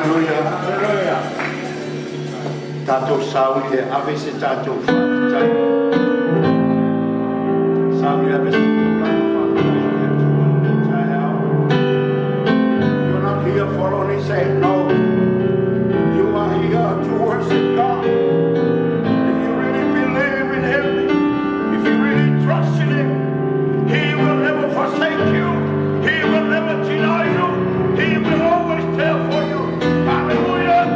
Hallelujah, hallelujah. Tato sauli ave se tato fatai. Sauli ave se tato fatai. You're not here for only saying no. You are here to worship God. If you really believe in Him, if you really trust in Him, He will never forsake you. He will never deny you. He will always care for you. Hallelujah.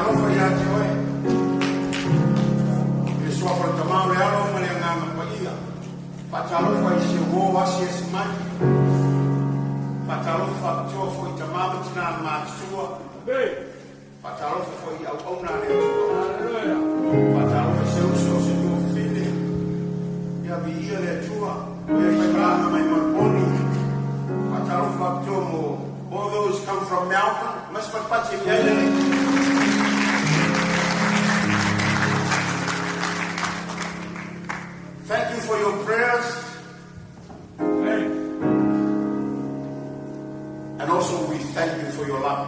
Fatalofa ia te oe. E soa for tamau le alo ma le nganga pa ia. Fatalofa i se wo wasi e se mai. Fatalofa tua foi tamau tina ma tua. Fatalofa foi au auna le tua. Fatalofa se uso se tua fine. Ia vi ia le tua. E fai brana mai morponi. Fatalofa tua mo. All those come from Melbourne. Mas papachi miele. Thank you for your prayers. And also we thank you for your love.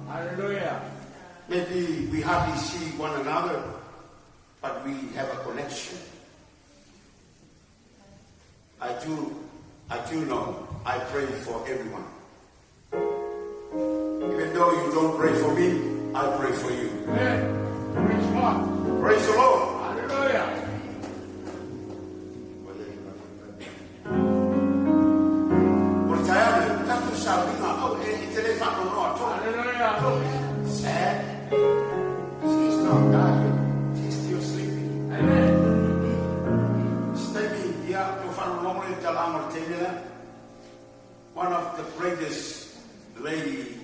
Hallelujah. Maybe we hardly see one another, but we have a connection. I do know I pray for everyone. Even though you don't pray for me, I pray for you. Amen. Praise God. Praise the Lord. Hallelujah. Hallelujah. Sad. She's not dying. She's still sleeping. Amen. One of the greatest lady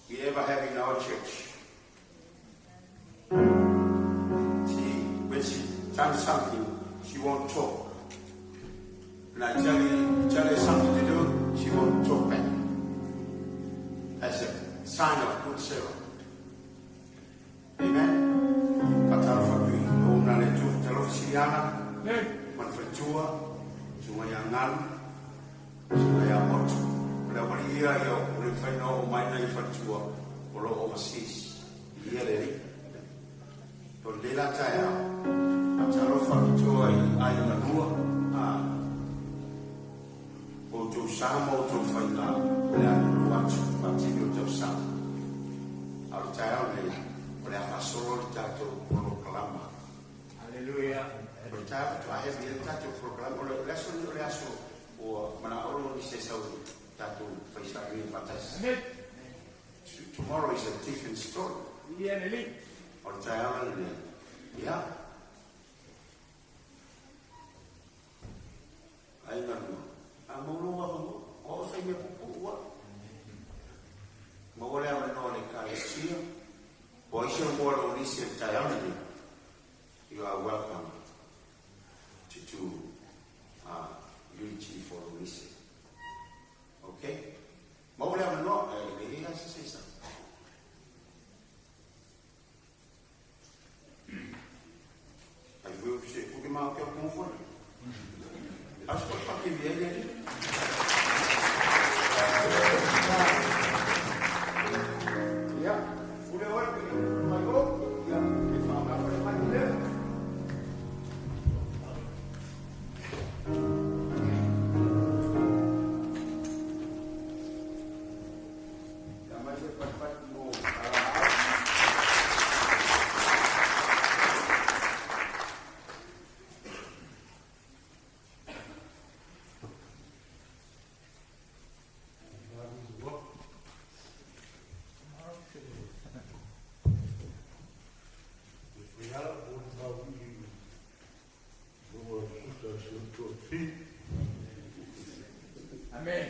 we ever have in our church. When she does something, she won't talk. When I tell her something to do, she won't talk back. That's a sign of good servant. Amen. Fatal fatui, no na le tu telo siriana, man fatua, sumayangan, sumayamotu. Whatever year you will find out my name fatua, or overseas. Here lady. To lela taya, fatalo fatua ay manua. O tu samo tu faina, le anuatu fatio tu sam. Al taya le, le afasoro tato proclama. Hallelujah. But I have the tato proclama. Le aso o mana oro ni se saudi tato faisa ni fatas. Tomorrow is a different story. Yeah, Nelly. Al taya le, yeah. I don't know. Amolo all thing what? Mogole no le Calestia. Boys and more Lonise and Taito. You are welcome to unity for Lonise. Okay? Mogole no, he has to say something. I will say, put him out your comfort. Acho que para que vier yeah, fully working. My God, yeah, we found out what I did. Amen.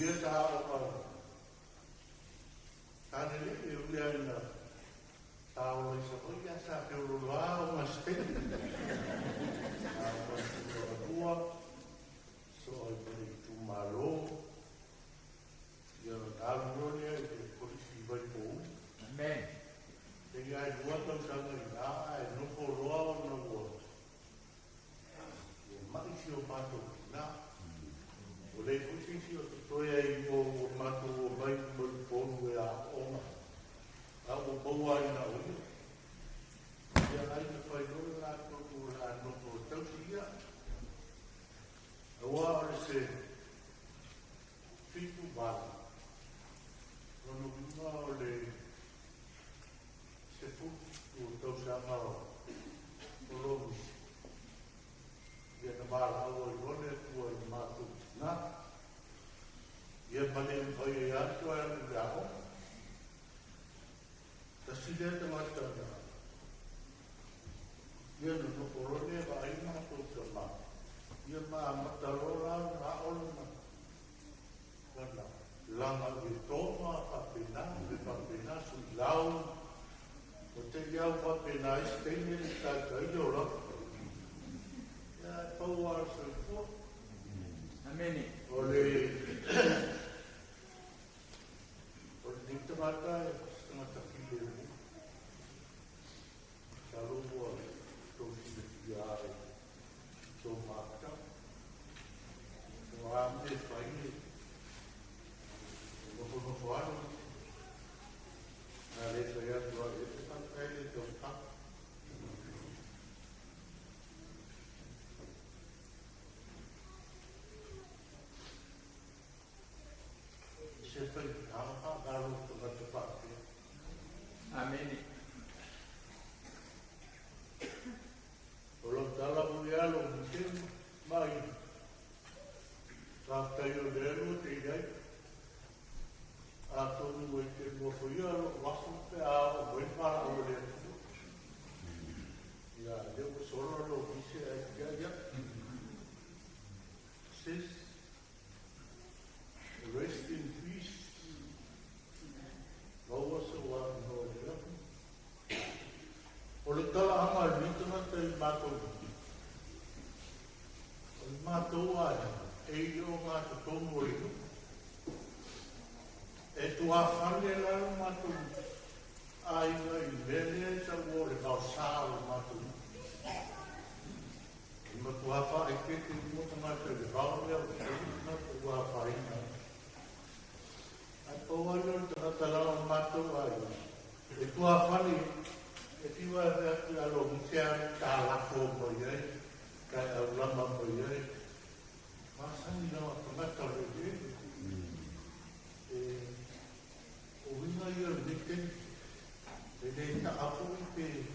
dia tahu kan ini yang tahu sebab ya saya keluar mesti dua soal itu malu yang tahu dia polisi berpau Amen. dengan dua tahun sama no keluar no buat masih opatu na oleh posisi itu ya ibu matu baik berpau ya aku bawa ina uli ya ai me fai no la to la no to tau sia awa se fitu ba no ole se fu to sa ma lo ya na ba la o le tu ma tu na ya bane fai ya to ya Tasida temata na. Ia no korone ba ai ma to sama. Ia ma matalora na olna. Kana langa de toma papena de papena su lau. O te ia papena stene ta kaidora. Ya power so fo. Amen. Ole. Ole temata temata Kalau buat tosi diare, tomata, ambil pakai, no fuano, ada saya dua itu kan pakai tomata. Siapa yang apa kalau tempat-tempat Amen. Kalau dalam dialog mungkin baik. Taito delu tidak. Atau mungkin dialog masuk ke awal berapa oleh itu. Ya, dia bersoal lo bisa aja. Sis, rest in peace. Bawa seorang orang. Oleh kalau amal itu nanti mato aja, yo mato tomo itu, itu afalnya lalu mato, ayo ini semua lepas sal mato, mato apa itu mato lepas dia, mato apa ini, apa walau terlalu mato ayo, itu afalnya. Itu ada kalau misalnya kalah boleh, kalau lama boleh, masa ni nak terbatal lagi. Orang yang bikin, jadi tak apa itu,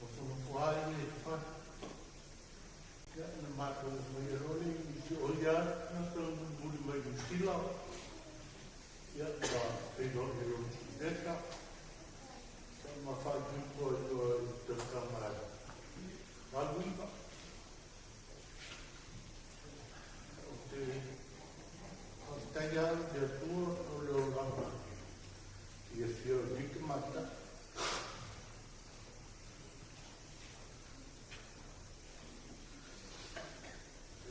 macam apa ini, apa? Ya, nama tu menyeruling, oya, nanti boleh main silau, ya, pegang mereka. Mafai ko to kamar. Lalu apa? Tanya dia tu oleh orang. Ia fio nikmata.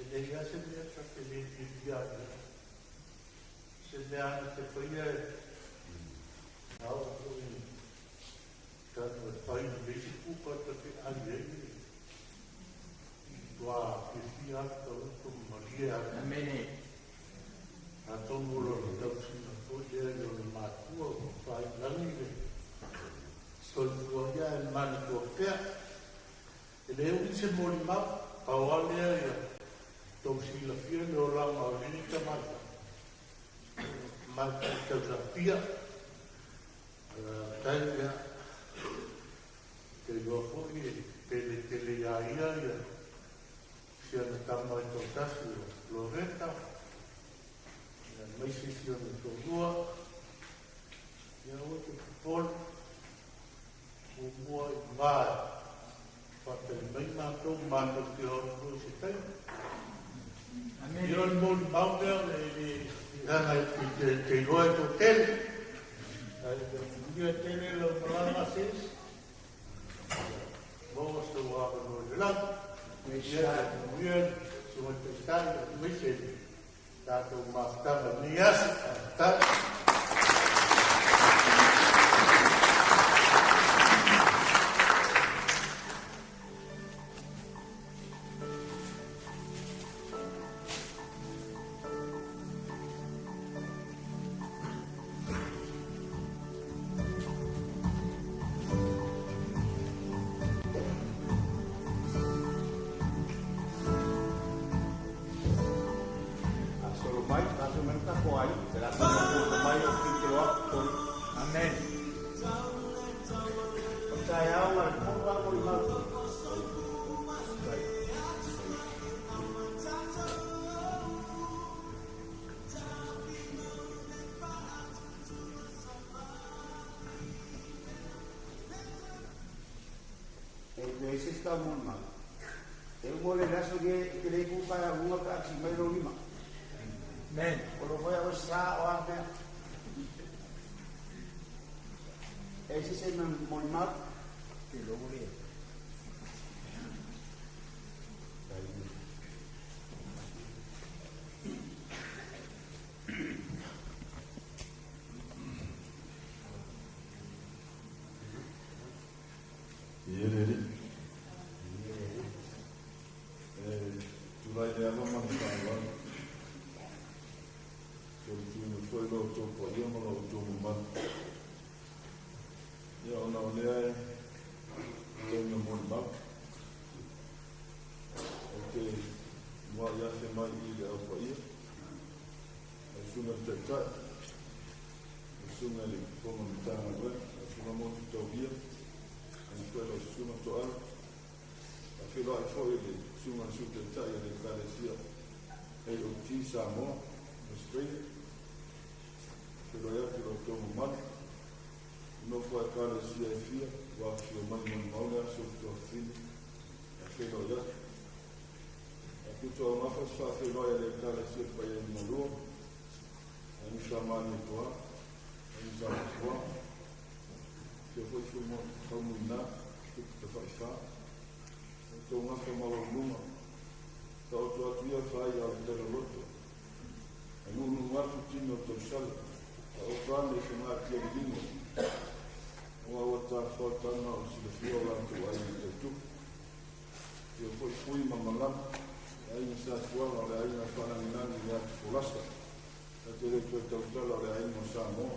Dia sebenarnya terpilih dia. Sebenarnya terpilih. Tahu ini. Dan berpaling risiko pada keadaan ini. Dua pihak untuk melihat. Amen. Atau mulai dalam semua dia yang matu, baik lagi. Sesuatu mana kuat. Jadi ini semua lima awalnya ya. Tosi lafia orang awalnya kemana. Maka terlafia. Tanya. Kalau pergi tele ayah ya, siapa tambah kertas loreta, dan masih siapa kedua, yang itu pun buat bar, pada memang tu mandu kion tu siapa, kion pun bangga ini Ngana te roe ko tele. Ai te tele lo malanga sis. Vamos to wa no la. Me ya bien so te está mission. Tato mafta nias ta. Samoan. Eu vou levar isso que ele culpa a rua para cima do lima. Amen. Quando foi a usar o ar, esse se me Moimoi que logo lhe. Samoan, Australia, que Moimoi, não foi a cara de Fia, o que o Moimoi, sobre o filho, a filha, a que o Mafas faz a filha, a cara de para ele no lua, a gente chama de Toa, a gente chama de Toa, que foi filmar, que faz fá, então uma forma alguma, então a tua faz a vida do outro. No watu tino tosal o plano que não aqui vinho o outra foto não se fio lá tu aí tu eu fui mamãe aí nessa sua lá aí na fala na minha floresta aquele que eu tosal lá aí no Samoan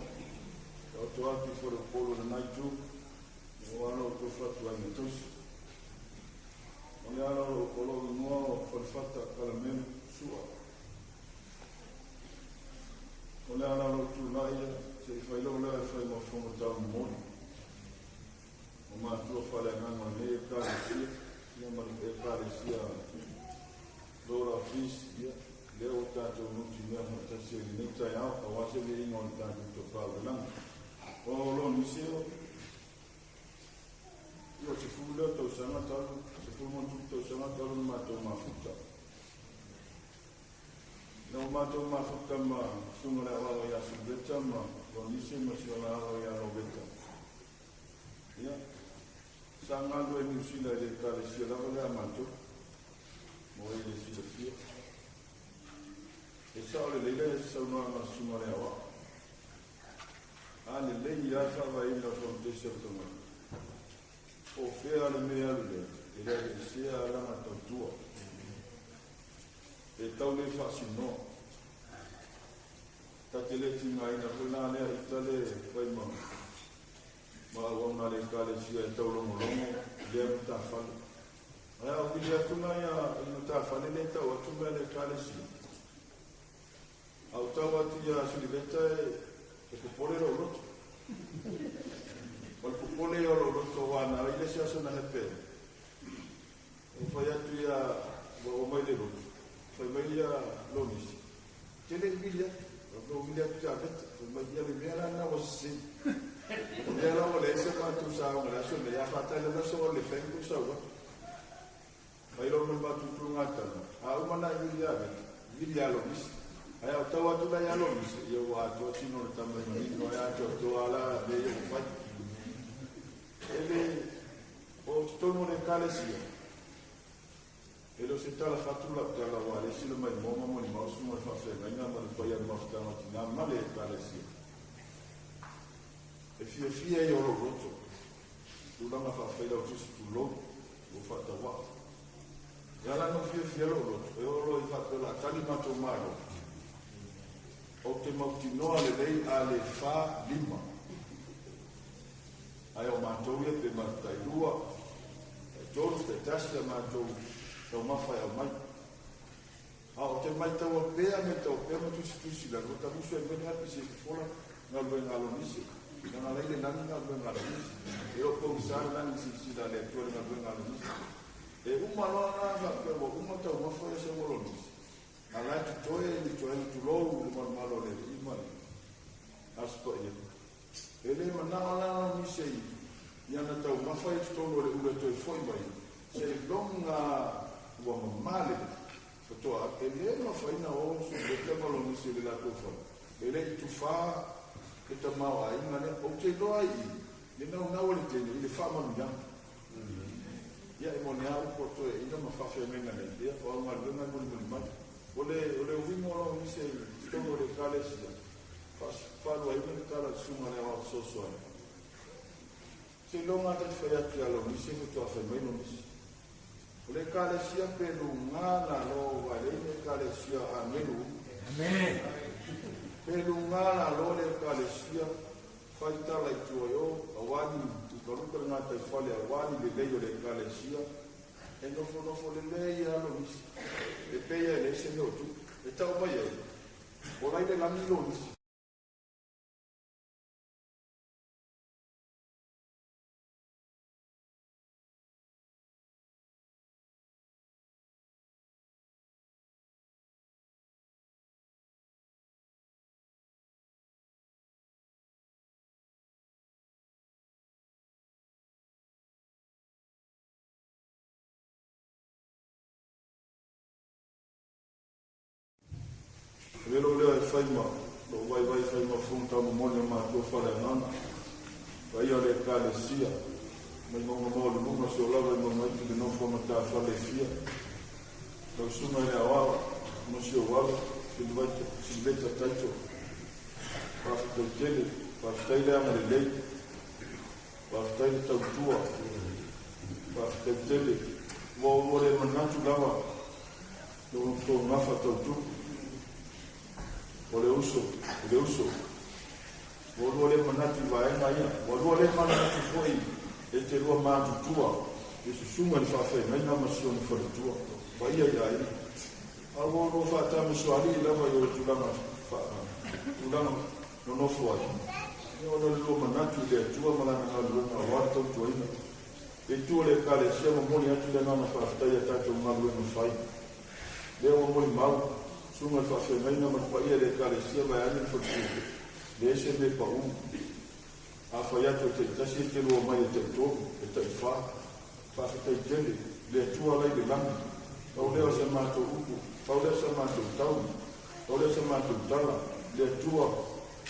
o tu aqui for o polo na Taito o ano tu foto aí no o ano o polo no for foto para mim sua. Olha lá no Tunaia, se foi lá foi uma forma tão boa. Uma tua fala não é parecia, não é parecia. Dora Fisia, leu tanto no tinha muita serenidade, a wacha de não tanto tocava não. O Lonise, eu se fui lá tô chamando, se fui muito tô chamando matou uma fruta. Não matou uma fruta mas sumara wa ya subeta ma Lonise masala wa ya robeta. Ya. Sangalo e musila de carecia la wa matou. Moi de sifia. E sa ole le sa no ma sumara wa. Ale le ya sa va in la frontiera toma. O fea le me ale, ele sia la na tua. E tau le fascino. Tatele tinga ina kuna le itale fai ma. Ma ona le kale sia tau lo mo le ta fa. Aya o dia tuna ya no ta fa le ta o tuma le kale sia. Au tau atu ya suliveta e popole lo roto. O popole lo roto wana ile sia sona hepe. O fai atu ya o mai le roto. Fai mai ya Lonise. Tele villa, o villa tu abet, fai mai ya le mera na o si. Mera o le se ma tu sa o la so le ya fatale na so le fen tu sa wa. Fai lo ma tu tu ngata. A o mana villa abet, villa Lonise. Ai au tau atu lai alo nise, ia wa atua tino le tamai manino, ai atua toa ala, me ia whai. Ele, o tono le kalesia. Ele o se tala fatula tala wa le sila mai moma mo ni mausu mo fa fe mai na ma le pai ma fa ma tina ma le kalesia. E fia ia o roto. Tu la ma fa fe la tusi tu lo, o fa ta wa. Ya la no fia lo roto, e o lo i fa la tali ma to maro. O te mautinoa le lei a le fa lima. Ai o mātou ia pe matai lua, e tōru te tasi a mātou tau mawhai au mai. A o te mai tau a pēa me tau pēa ma tusi la rota musu e mene api se kifora ngā lue ngā Lonise. Ngā leile nani ngā lue ngā Lonise. E o kou sāra nani si la le tuare ngā lue ngā Lonise. E uma loa ngā ngā pēa wa uma tau mawhai se mo Lonise. A lai tu toe ni toe ni tu lou le malo le imani. Aspa ia. Ele manala ni sei ia na tau mawhai tonu le ule toi foi mai. Se longa ua mamale fatoa. Ele mawhai na o su le tema Lonise le Latu fai. Ele i tu wha e ta mau a inga ne o te loa i. Le nau nau le tene i le wha manu yang. Ia e mone au po toe ina mawhawhia menga ne. Ia o au ngā runga muni mai. Ole wingo Lonise i tonu le kalesia. Whanua i mene kala sunga le wā sosoa. Se longa te whai atu a Lonise me toa whai mai Lonise. O le kalesia pelu ngā na lo wa le me kalesia a melu. Amen. Pelu ngā na lo le kalesia whai tala i tua yo a wani i karuka ngā tai whale a wani le leio le kalesia. E nofo le lei a Lonise. E peia e le se me otu. E tau mai ai. O lai le lami Lonise. Velo leo e whaima, lo vai whaima whunta mo mone ma tō whare ngana. Vai a le kalesia, mai monga maori munga se o lawa i monga itu le nofo ma tā whale fia. Lau suma e awawa, mo se o wala, silveta Taito. Pāwhitai tele, pāwhitai le anga le lei, pāwhitai le tautua, pāwhitai tele, mo le manatu lawa, lo tō ngafa tautua. O le uso. O le manati vaenga ia. O le manati foi e te rua mātutua. E susunga ni whawhai mai nga masio ni wharatua. Wa ia ia. A o whata misuari i lawa i o tulanga no nofo ai. E o le rua manati le atua malanga nga luenga wata utuaina. E tua le kare sia mamoni atu le ngana whawhtai a tātou ngā luenga whai. Leo mamoni mau. Sunga whawhai mai na matua le kalesia vai ane whakuru. Le se me pa un. A whai atu te tasi e te lua mai e te toru, e te wha. Whawhitai tele, le atua lai le langi. Pau leo se mātou upu, pau leo se mātou tauni, pau leo se mātou tala. Le atua,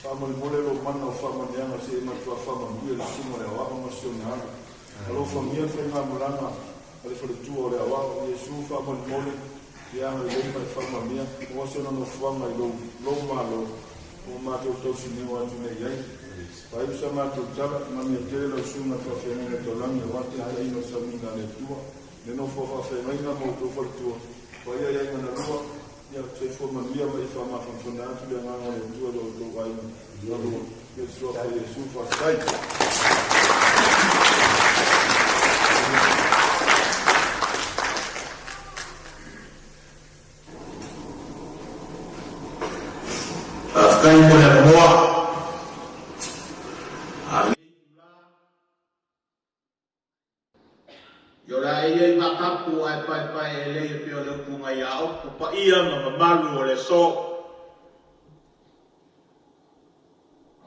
whamani mole lo mana o whamani anga se e matua whamani le sunga le awa masio ni anga. Alo whamia whenga muranga, ale whaletua o le awa, Yesu whamani mole. Ia me le mai fama mia o se no fama lo malo o ma to sini wa tu nei ai pai sa ma to tala ma mi te lo suna fa fe ne to la mi wa te ai no sa mi na le tua le no fo fa fe mai na mo to fo tua pai ai na rua ia se fo ma mia mai fama fa fona tu le na le tua lo to vai no lo che so fa Yesu fa sai Afkai mo na moa. Yora ia makapu ai pai e le pio le punga ia o pa ia ma malu o le so.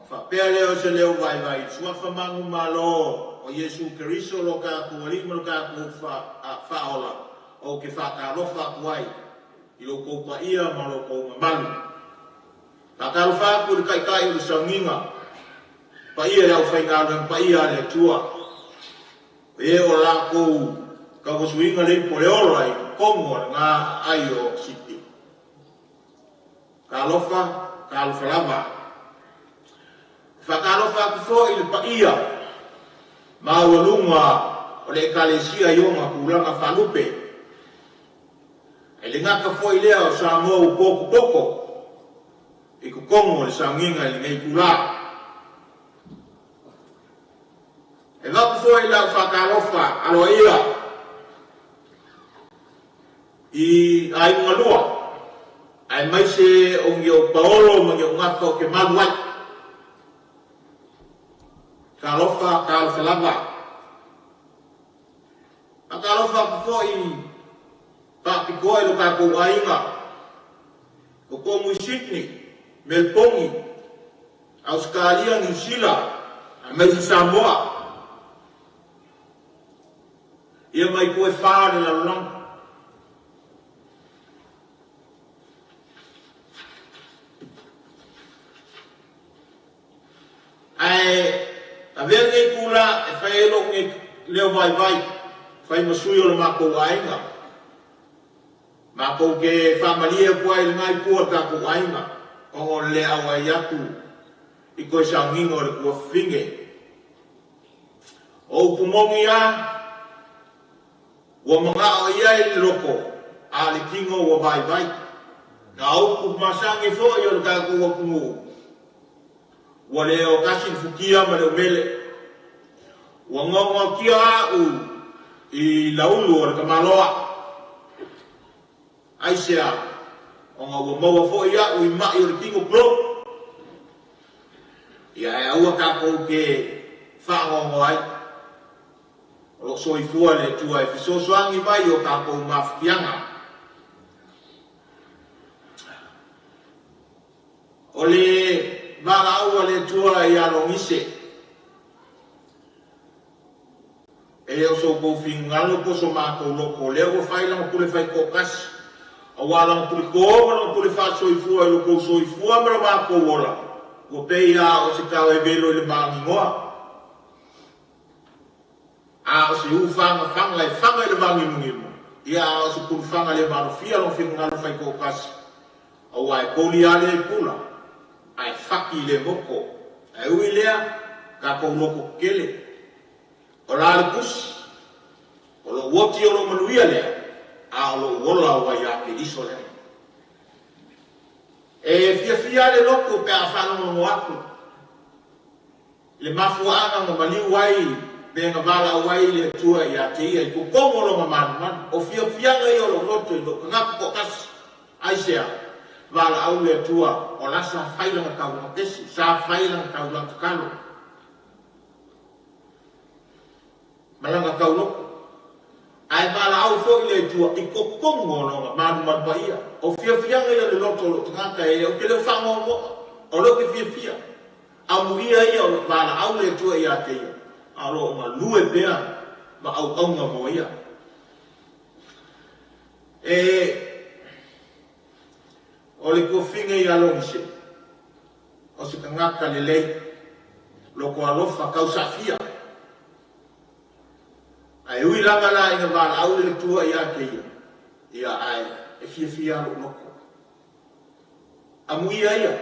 Fa pele o se leo vai sua fa mangu malo o Yesu Kristo lo ka ku ri mo ka ku fa ola o ke fa ka lo fa kuai i lo ko pa ia ma lo ko malu. Pakalofa ku kai u sanginga. Pa ia le whainga pa ia le tua. E o la ko ka wasuinga le po le ora i kongo ngā ai o siti. Kalofa lava. Whakalofa ku fo i le pa ia. Mawalunga o le kalesia ionga kulanga whalupe. E le ngaka fo i lea o Samoa poko. I ku kongo le sanginga i le ngai kula. E ngaku fo i la whakalofa alo ia. I ai ngalua. Ai mai se o ngio Paolo ma ngio ngaka o ke maluai. Kalofa lava. Kalofa ku fo i Pakikoa lo ka ko ainga. Ko mu Sydney, Melbourne, Australia, New Zealand, Amerika Samoa. Ia mai ko e whaare la long. Ai a verde kula e whaelo nge leo vai. Whai masui o lo mako ainga. Mako ke whamalia kua i ngai kua ka ko ainga. O le awai atu. I koe sa ngingo le kua whinge. O kumongi a. Wa mga o ia i loko. A le kingo wa vai. Nga au kumasangi fo i o le ka kua kungu. Wa le o kasi fukia ma le umele. Wa ngongo kia au. I laulu o le kamaloa. Aisea, o ngā maua fo ia ui mai o le kingo klo. Ia e aua kako ke whaongo ai. O lo soifua le tua e fisosoangi mai o kako mawhianga. O le wala aua le tua i a Lonise. E o so kou whingalo ko so mātou loko. Leo o whailang kule whai kokasi. Awalang tuli ko, walang tuli wha soifua i loko soifua mara mako wola. Ko pei a o se tau e velo i le maangi ngoa. A o se whanga i le maangi mungimu. Ia a o se kuru whanga le marofia long whingalo whai kokasi. Awa e koli ale e pula. Ai whaki le moko. Ai ui lea, ka kou loko kele. O la le pusi. O lo woti o lo manuia lea. A lo wola wa ya ke iso le. E fia le loko pe a whanongo no aku. Le mafuanga ma maliu wai pe nga wala wai le tua ya te ia. I ko kongo lo man. O fia ngai o lo loto i lo ngaku ko kas. Aisea. Wala au le tua o lasa whailanga kaulanga kesi. Sa whailanga kaulanga kalo. Malanga kauloko. Ai wala au fo i le tua i ko kongo no manu marpaia. O fia ngai le loto lo tangaka e o ke le whango mo. O lo ke fia. A muia ia o wala au le tua i a te ia. A lo ma lue pea ma au nga mo ia. E o le kofinga i a Lonise. O se kangaka le lei. Loko alofa kausafia. Ai ui langa la inga wala au le tua i a keia. Ia ai e fia lo loko. A muia ia.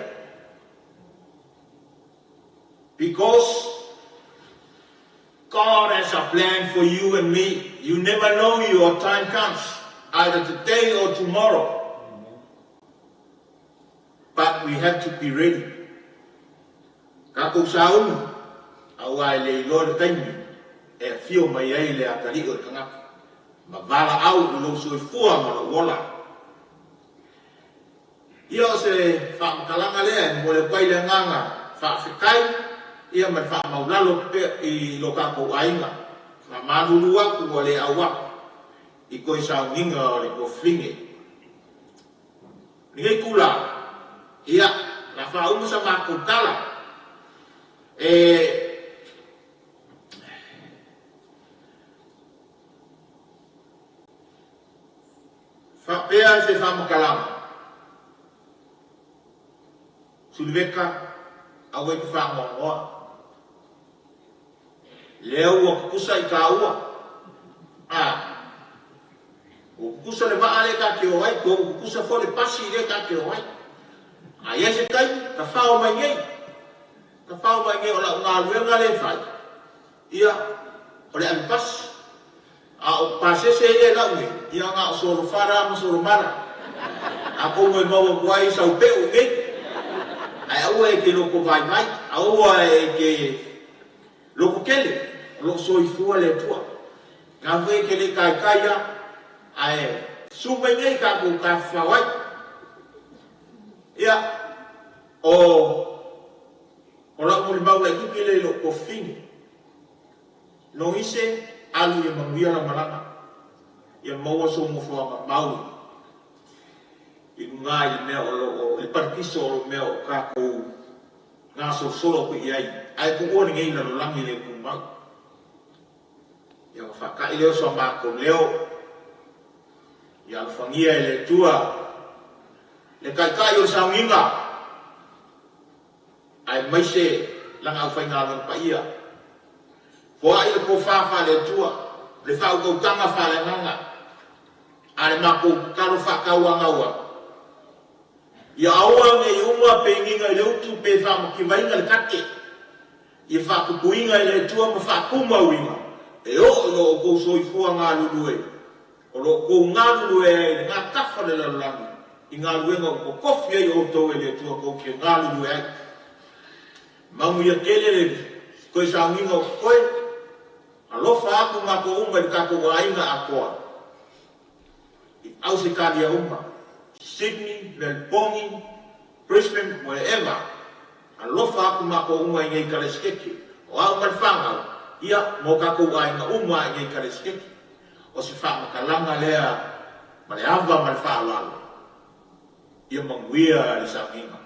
Because God has a plan for you and me. You never know your time comes. Either today or tomorrow. But we have to be ready. Kako saunu. Awai le ilo le taimi. E fio mai ai le atari o tangaka. Ma wala au lo soifua ma lo wola. Ia o se whamakalanga lea mo le pai le nganga whawhikai. Ia mai whamaulalo pe i lo kako ainga. Whamanulu aku o le awa. I koe sao ninga o le kofringe. Ngai kula. Ia, la whaunga sa makutala. Pea se whamakalama. Sulveka awe ki whangongoa. Leo ua kukusa I ka ua. O kukusa le vaa le ka ke o ai, ko kukusa fo le pasi le ka ke o ai. Ia se kai, ka whao mai ngei. Ka whao mai ngei o la ngā luenga le whai. Ia, o le alipasi. O pasese le laue, ia ngā o soro whara ma soro mara. A kongo maua kuai sau peo ngei. Ai aua e ke loko vai mai, aua e ke loko kele, loko soifua le tua. Ngā whai ke le kai kaia, ai sumai ngei ka ko ka whawai. Ia, o la muli maula kiki le loko fini. Lonise, alu ia manguia la malanga. Ia maua so mo whaama maui. I ngā I mea o le partiso o mea o kako ngā solo ko I ai. Ai ko ori ngei na rolangi le kumau. Ia o whakai leo so mako leo. Ia o whangia e le tua. Le kai o saunginga. Ai maise langa au whainga ngā pa ia. Fua I le po whawha le tua. Le whau kautanga whale nganga. Ale mako karo whakau angaua. Ia aua nge iunga pe nginga leutu pe whama ki wainga le kake. Ia whakupuinga le tua ma whakuma winga. E o lo kou soifua ngā lulue. O lo kou ngā lulue e ngā kafa le lalangi. I ngā luenga o kofi ai o tau e le tua kou ke ngā lulue ai. Mangu ia kele le koe sa nginga o koe. Alofa aku ngā ko unga di kako wainga a koa. I au se kādia unga. Sydney, Melbourne, Brisbane, wherever. Alofa aku mako uma I ngai kaleskeki. O au malwhangau, ia mo kako wainga uma I ngai kaleskeki. O se whamakalanga lea, ma le awa malwhaalalo. Ia manguia le saminga.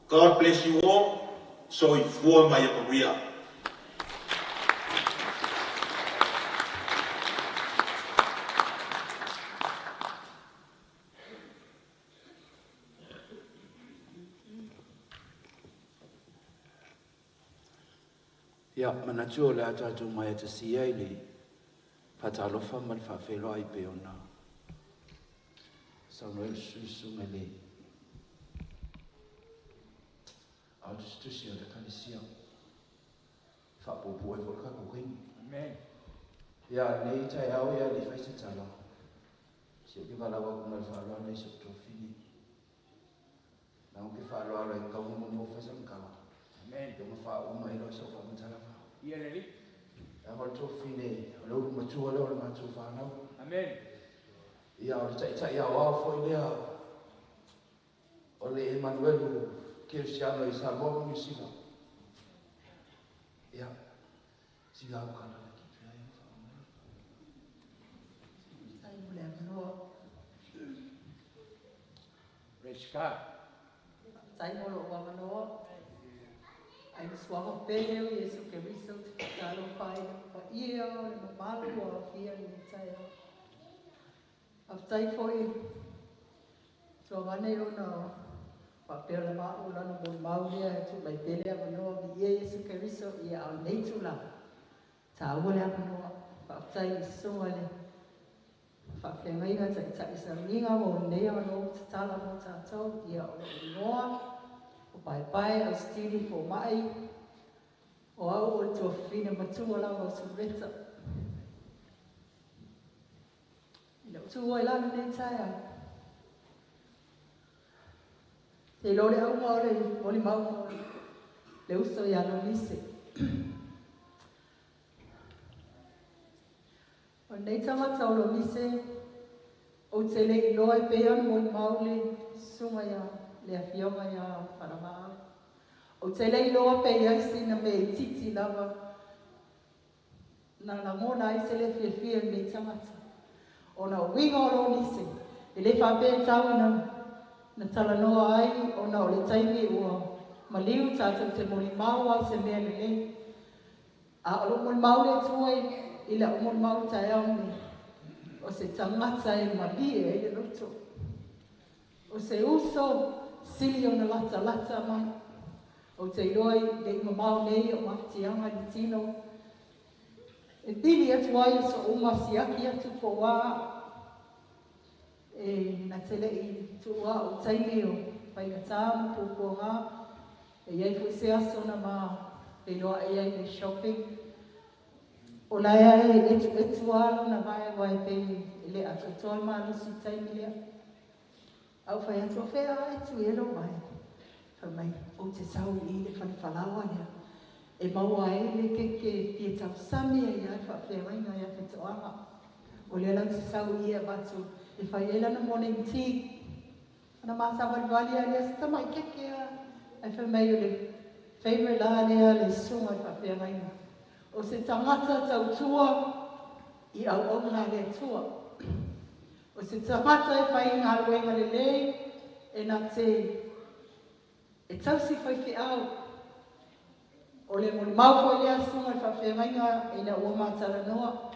God bless you all, so I fua mai manguia. Ia, mana tū le atatu mai ata si ai li patalofa mal whawhelo ai pe ona. Sauno el suisunga le. Au tustusi o te kanisia. Whapopo e volka kuhingi. Amen. Ia, nei tai au ia li whaise tala. Si o ki walawa kumal whaloa nei so tofini. Nau ki whaloa lai kaunga mo whaisangkawa. Amen. Yo ma fa uma ilo so fa mutala fa. Ia le li. Ya ma to fine, lo ma tu lo ma tu fa na. Amen. Ya o tai ya wa fo ile. Ole Emmanuel Cristiano I Samoan ni sina. Ya. Siga o kana ki pia ya fa. Ai mulher no. Praise God. Tai molo wa mano. Ai suava pele Yesu Cristo talo pai pa ia le malu o fia ni tai. Aftai foi. So vane ona pa pele ma ola no bon maulia tu mai pele mano vi Yesu Cristo ia au nei tu la. Ta ola mano pa aftai so ale. Fa fenga ina tai sa minga mo nei mano tala mo ta tau ia o noa. Pai au stili po mai o au o tō whina matua la o surreta. Ina utua I lana nei taia. Te lore au maore moli mau le uso I Lonise. O nei tamata o Lonise o te le iloa I pea moli maule sunga ia. Le afionga ia wharamaa. O te lei loa pe iaisi na me titi lava. Na ngona I se le fia me tamata. O na winga o Lonise. I le whape tauina. Na tala noa ai o na o le taimi ua. Maliu tātou te mori mau ai se mea le. A o lo mori mau le tuai. I le o mori mau tae au me. O se tangata e mali e le roto. O se uso sili o na lata mai. O te roi, le mamau nei o maftianga ni tino. E pili atu ai so uma siaki atu po wā. E na tele i tu wā o taimi o whainga tāmu po po ngā. E iei fu se aso na mā. E roa e iei me shopping. O lai ai etu alo na vai wai pe le atu toi mā lusi taimi lea. Au whai atu o whea etu e lo mai. Whai mai o te sau i le whanawhalawa lea. E maua e le keke pia tau sami e iai whawhea wainga ia whetauanga. O le lau te sau i e watu e whai e lana morning tea. Ana māsa wali a lea stama i keke a. E whai mai o le favourite la lea le sunga i whawhea wainga. O se tangata tau tua i au onga le tua. O se tangata e whai ngā ruenga le lei e nā te e tausi whai whi au. O le mori maupo lea sunga i whawhia mainga i na ua mātara noa.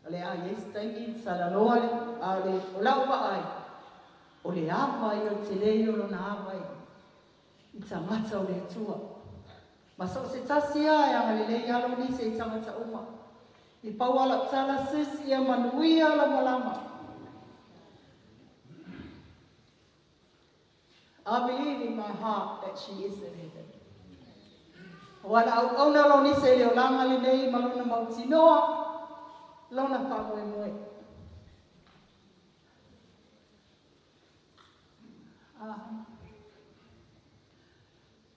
O le a yes taingi sara noa le a le o lau wa ai. O le awa i o te lei o lona awa i tangata o le tua. Ma so se tasi ai anga le lei alo ni se i tangata uma. I pauala tala sis i a manui ala malama. I believe in my heart that she is in heaven. Wala au na lo ni se le langa le nei malona mauti noa lona pa moimoi.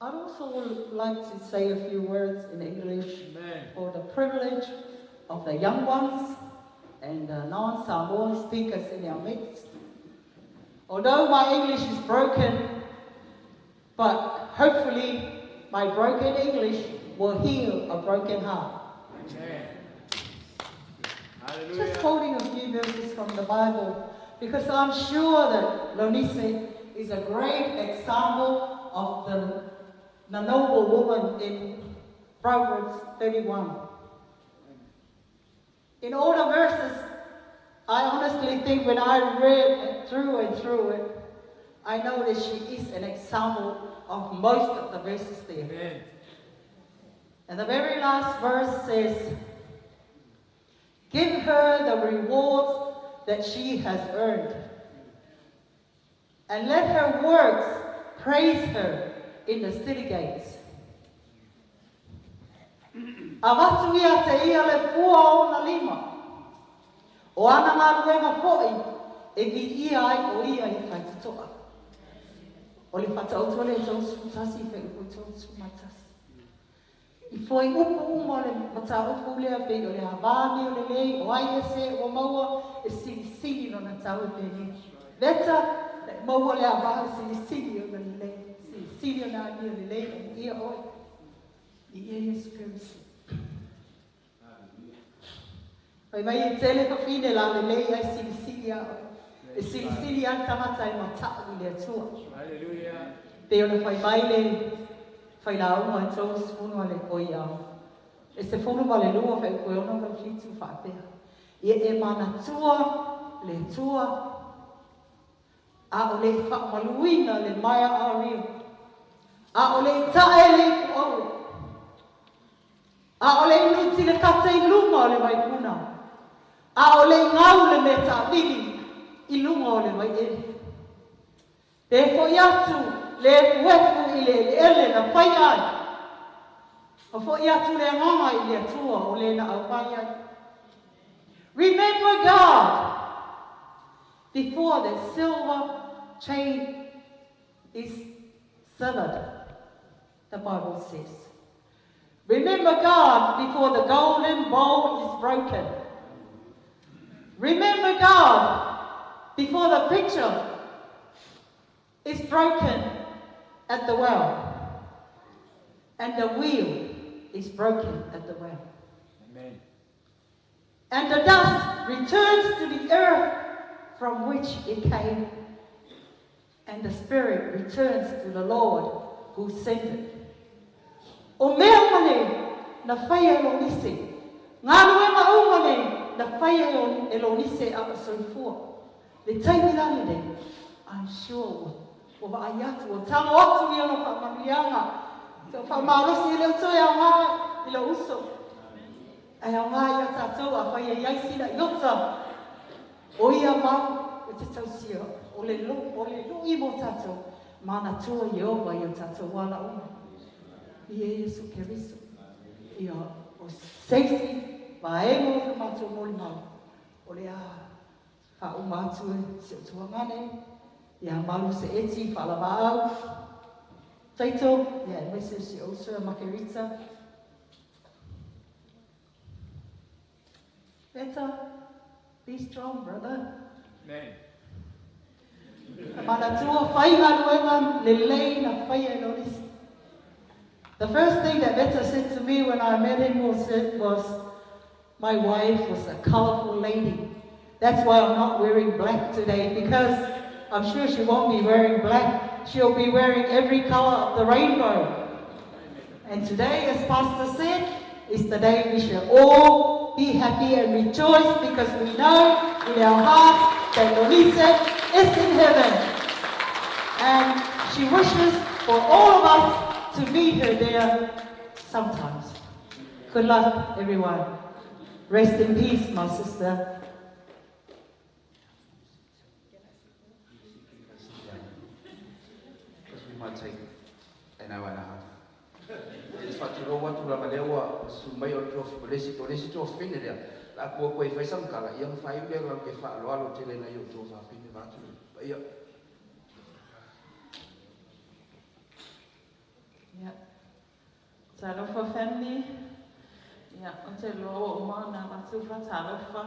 I'd also like to say a few words in English. Amen. For the privilege of the young ones and the non-Samoan speakers in our midst. Although my English is broken, but hopefully my broken English will heal a broken heart. Amen. Hallelujah. Just quoting a few verses from the Bible, because I'm sure that Lonise is a great example of the noble woman in Proverbs 31. In all the verses, I honestly think when I read through it, I know that she is an example of most of the verses there. Amen. And the very last verse says, give her the rewards that she has earned, and let her works praise her in the city gates. Awatu ia te ia le pua o na lima. O ana ngā ruenga fōi, e vi ia ai o ia i whai tutoa. O le whatautua le tau sutasi, whai upo tau sumatasi. I fōi upo uma le mata upo lea pe o le havani o le lei, o ai e se o maua, e sili no na tau e pene. Veta, le maua le avaha sili o na lei, sili o na ani o le lei, o ia oi. I ia Yesu Christ. Pai mai e tele pa fine la le lei ai sili a e sili a tamata i mata i le atua. Hallelujah. Te ona pai mai le fai la uma e tau sifunu a le koi au. E se funu ma le lua fai koe ona ka fitu whapea. Ia e mana tua le tua. A o le whakamaluina le maia a rio. A o le tae le kuau. A o le inuti le kata i lunga o le waipuna. A o le ngau le me tāwili i lunga o le mai ele. Te fo iatu le fuefu i le ele na whai ai. O fo iatu le nganga i le atua o le na au whai ai. Remember God before the silver chain is severed, the Bible says. Remember God before the golden bowl is broken. Remember God before the pitcher is broken at the well. And the wheel is broken at the well. Amen. And the dust returns to the earth from which it came. And the spirit returns to the Lord who sent it. O mea mane na whaia e Lonise. Ngā ruenga o mane na whaia e Lonise a soifua. Le taimi lani ne, I'm sure o vai atu, o tango atu i ono whamanianga. So whamalosi leo toi au ngā i la uso. Ai au ngā i a tātou a whai e iaisi na iota. O ia mau o te tausia, o le lo i mo tātou. Mana tua i owa i o tātou wala uma. I e Jesu Keriso. I o seisi, ma e mo te mātou mori mau. O le a wha o mātua se o tuangane. I a malu se eti, wha lava au. Taito, yeah, message si Osa Makerita. Better, be strong, brother. Amen. Manatua whainga luenga lelei na whaia Lonise. The first thing that Beta said to me when I met him was my wife was a colorful lady. That's why I'm not wearing black today, because I'm sure she won't be wearing black. She'll be wearing every color of the rainbow. And today, as Pastor said, is the day we shall all be happy and rejoice, because we know in our hearts that Lonise is in heaven. And she wishes for all of us to meet her there sometimes. Good luck, everyone. Rest in peace, my sister. Might take an hour and a half. It's what you know what to Ramadewa, Sumay or Tof, to finish there. Like walk away for some color, young 5 years like a fat lolo till I you to finish that. Yeah. Talofa family. Yeah, until low mana masufa talofa.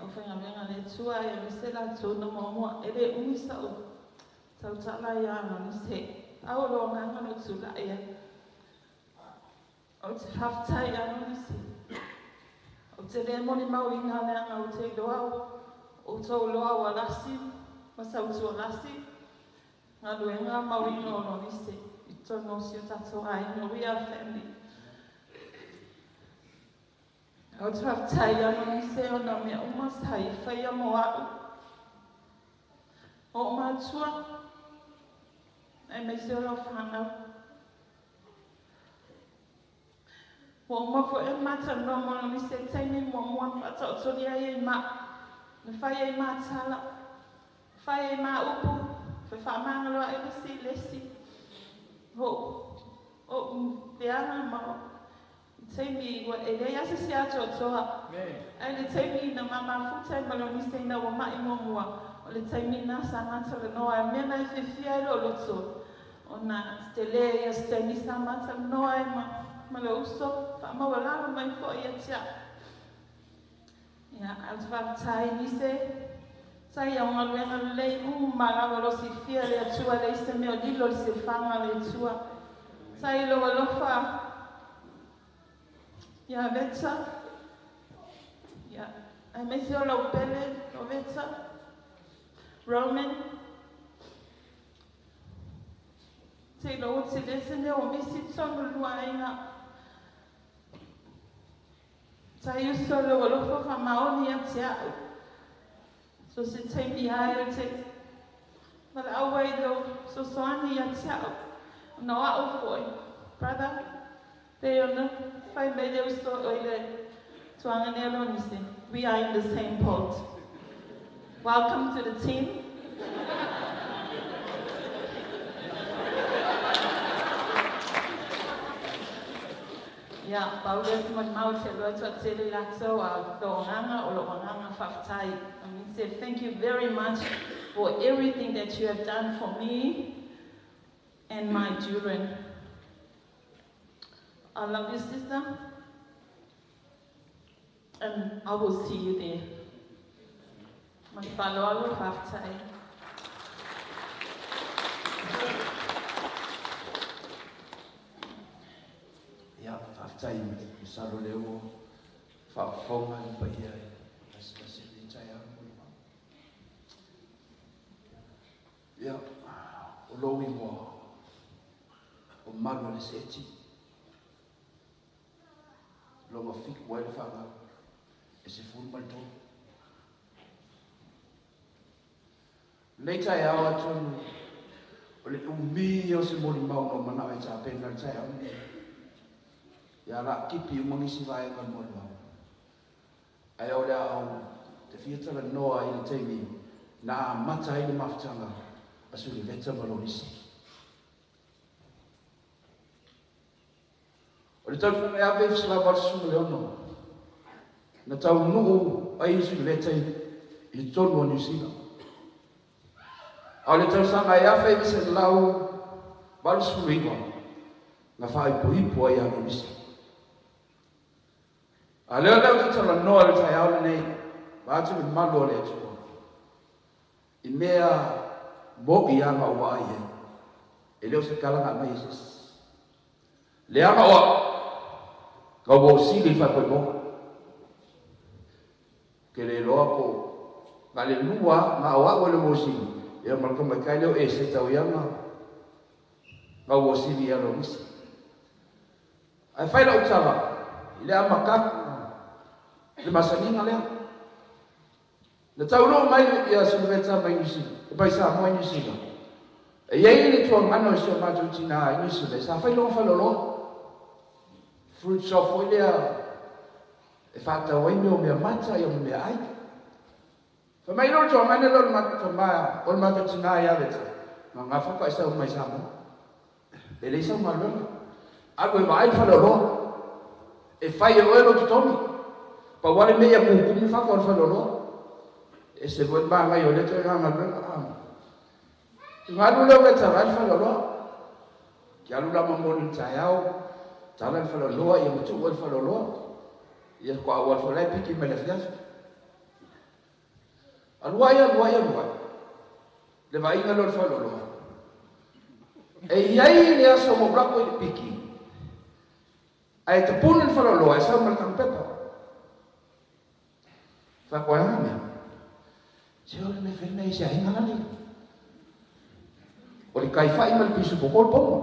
Often I'm young and it's why I said I told no more. It is so. So tala ya Lonise, au lo nganga no tula ya. O te hafta ya Lonise. O te le moni mau inga leanga o te loa, o tau loa wa lasi, masa utu lasi. Ngā luenga mau inga o Lonise, I tono si o tato ai, no we are family. O te hafta ya Lonise, o na mea umas hai, whaia mo au. O mātua, I may say of Hannah. Well, more for a matter no more, we said, telling one but out to the Ayama, the fire matala, fire ma upu, for Famanglo, ever see, let's see. Oh, the animal. Tell me what a day as a Seattle to her. And tell me the mamma full time alone, saying that my immoa. Le taimina sa mata no a mena I fia loto ona stele ya stemi sa mata no ai ma lo uso fa ma wala mai fo ia tia ya alva tai ni se sai ya una lena le ma la lo si fia le tua le se me o dilo se fanga le tua sai lo fa ya vetsa ya ai me se lo pele lo vetsa Roman, say Lord, say listen, there will be sits on the line. Say you solo will offer from my own here. So say take me higher, take. But I'll wait though, so on here, no, I'll boy, brother. They are not 5 minutes to Lonise. We are in the same boat. Welcome to the team. Yeah, Paula is my mouth. Hello, to tell you that so. I say thank you very much for everything that you have done for me and my children. I love you, sister, and I will see you there. My follow will have time. Yeah, after you salo leo fa forma pa ia as the entire yeah olowi mo o malu le seti lo mo fik wa le fa e se fun mal to later I want to O le umi o se mori mau no mana ai sa pena sai au ne. Ya la kipi mangisi vai kan mori mau. Ai o le au te fiata la noa i le teimi na mata i le mafutanga asu le veta malonisi. O le tau whanga ea peif sila barsu le ono. Na tau nuu ai isu le veta i tonu o New Zealand. O le tau sanga ea peif se lau barsu riwa na whai puipu ai anu nisi. A leo leo te tala noa le tai au nei Batu le malo le tuko. I mea mo i anga ua ai e. E leo se kalanga mai Jesus. Le anga ua. Ka wo sili fa koe moka. Ke le loa po. Ka le lua nga awa ua le wo sili. Ia marka mai kai leo e se tau ianga. Ka wo sili alo misi. Ai fai la utala. I le ama kaka. Le masaninga lea. Na taulo mai ia sulveta mai nisi. E pai sa mo nisi. E iei le tua mano si o matu tina nisi. Le sa fai lo falolo. Fruit shop foi lea. E fata wai me o mea mata i o mea ai. Fa mai lo tua mane lo matu ma o matu tina ia leta. Ma ngafa pa isa o mai sa mo. Le le sa malona. Ako e vai falolo. E fai o elo tutomi. Pa wale mea kukumi fa kon falolo. E se voi banga io le tue ganga banga. Ngadu le we tarai fa lo. Ki alu la mamoni taiao. Talan fa lo ia mutu wal fa lo. Ia ko awal fa lai piki me le fias. Alwaya. Le vai ngalo fa lo. E iai le aso mo brako i piki. Ai te punen fa lo ai sa mal kan pepa. Fa ko ya. Siapa me fez me sia hinga nani. Oli kai fai mal pisu pokol pomo.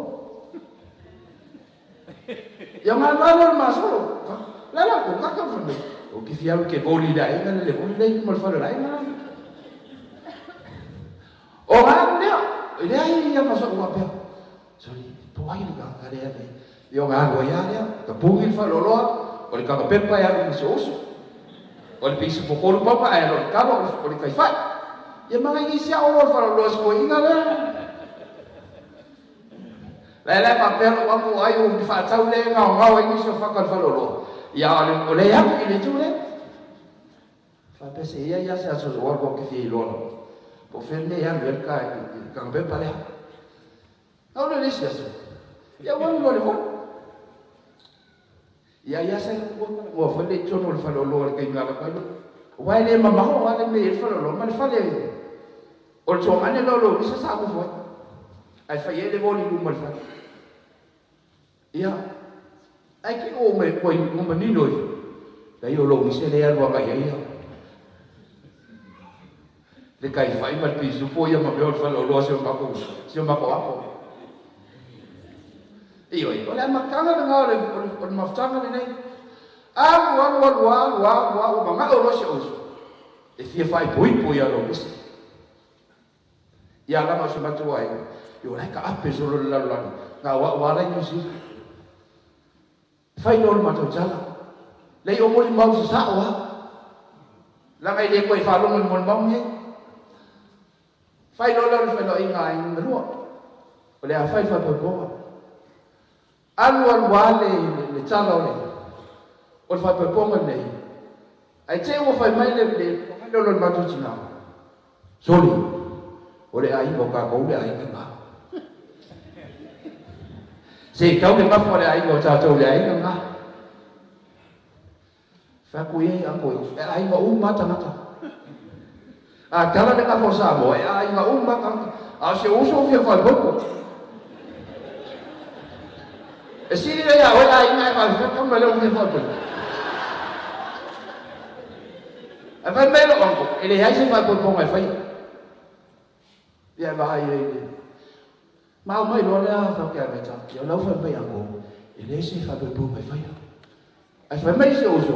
Yang ngalo masuk. Lala ko kakak fune. O ki fiaru ke goli dai ngale le goli dai mal falo dai ngala. O ngane, ile ai ya masuk ko apa. Sorry, to ai nga kare ya. Yo ngalo ya ya, ta pungil falo lo. Oli kakak pepa ya ni soso. O le pisu pokolu papa ai lo kalo o le kai fai. Ia mga isia o lo falo lo sko inga le. Le papel o mo ai o fa tau le nga ai so fa kal falo lo. Ia o le ya ki le tu le. Fa pese ia se aso o ko ki fi lo. Po fenne ya ver ka be pale. Au le sia so. Ia o lo le ho. Ia se o fa le tono le falo lo ke ngala ka lo. Wai le mama o wale me il falo lo ma le fale. O to mane lo bisa sa ko foi. Ai fa ele voli lu mal fa. Ia. Ai ki o me koi mo manino. Dai o lo mise le alwa ka ia. Le kai fai mal pisu po ia ma be o falo lo se ma ko. Se ma ko apo. Io, olha ma kanga nga o maftanga ni nei. Wa ma o lo se o. E fia fai poi a lo mise. Ia lama se matu ai. Yo lai ka ape solo la la. Nga wa la ni si. Fai no matu jala. Lei o mo mau se sa wa. La ngai le koi fa lo mon mau ni. Fai no la fa no inga in ro. Ole a fai fa po. Alu wale le talo le. O fa po nei. Ai te o fai mai le lo matu tina. Soli. Ore ai mo ka ko le ai nga. Se kau le ma fole ai mo ta to le ai nga. Fa ku ye ang ko ai mo mata. A kala de ka forsa mo ai mo mata. A se uso fia fa poco. E si le ya ora ai nga fa ka me lo fia fa poco. A fa me lo ko ele ai se fa poco mai fa. Ia vai ele. Mau mai lo la fa ka me ta. Yo lo fa pe ango. Ele se fa pe mai fa. Ai fa mai se uso.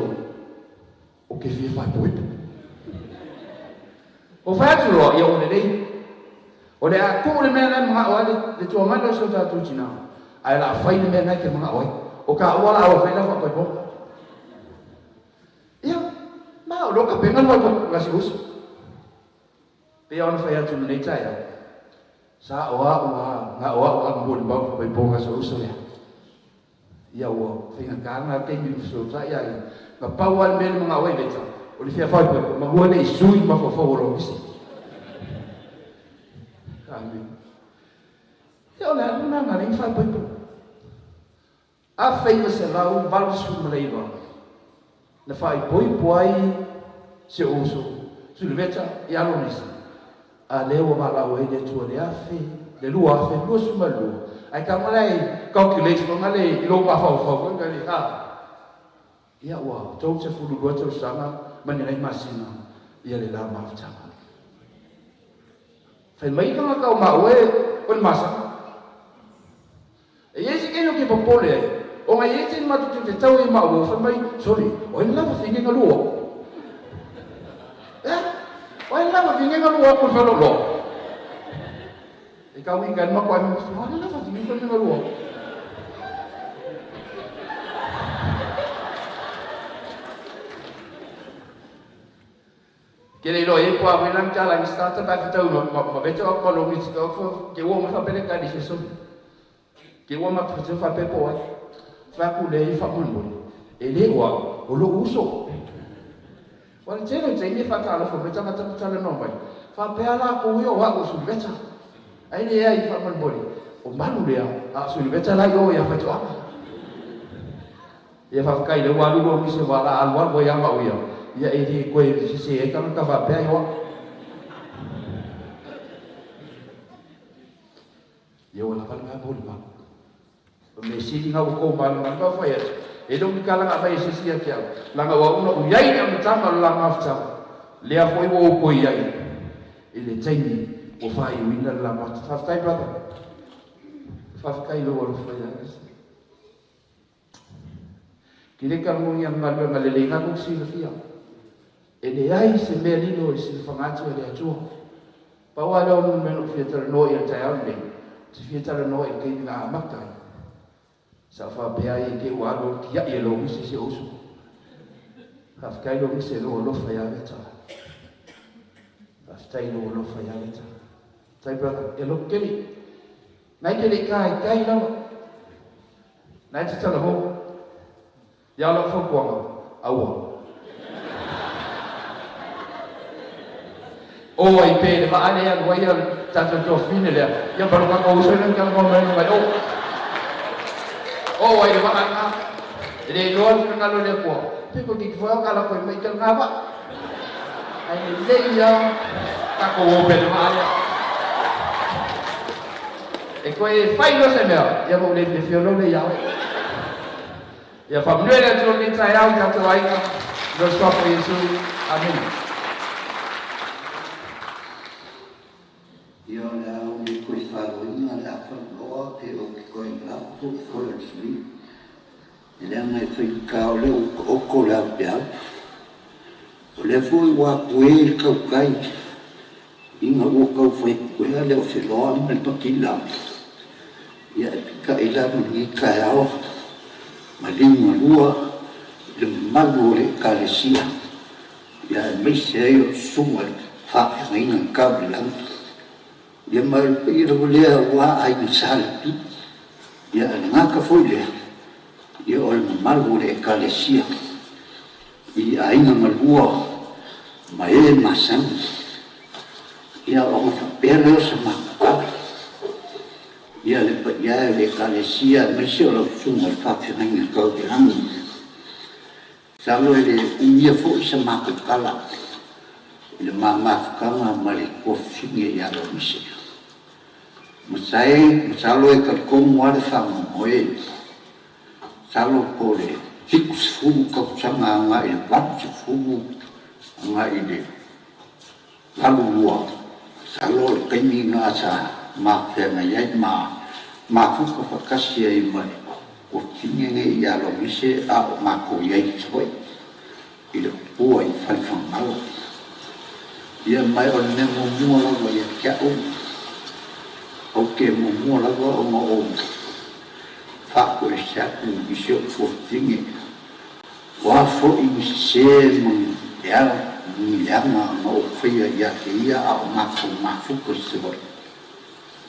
O que fia fa poco. O fa tu lo ia o nei. O le aku le mea mga oa le tua mana so tatu tina. Ai la fai le mea ke mga oa. O ka oa la oa fai la whapai po. Ia, ma o loka pengan wai po ngasi usu. Pea ona fai atu nei tai au. Sa oa nga oa mbun bau whapai po ngasi usu lea. Ia oa, whinga kāna te mi so tai ai. Nga pauan mea mga oa i leta. O le fia whai po, ma hua nei sui ma whawhawaro kisi. Amen. Ia ola nuna nga ring whai po. A whai se lau balu su maleiwa. Na whai poi poai se oso. Su le veta i Lonise. A leo malau e le tua le afe. Le lua afe, lua su malua. Ai ka malai calculate ko ngale i lo pa fau ngale ha. Ia ua, tau te fulu lua tau sanga mani nei masina. Ia le la mafutanga. Whai mai ka ngakau maue on masa. E yesi keno ke popole ai. O ngai ete matu te tau i maua, whai mai, sorry, o ina lawa whine nga lua. O ina lawa whine nga lua kun whalolo. E kau ingan mako ai mawasi, o ina lawa whine nga lua. Kere lo e pua wilang jalan starter ta tau ma beto ko lo mi ko ke wo ma fa pele ka di so. Ke wo ma fa pe po ai. Fa ku le fa mun mun. E le wa o lo uso. Wan tele te ni fa ka lo fa beta ma ta le no mai. Fa pe ala ko yo wa ko su beta. Ai le ai fa mun boli. O manu le a su beta la yo ya fa to. Ya fa kai le wa lu lo mi se wa la al wa bo ya ma o ya. Ia e di koe se e kama ka whapea iwa. Ia wala pala ngā pōli ma. O me siri ngā ukou mana ngā ngā whai atu. E dongi ka langa mai se sia kia. Langa wa una u iai na mtama la ngā whtama. Lea fwoi wa uko iai. E le taimi o whai wina la mata. Whaftai brother. Whafkai lo waru whai atu. Kire ka mungi ang ngalua ngalele ngā kuk sila fia. E le ai se mea lino i se whangatu e le atua. Paua leo nunu menu whiatara noi a tai aune. Te whiatara noi kei ngā makai. Sa whapea e ke wano ki ai e lo misi se osu. Hafkai lo misi e lo lofa ia veta. Haftai lo lofa ia veta. Tai brother, e lo keri. Nai keri kai lawa. Nai te tala ho. Ia lo whakuanga, aua. O ai pe ma ane ya wai ya tata to fine le ya baru ka ko so nan ka ko mai mai o ai ba ka le no ka lo le ko pe ko ki fo ka la ko mai ka nga ba ai le ya ka ko pe ma ya e ko e fai lo se me ya mo le de fio lo le ya ya fa mne le to ni ta ya ka to ai ka lo so ko yesu amen. Io ho di cui fare una la fanno che ho con la fuori sui e le hanno fatto le o con la pial le fui wa quel caucai in ho cau foi quella le ofilo nel pakila ya ka ila ni kaao malinga lua le magore kalesia ya me sei suma fa ringa kablan ia mai pe ro lea wa ai salpi ia nga ka foi le ia ol malure kalesia ia ai nga malua mai masan ia o pelo sama ia le pa ia le kalesia me se lo suma fa nga ka gran salo le ia foi sama kala le mama kama mali ko finge ya lo mise Masai, masalo e kalkong wale whanga moe. Salo ko le tikus fumu kapsanga nga i watu fumu nga i le lalu lua. Salo le kaimi nga sa mafia nga yai mafuka whakasia i mai. Ko tinge nge i alo mise a o mako yai tsoi. I le pua i whalwhangalo. Ia mai o le nemo mua lo i a kia o. ke mo la go o fa ko sha ku bisho fo tingi wa fo I se mo ya ni ya ma o fia ya ke ia a ma fu ko se bo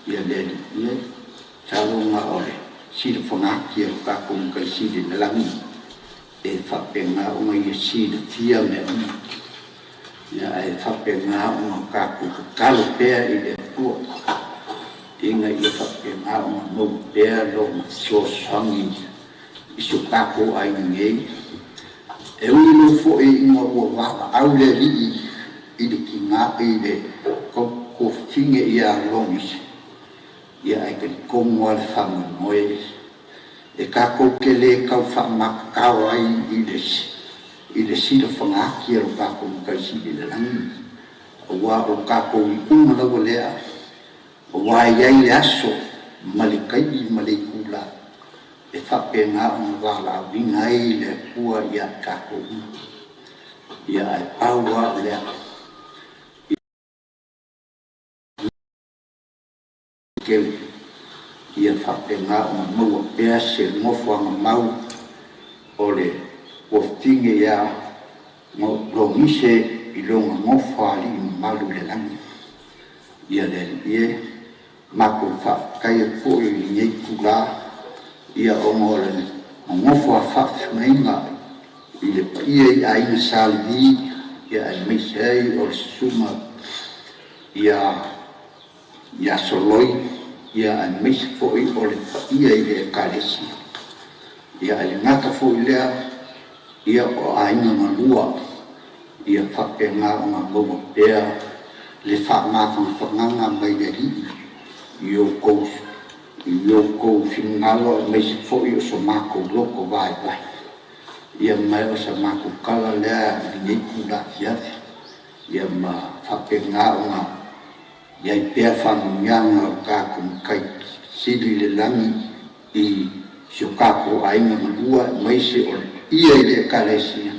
ya le ye cha lo ma ole si de fo na ki ka ko ka si de la mi e fa penga o mai si de fia me ya e fa penga o ka ko ka lo pe I de ku inga I fa penga o mo pe lo so sangi isu ka ko ai ngai e ui no fo inga o wa au le ri I de ki nga I de ko finge ia Lonise ia ai ke ko mo al fam moi e ka ko ke le ka fa ma ka ai I de si de fanga ki ro ka ko ka si de lang wa o ka ko I la le wa ia aso malikai malikula e fa pena on va la vingai le kua ia ka ko ia ai Paula le ke ia fa pena on mo pe se mo fo mau ole o tinge ia mo Lonise I longa mo fa li malu le lang ia le ie mako fa kai ko I nei kula ia o mo le mo fo fa mainga I le ie ai na salvi ia ai me sei o suma ia soloi ia ai me fo I o le ia I le kalesi ia ai ngaka fo le ia o ai na malua ia fa penga o mo pea le fa ma fa nganga mai le ri yo ko finalo me fo I so ma ko loko vai ia mai o sa ma ko kala le ni ku la ia ma fa penga o ia pe fa nganga ka ku kai sili le langi I shokako ai na lua mai se o ia le kalesi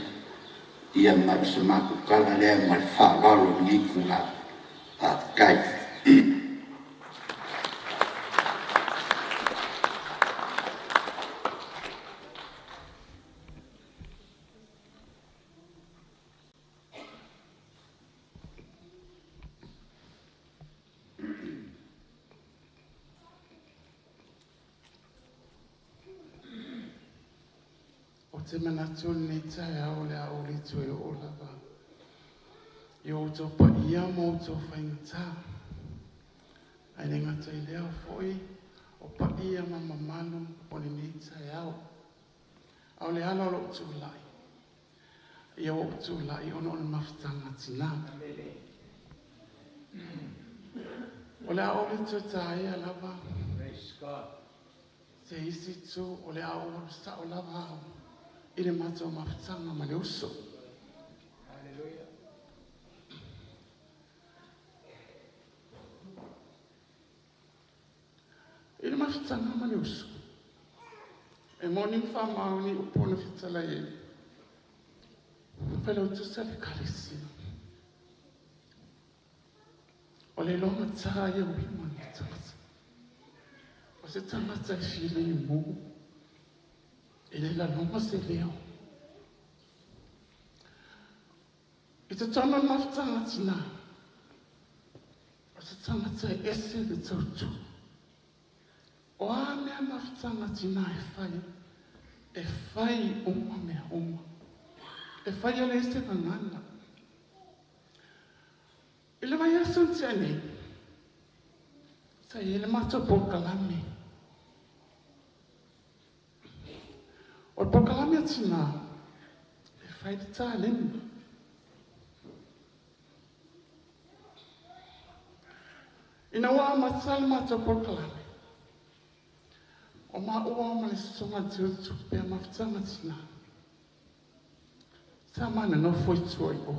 ia ma sa ma ko kala le ma fa valo ni ku la kai te manatu nei tai au le au li tue o lava. I o tō pa ia mo tō whaingata. Ai ne ngata I lea foi o pa ia mama manu o ni nei tai au. Au le ala lo tū lai. Ia o tū lai ono le mawhtanga tina. O le au li tū tai a lava. Praise God. Te isi tū o le au sa o lava au. I le mato mawhtanga ma le uso. Hallelujah. I le mawhtanga ma le uso. E morning whamau ni upona whitala e. Whelo tu sa le kalisi. O le longa tā ia ui mani tangata. O se tangata I while I mō. I le la longa se leo. I te tana mawhtanga tina. O se tangata I ese le tautu. O a mea mawhtanga tina e whai oma mea oma. E whai ale ese ngangana. I le mai asun tiane. Sa I le mato pokalame. O pokalame atina. E whai le tā lemu. Ina waa matsal mato pokalame. O ma ua ma le songa tiutu pe mawhtanga tina. Sa mana no foi tuai o.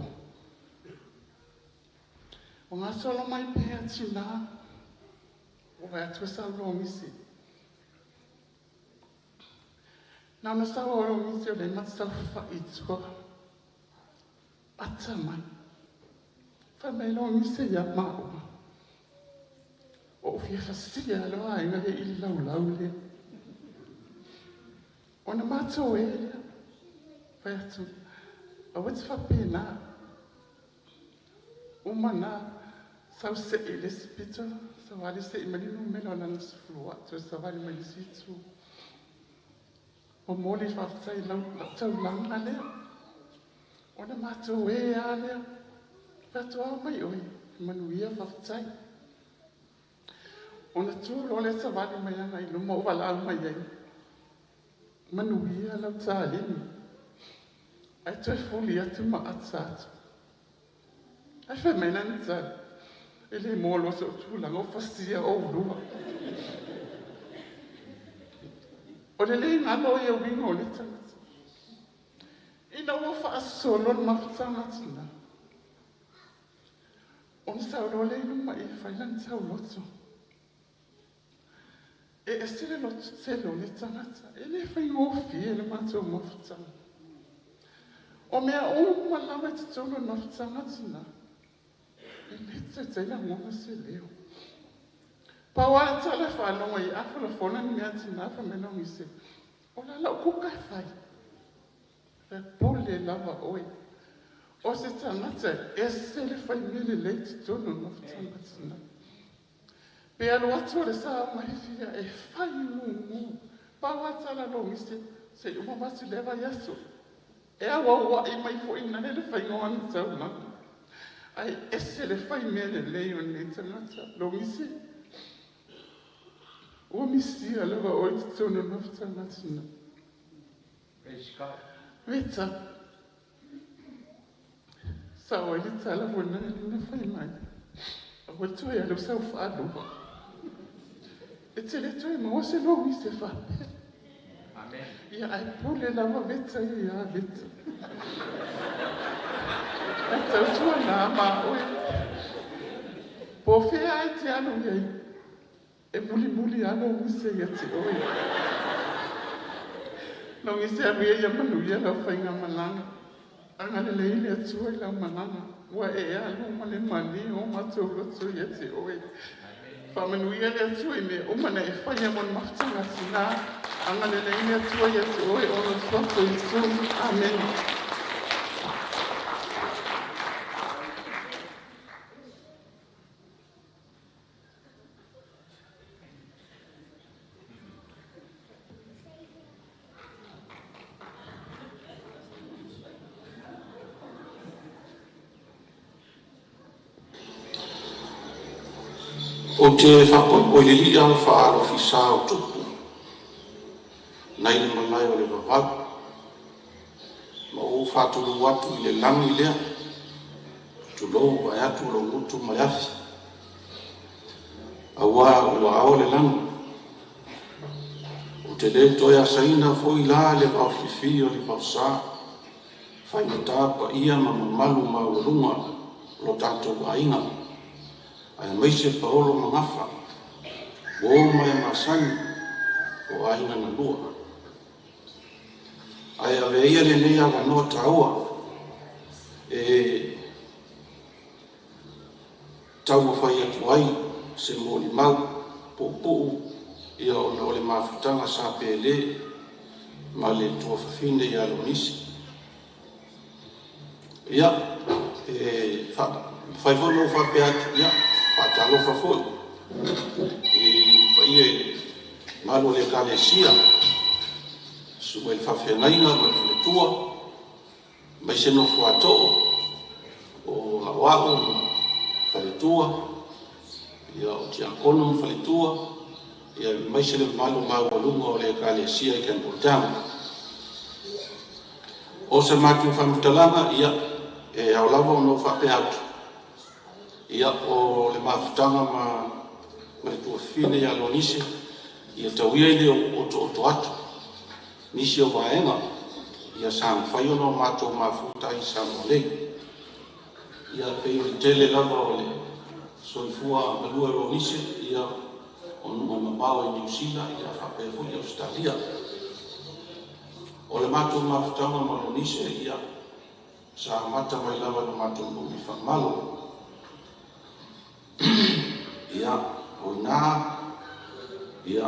O ngā solo mai pēa tina. O vai atua sa Lonise. Nā na sa o Lonise o le matsa whai tua. Ata mai. Wha mai Lonise ia maua. O fia fasia lo ai na i lau le. Ona mato e le. Fai atu. A what's fa pena. Umana sau se i le spito. Sa wali se i malinu melo na nasflua. So sa wali malisitu. O moli fa sai lau langa le. Ona mato e a le. Fatua mai oi. Manuia fa sai. Ona tu lo le sa vali mai ana i luma o wala mai ai. Manuia lau tālini. Ai toi fuli atu ma atsatu. Ai whai mai nani tāli. E le mōlo sa o tūlanga o fasia o rua. O le ngalo i a wingo o le tangata. Ina ua wha asolo na mawhitanga tina. Ona sa o le luma i whailan tau loto. E esile lo tutelo le tangata, e le whai ngofi e le mātou mawhitanga. O mea o malawa te tolo na whitanga tina, e le te la ngona se leo. Paua e tala whanonga i awhala whona ni mea tina awha me nongi se, o la lau kuka e whai. E pole lava oi. O se tangata, e se le whai mele le te tolo na whitanga tina. Pe alo atu le sa mai fia e whai ngungu. Paua tala Lonise se umawasi lewa yaso. E awa ua i mai fo ina le whai ngoan tau manga. Ai ese le whai mele leo ne tangata Lonise. Ua misia lewa oi te tono naftanga tina. Praise God. Veta. Sa oi li tala wana le whai mai. Awa toi alo sau whaadua. E te le toi maua se Lonise whape. Amen. Ia ai pule lava veta i a veta. E tau tua nā mā oe. Po whea ai te anu iei. E muli anu Lonise ia te oe. Lonise aru ia manu ia lau whainga malanga. Anga le leile atua i lau malanga. Ua e alu ma le mani o matou loto ia te oe. Whamanuia le atua i me umana e whaia mon mawhtanga sina. Anga le leile atua ia te oe o no soto i sunu. Amen. O te whapoi le li au whaaro fisa o tupu. Nai le malai o le wapau. Ma o whaturu watu i le langi lea. Tulou ai atu lo ngutu mai afi. Awa ua ao le langi. O te le toia saina foi la le paufifi o le pausa. Whai mata pa ia ma malu maurunga lo tatou ainga. Ai maise Paolo mangafa. O mai masani o aina na lua. Ai ave ia le lea wanoa taua. E tau whai atu ai se moli mau po ia o na o le mawhitanga sa pele ma le tua whawhine ia Lonise. Ia whai whono whape atu ia patalo fafoi. Pa ia malo le kalesia. Suma il whawhengainga ma le whetua. Mai se no whato o hawao ma whaletua. Ia o tia kono ma whaletua. Ia mai se le malo mawalunga o le kalesia i Congregational. O se matu whamutalanga ia e au lava o no whape atu. Ia o le mawhitanga ma le tuawhine ia Lonise. Ia tauia i le o atu. Nisi o vaenga. Ia sa mwhai ono mato mawhutai sa mwalei. Ia pei o tele lava o le soifua malua Lonise. Ia o numa mabao i New Zealand. Ia whapefu i Australia. O le mato mawhitanga ma Lonise. Ia sa mata mai lava no mato mumi whamalo. Ia, o ona ia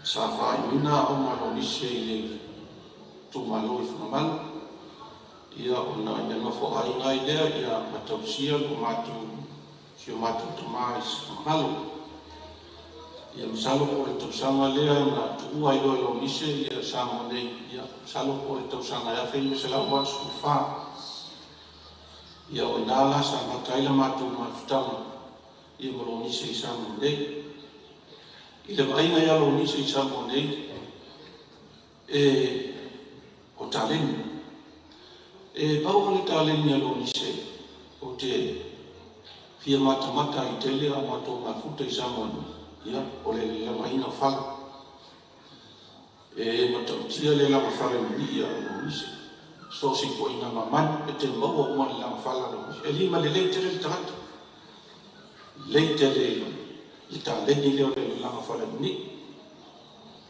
sa whaimina o Lonise i le tumalo i whanamalu. Ia ona ia ngafo hainga i lea ia matausia o mātou sio mātou tamais whanamalu. Ia misalo po le tausanga lea na tuua i loa Lonise ia Samoan ia misalo po le tausanga ia whai me se lau watsu wha. Ia o inala sa mataila mātou mawhitanga ia mo Lonise i Samoan I le vainga ia Lonise i Samoan o taleni. Pau le taleni ia Lonise o te fia mata I tele a mātou mawhuta I Samoan. Ia, o le lamaina whala. Matautia le lama whala ni ia Lonise. So si po ina mamani, te maua ua le lama whala Lonise. Lima le leite le tangata. Leite le taleni leo le lama whala ni.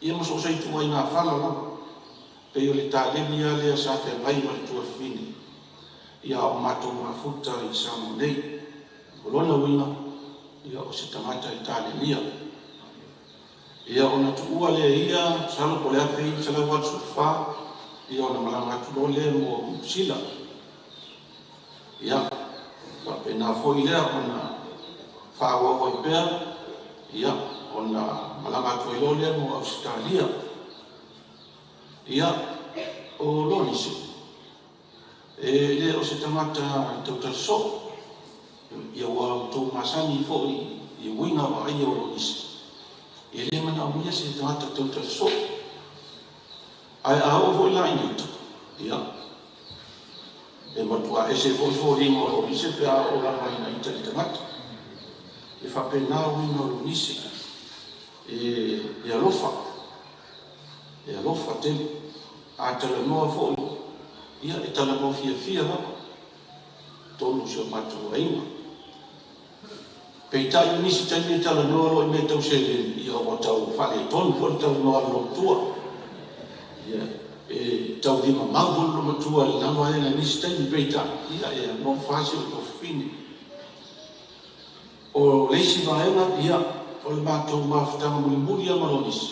Ia maso sa itu ina whala lama. Peo le taleni ia lea sa te mai ma le tua fini. Ia o mato mafuta I Samoan Kolona wina. Ia o se tangata I taleni ia. Ia ona tuua le ia salo po le awhi salo watsu wha ia ona malanga tulo le mo sila. Ia pena foi lea ona whawa hoi pea ia ona malanga tuilo le mo Australia. Ia o Lonise le o se tamata tautal so ia wa tau masani foi I wina wa ai o Lonise. Ele mana o mia se tangata tauta so. Ai ao foi la inita. Ia. Matua se foi ringo o Lonise pe a o la maina ita le tangata. Whapena wina o Lonise. E alofa. E alofa te. A tala noa foi. Ia e tala mo fia la. Tonu se o matua inga. Peitai nisi tani tala noa lo me tau sele ia o tau whale tonu fo tau noa lo tua. Ia tau lima mau lo matua lango ena nisi tani peitai. Ia no fasi o fini. O leisi vaenga ia o le mātou mawhitanga muri ama Lonise.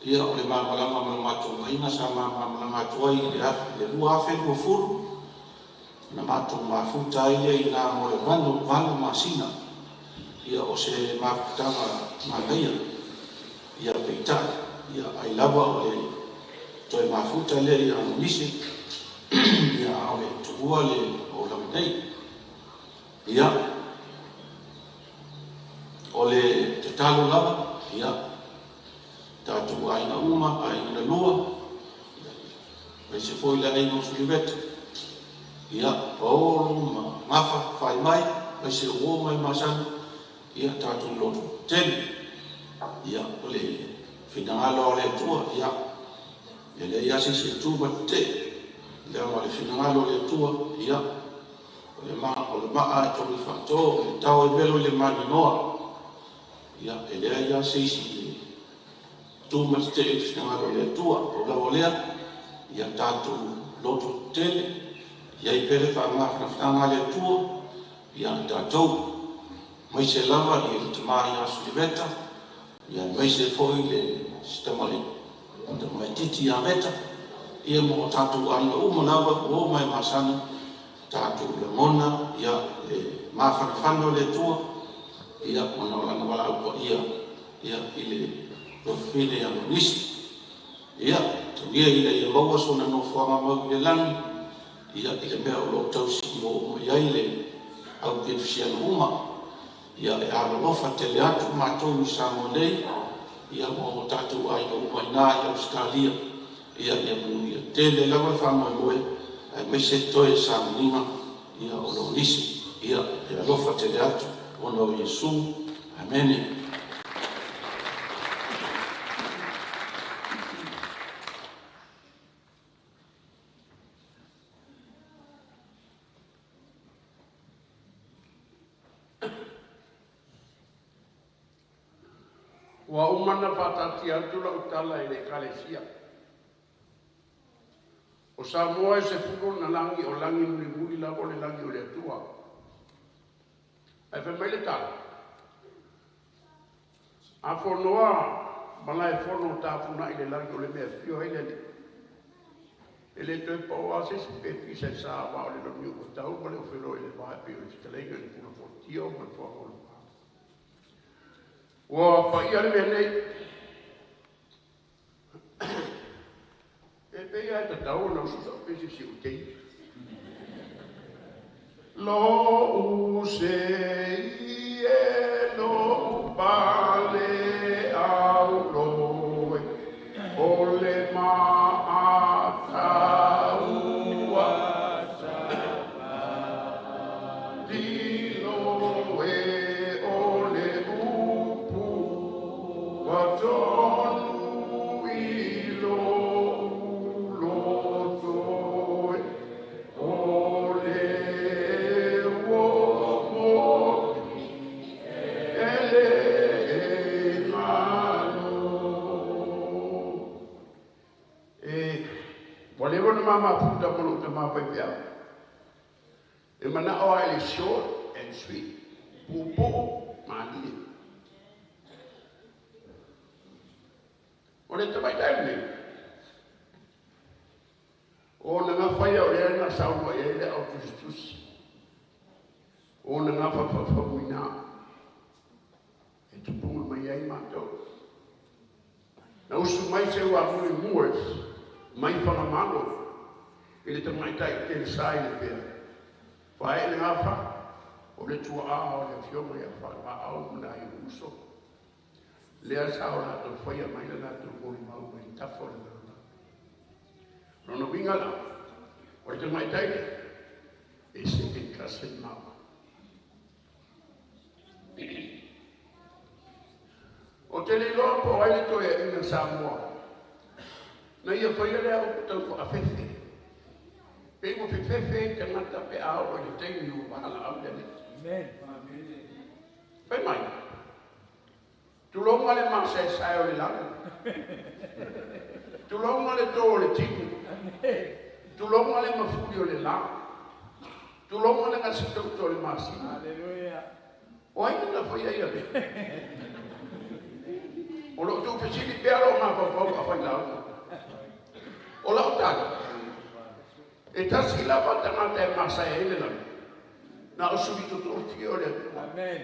Ia o le māmalama ma mātou haina sa māmalama tuai le rua awhi o furu. Na mātou mawhuta ia I nā mo le vano masina. Ia o se mawhitanga māleia. Ia peitai. Ia ai lawa o le toi mawhuta le ia Lonise. Ia o le tuhua le o laminei. Ia o le te talo lawa. Ia tātou aina uma, aina lua. Mai se foi la aina o suliveta. Ia paolo ma mafa whai mai. Mai se uo mai masana. Ia tātou loto tele. Ia o le finangalo o le tua. Ia e le iasi se tuba te. Lea ma le finangalo o le tua. Ia o le maa e tomi whanto. Le tau e velo le mani noa. Ia e lea iasi si tuma te e finangalo o le tua. O la o lea. Ia tātou loto tele. Ia I pere whamawhana le tua. Ia tātou. Mai se lava I le tamai a suliveta. Ia mai se foi le sistemale. Te mai titi a meta. Ia mo tātou aina uma lava o mai masana. Tātou le mona. Ia le mawhanawhano le tua. Ia ona lana wala upa ia. Ia I le rofine a Lonise. Ia tauia I le ia maua sona no whanga mau I le langi. Ia I le mea o lo tausi o iai le au ke fisiana uma. Ia e alofa tele atu mātou I Samoan ia mo tātou aina umaina I Australia. Ia muni tele lawa whamoimoe me se toe Samoninga ia o Lonise. Ia e alofa tele atu ono Yesu. Amen. Wa umana patati atu la utala I le kalesia. O Samoa se furu na langi o langi muri la o le langi o le tua. Ai fe mai le tala. A whonoa, malai whono tāpuna i le langi o le mea whio hei lele. E le toi paua se se pepi se sa wa o le no miu o tau ma le o whiro i le wae pe o le whitalenga i puna whotio ma le whaholo. Ua pa ia le mea nei. E pe ia e ta tau na ususa o pesi si o tei. Lo use i e lo pale au loe o le maa taua dino e o le upu wa tonu i lo ulotoe o le uomo e le mano. E volevo na mama puta molo te mapa i pia. E mana o ai le short and sweet. Pupo mani. O le te mai taime. O na nga whaia o le na saunua e le au tusi. O na nga whawhawhawina. E tupunga mai ai mātou. Na usu mai se ua muli muas, mai whangamano. I le te mai tai ke le sai le pia. Whae le ngawha, o le tua a o le fionga ia wha au muna i uso. Lea sao la to whaia mai le natu mori mau mai tafo le nana. Rono winga la, o le te mai tai e se ke kase mau. O te le loa po ai le toia ina Samoa. Na ia whaia lea o tau wha awhewhe. Pe mo whiwhewhe te ngata pe ao o le teini o wahala au lele. Amen. Pai mai. Tulonga le masa e sae o le langa. Tulonga le tō o le tini. Tulonga le mafuri o le langa. Tulonga le ngasitau tō le masi. Hallelujah. O ai na whaia ia le. O lo tu fesili pero ma fa fa lau. O la utala. E tasi la bata mata e masa e le lau. Na o subi tu fio le. Amen.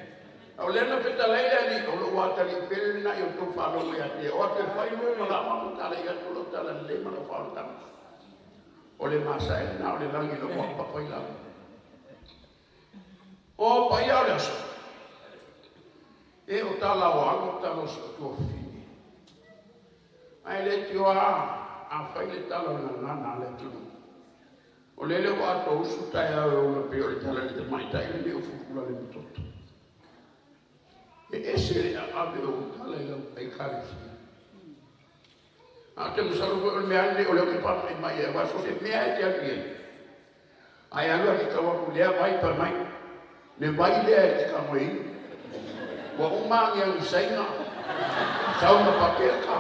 O le na peta leile ali o lo wata li pele na yo tu fa lo ya te. O te fai mo la ma tala ya tu lo tala le ma lo fa ta. O le masa e na o le langi lo pa fa lau. O pa ia le so. E o tala o ango talo so tu fi. Ai le tio a fai le talo na nana le tunu. O lele o ato usu tai au na peo le tala le te mai tai le o fukula le mitoto. E ese le ave o tala le ai karisi. A te musaru ko le mea le o le o kipa mai e waso se mea e te avien. Ai alua ki kawa kulea mai pa mai. Le vai lea e te kamoi. Wa umangi ang isaina. Sau na pakeka.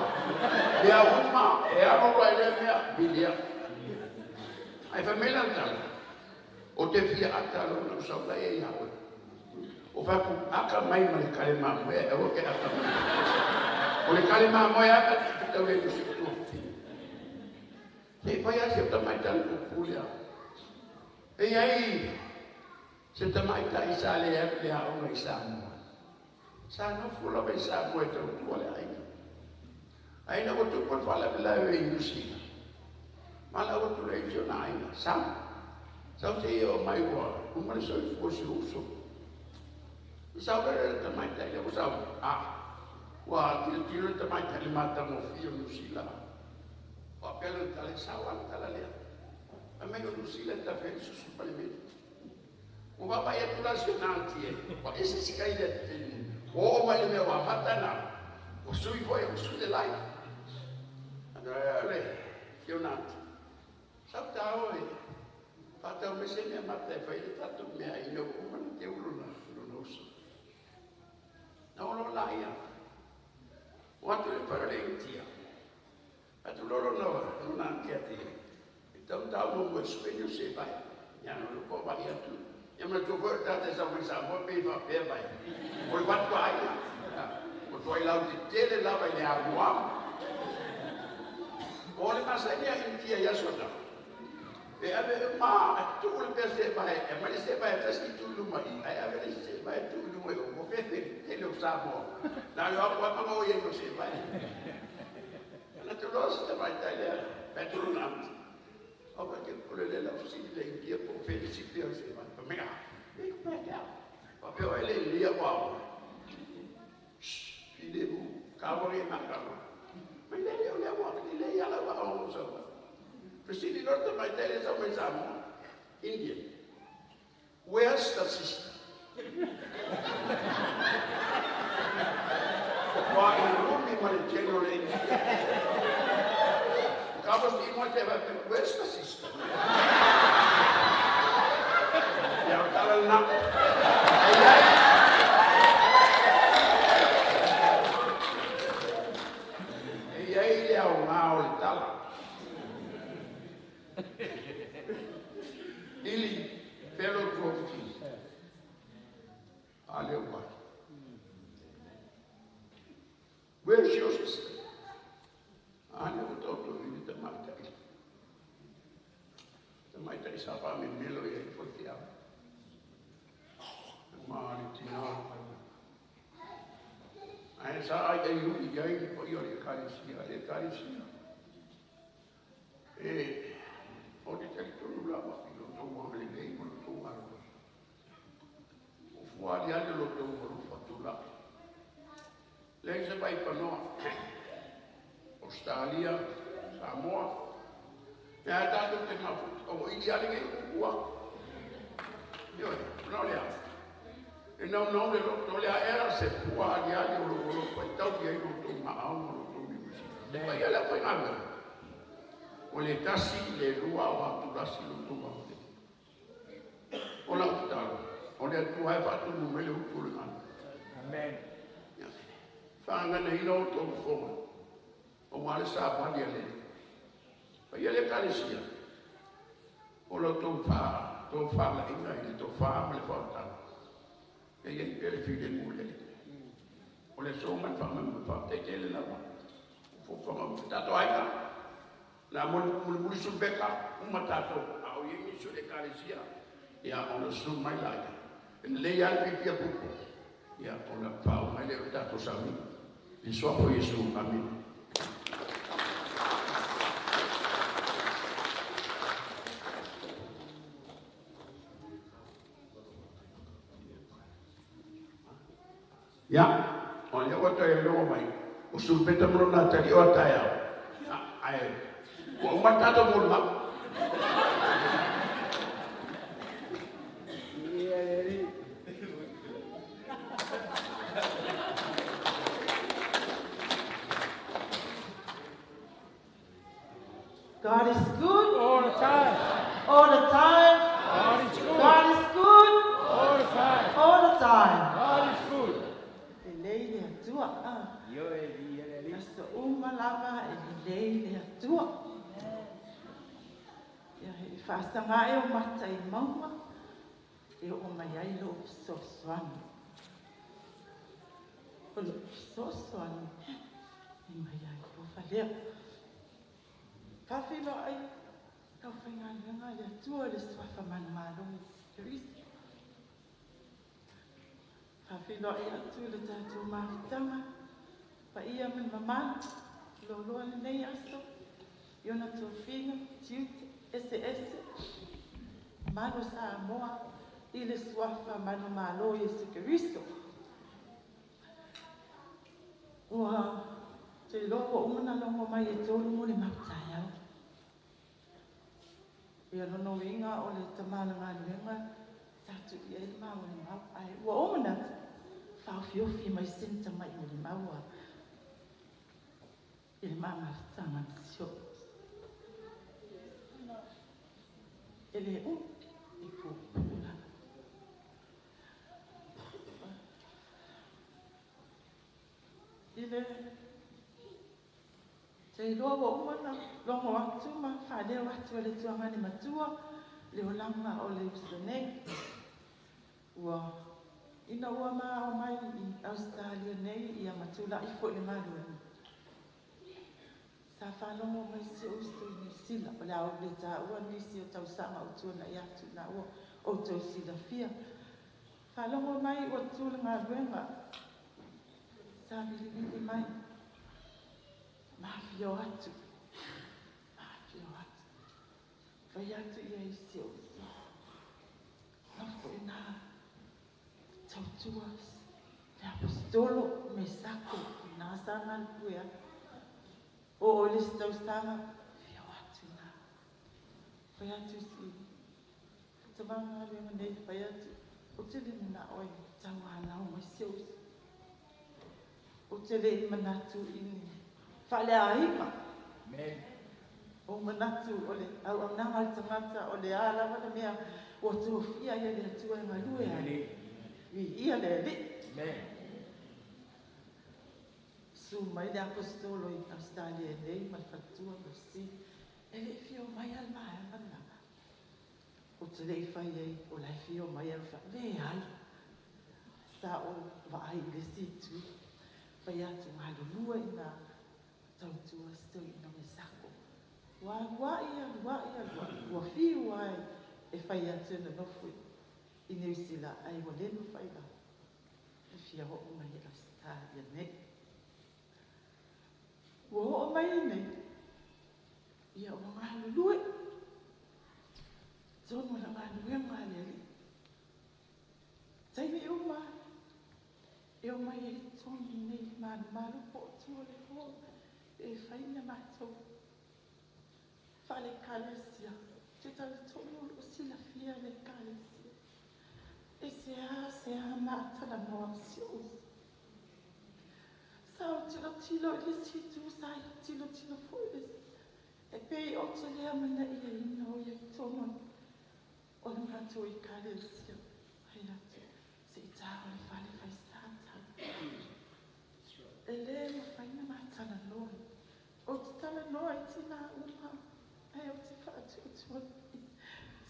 Lea uma e aro rai le mea bilia. Ai famela tala. O te fia atalo na usau la e iawe. O faku aka mai ma le kale mamoe e o ke aka mai. O le kale mamoe aka te fita ue kusi tuofi. Se fai asi o tamai tala kukulia. E iai, se tamai ta isa le e le hao na isa mua. Sa no fula be sa mua e tau tua le aina. Aina o tu por fala bila e iusina. Mala o tu reisio na aina. Sam. Sau se o mai ua. Umare so i fuosi uso. Sau bere te mai tai le usau. Wa tiro te mai tai le mata mo fio nusila. Wa pelo tale sawan tala lea. A me o nusila ta fe susu palimento. O va vai tu nacionanti e. Wa ese si kai le o mai le wa matana. O sui foi o sui de lai. Ale, fionante. Sapta oi. Fata o mese me mata e fai le tatu me ai no uma no te ulo na no so. Na lo laia. O atu le paralentia. Atu loro no na antia te. Então tá o meu espelho se vai. Ya no lo po vai atu. Ya me tu porta te sa mo pe va pe vai. O va tu ai. O tu ai lau te tele lava i le aguama. O le masania intia yasona. E ave ma tu le pese vai, e ma se vai tasi tu luma i, ai ave se vai tu luma i, o fefe ele o sabo. Na yo apa ma o ye no se vai. Na tu los te vai taile, petrunam. O perché quello della possibile in dia po fede si pio se vai. Ma mega. E perché? Ma pio ele lì a wow. Fidebu, cavoli mancano. Ma lei o le uomini lei alla wow so. Presidente Norte mai tele sa mai Samoan. Indian. Where's the sister? Why in Rumi ma il generale India? Cavos di molte where's the sister? Ya tala na. Ili fellow trophies. Aleluia. Where's your sister? I never talked to you the Maita. The Maita is a family melody for the hour. I saw you again for your Eucharistia. Oggi c'è il tuo lava, lo trovo alle lei, lo trovo allo. Fuori alle lo trovo, lo fatto là. Lei se vai per noi, Australia, Samoa, e ha dato che mi ha fatto, oh, ideale che io qua. Io non le ha. E non le ha, era se fuori alle lo poi dopo io lo trovo, ma lo trovo così. Ma io la fai una. O le tasi le rua o atu rasi lo tuwa o te. O la utalo. O le atu hai whatu numele utu le ngana. Amen. Whaanga na ino o tō whonga. O wale sa pali a le. Pa ia le kalesia. O lo tō wha la inga i le tō wha ma le whautana. E ia i pere while mule. O le soman whamama wha te tele na wa. O whamama tato aika. La mulu subeka umatato au yemi sule kalesia ya ona sum mai laga le ya pipia pupo ya ona pau mai le tato sami di sua po Yesu amin. Ya ona wato ya lo mai usubeta mulu na tali o taya ai umat tato mulma. God is good all the time. All the time. God is good. God is good All the time. all the time. God is good. Elei le atua. Yo eli. Asa umalava elei le atua. Ia he whaasanga e o mata I mauma, e o mai ai lo sosoani. O lo sosoani, e mai ai lo whalea. Kawhilo ai, kau whainga ia tua le swafa manumalo Kirisi. Kawhilo ai atu le tātou mawhitanga, pa ia min mamana, lo loa le nei aso, iona tō whina, tiute, ese, mano Samoa, I le swafa manu malo Yesu Kiristo. Ua, te loko umana longo mai e tolu mo le mautai au. Ia nono inga o le tamana nganuenga, tatu I e mau le mau ai. Ua omana, whao fiofi mai sinta mai mo le maua. I le mama tanga sio. Ele I fupula. Ile te loa wa umana longo atu ma whadea watu le tuangani matua le olanga o le usanei ua Ina ua maa o mai I Australia nei ia matula I fo le malu. Sa whanongo mai si o sto I sila o le au le ta ua nisi o tau sama o tuana I atu na ua o tau sila fia. Whanongo mai o tula ngā ruenga. Sa milibili mai. Mafio atu. Mafio atu. Whai atu ia I si o si. Nofo I nā. Tautuas. Le apostolo me sako. Nā sana kuea. O le stau stanga. Fio atu nā. Whai atu si. Tamanga le manei whai atu. O te le mina oi. Tau ana o mai si o si. O te le manatu ini. Whale a hima. O manatu o le au au nanga le tangata o le ala wana mea o tō fia ia le atua ngā lue a. Ia le li. Su mai le apostolo I Australia nei ma fatua o si. E le fio mai al mai mana. O te le whai ei o le fio mai al wha. Le ai. Sa o vai le situ. Whai atu ngā lua I nā tautua sto I nome sako. Wa ia. Wa fiu ai e whai atu na nofui. I New Zealand ai wa lenu whai la. E fia ho o mai Australia nei. Wa ho o mai nei. Ia o ngā lulue. Tono la ngā lue ngā leli. Taimi e o mai. E o mai e tonu nei malu po o tua le ho. E whaina mātou. Whale kālesia. Te tala tonu o sila fia le kālesia. E se a mātala noa si o. Sao tilo I le situ sai tilo fōles. E pei o te lea mana ia ina o ia tonu. O le mātou I kālesia. Hai atu. Se I tāwa le whale whai sātala. E le ma whaina mātala noa. O te tala noa I tina uma. Ai o te whaatu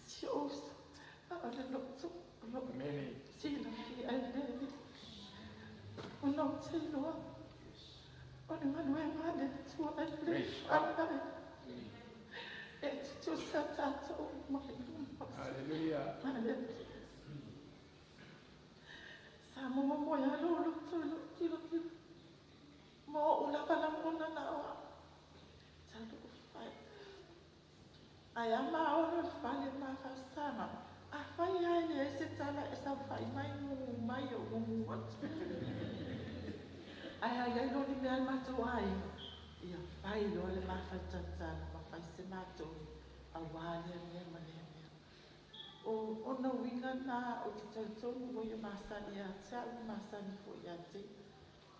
si oso. A le loto. Si la fi ai lele. O no te loa. O le manue ngane tua ai le. Ai. E tu sa tato mai. Aleluia. Aleluia. Sa Moimoi alo tilo. Mo o la pala mona na oa. Talo fai. Ai ama ora fale ma fasana. A fai ai le se tala e sa fai mai o what. Ai lo ni me mato ai. Ia fai lo le ma fatata ma fai se mato. A wale me mane. O no winga na o te tonu o ia masani a tia masani fo ia te.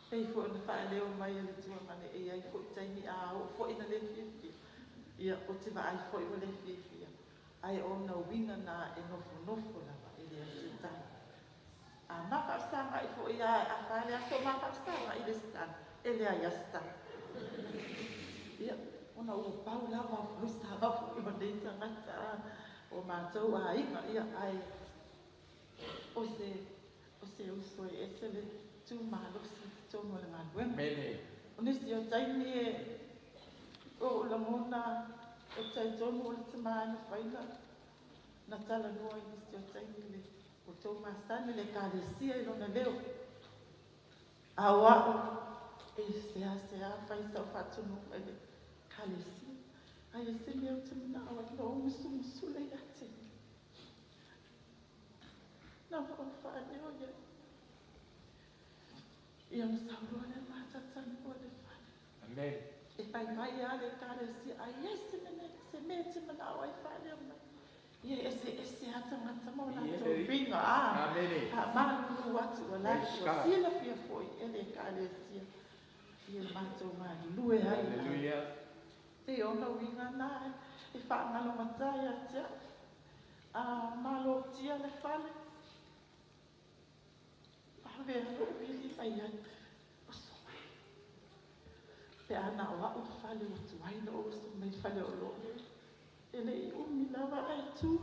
Pei fo na fai leo mai le tua mane e ai fo taimi a o fo ina le fifi. Ia o te vai fo I le fifi. Ai o na winga na e nofo lava e le asitai. A maka sanga I fo ia a fale a so maka sanga I le stan. E le ai astan. Ia o na o Paula va fo sanga fo I le tangata. O mātou a inga ia ai. O se usoi e se le tū mālosi tōno le ngā luenga. O nisi o taimi e o la mona o tai tōno o le tamāna whaina. Na tala noa I nisi o taimi le o tō māsani le kālesia I lona leo. A wao e sea whaisa o whātunu e le kālesia. Ai se me o te mana awa no musu le ate. Na o whaane o ia. Ia msaurua le mātatani o le whaane. Amen. E whai mai a le kāre si ai se me te mana awa I whaane o mai. Ia se atangata mo la tō ringa a. Amen. A mānu watu o la o sila fia foi e le kāre si. Ia mātou māni lue ai. Aleluia. Te ona winga nā e whaangalo matai a tia. A malo tia le whale. A vea lo wili ai ai. O so mai. Pe ana o au whale o tuaina o so mai whale o lo. E le I umi lava ai tū.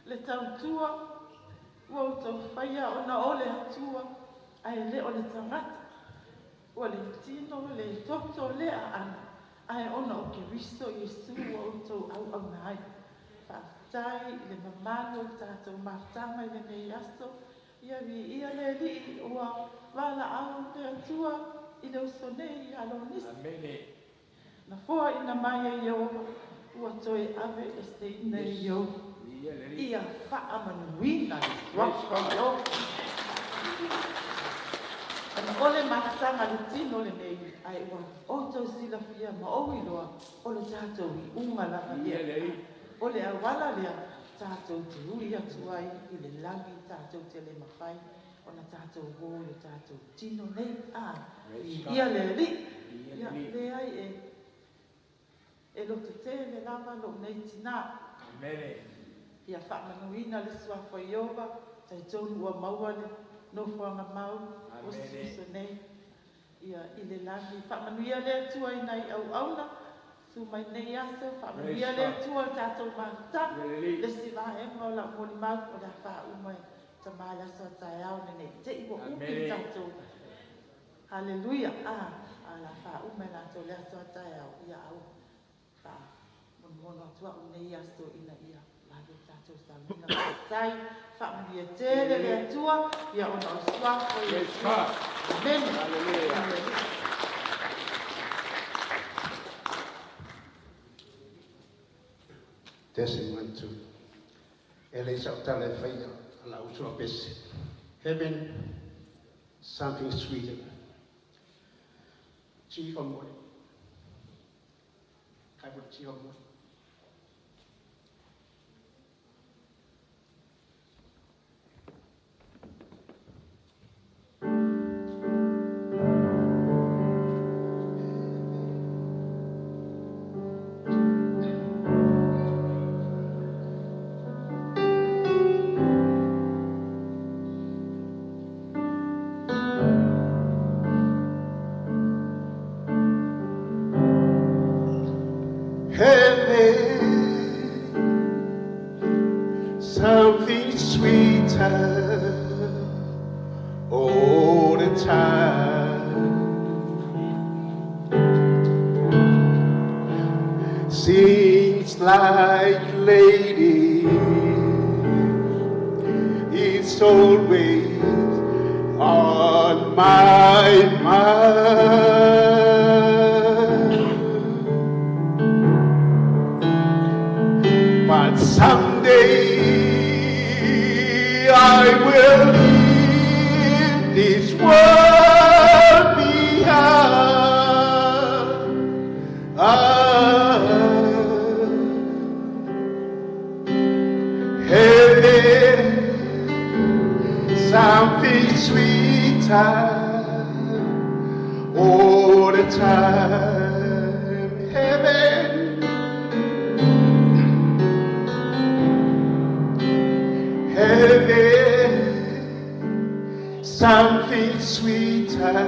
Le tautua, ua tau whaia o na ole atua, ai le o le tangata, ua le tino, le toto lea ana, ai ona o ke riso Yesu o tau au nai. Whaatai, le mamano, tātou mātanga, le nei aso, ia le li, ua wala au le atua, i le usonei, a Lonise. Na fua ina mai e Yehova, ua toi ave este ina e Yehova. Ia whaamanuina le waka o. Ana ole matanga le tino le nei, ai ua oto sila fia ma owi loa, ole tātou I unga laka ia. Ole awala lea, tātou te hui atu ai, I le langi tātou te le mawhai, ona tātou hō le tātou tino nei, ia le li, ia le ai e lote te le lava lo nei tina. Ia whaamanuina le suafo Iova, tai tonu ua maua le nofuanga mau, o siso nei. Ia I le langi, whaamanuia le atua I nai au auna, su mai nei aso, whaamanuia le atua tātou māta, le siva enga o la moni mau, o la wha umai, ta maala sa tai au nei, te iwa upi tātou. Halleluja, a la wha umai nātou le aso tai au, ia au, wha mono atua o nei aso ina ia. Sai, family tele le tua, ia ona swafo ia. Amen. Testing 1 2. Elisa utale faia ala usua bese. Heaven, something sweeter. Chico moi. Kai por chico moi. Something sweeter all the time. Seems like, lady, it's always on my mind. But someday I will leave this world behind. Heaven, something sweeter all the time. Heaven, heaven, something sweeter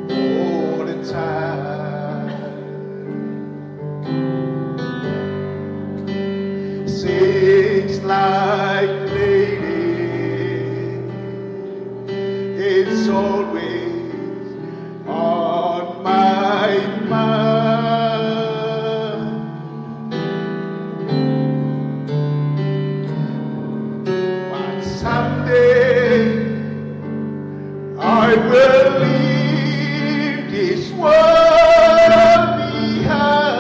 all the time. Seems like, lady, it's always on my mind. But someday I will leave this world behind.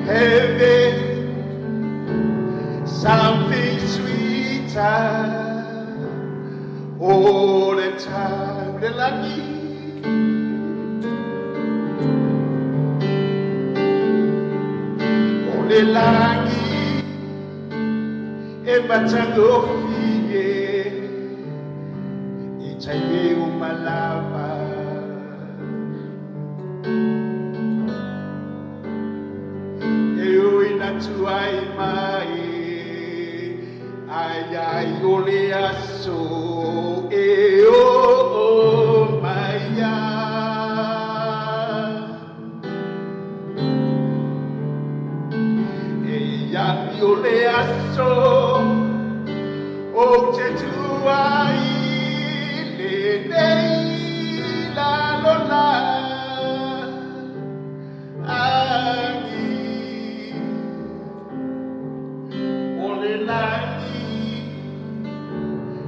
Heaven, something sweeter all the time. The lucky. Le lagi e baciando figlie so e o mai ya. E ya yo le aso o te tuai le nei la lola ani o le lani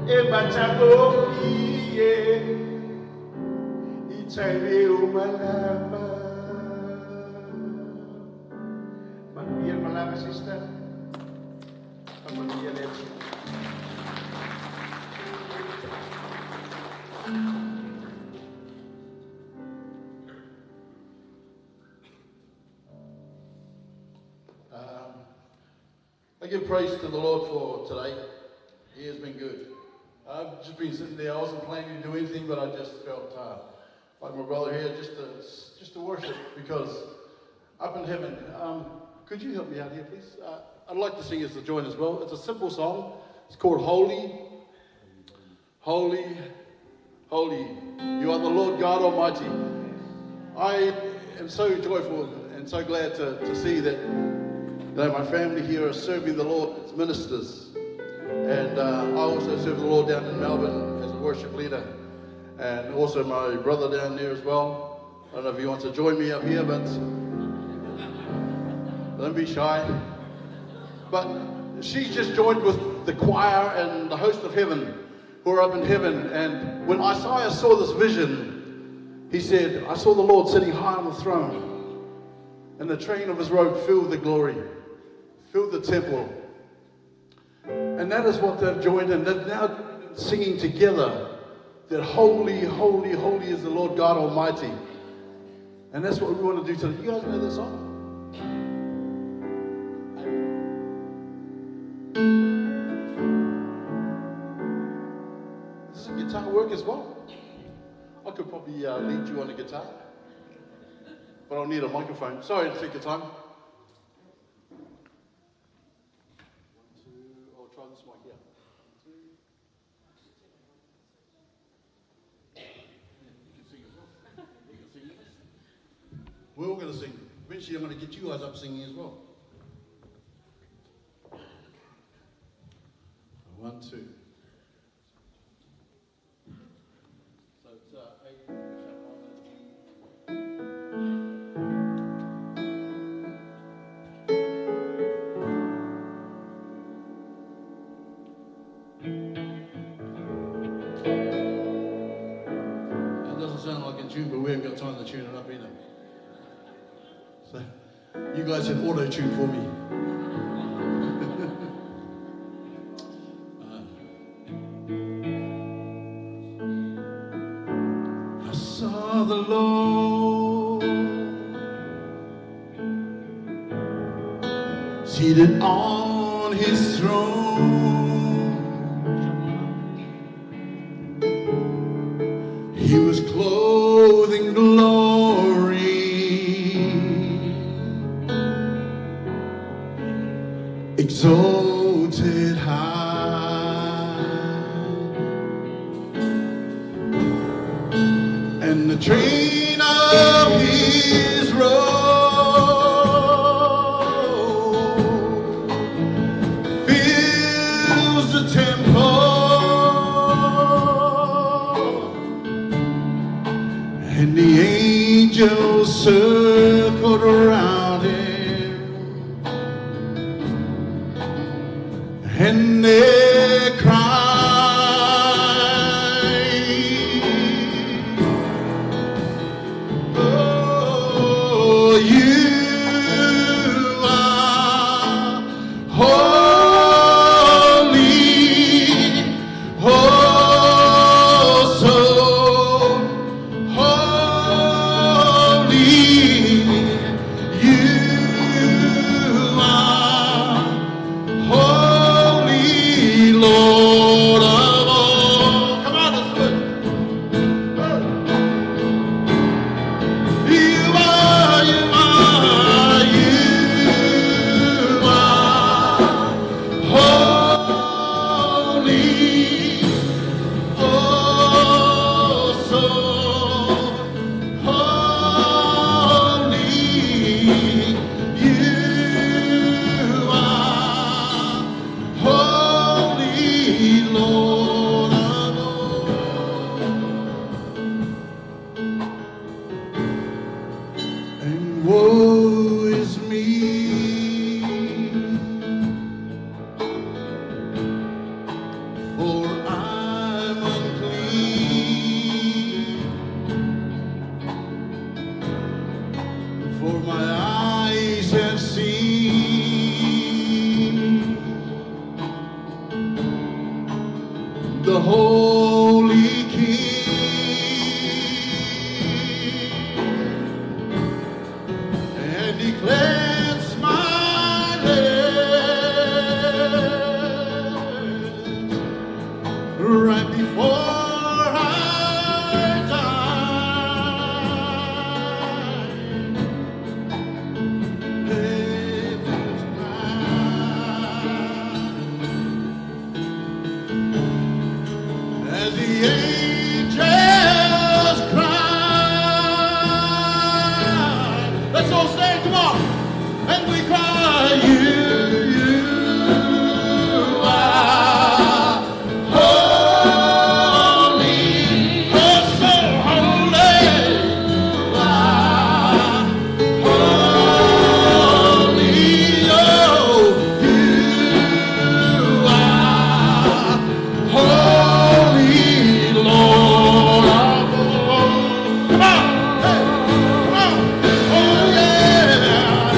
e bachago fie I tele o malava Manuia malava sister Manuia leche I give praise to the Lord for today. He has been good. I've just been sitting there. I wasn't planning to do anything, but I just felt like my brother here, just to worship, because up in heaven. Could you help me out here, please? I'd like to sing as a join as well. It's a simple song. It's called Holy, Holy, Holy. You are the Lord God Almighty. I am so joyful and so glad to see that my family here are serving the Lord as ministers. And I also serve the Lord down in Melbourne as a worship leader. And also my brother down there as well. I don't know if he wants to join me up here, but don't be shy. But she's just joined with the choir and the host of heaven who are up in heaven. And when Isaiah saw this vision, he said, I saw the Lord sitting high on the throne, and the train of his robe filled the glory, filled the temple. And that is what they've joined in. They're now singing together that holy, holy, holy is the Lord God Almighty. And that's what we want to do today. You guys know this song? This is guitar work as well. I could probably lead you on the guitar, but I'll need a microphone. Sorry to take your time. I'll try this mic here. You can sing as well. You can sing this. We're all going to sing. Eventually I'm going to get you guys up singing as well. 1, 2. So it's A, That doesn't sound like a tune, but we haven't got time to tune it up either. So you guys can auto-tune for me. The Lord seated on his throne, he was clothed in glory, exalted high, and the train of his robe fills the temple, and the angels circled around him, and they cried, Woe is me, for I'm unclean, for my eyes have seen the Holy King, and He cleansed my lips right before I died. Heaven's cry as the angels cry. Let's all say, come on, and we cry, you are holy, oh so holy. You are holy, oh, you are holy, Lord of all. Come on, hey, come on, oh yeah,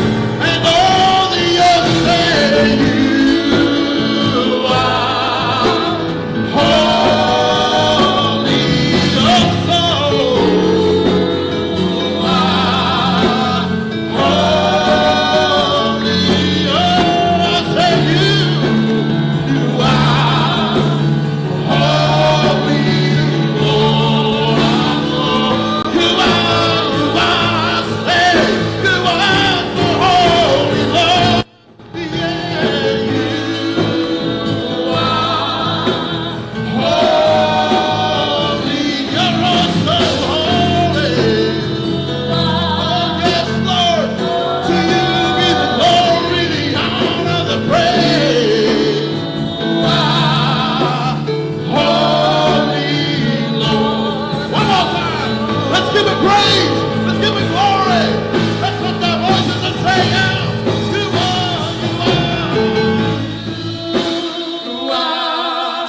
and all the earth say you are holy, oh so are holy, oh I say you are holy, Lord of all. You are, say, you are so holy, Lord. Yeah, you are holy. You're all so holy. Oh, yes, Lord. To you be the glory, the honor, the praise. You are holy, Lord. One more time. Let's give it praise. Let's give it glory. Let's lift our voices and say, yeah, you are, you are, you are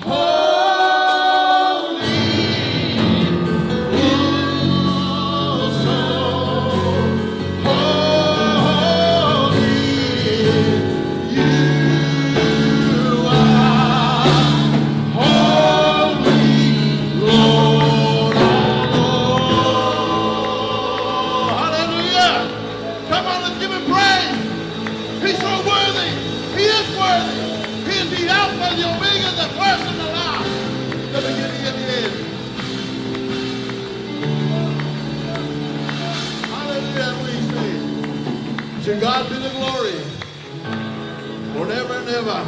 holy. You so holy. You are holy, Lord of all. Hallelujah. Come on, let's give him praise. He's so worthy. He is worthy. He is the Alpha, the Omega, the first and the last, the beginning and the end. Hallelujah, we say. To God be the glory forever and ever.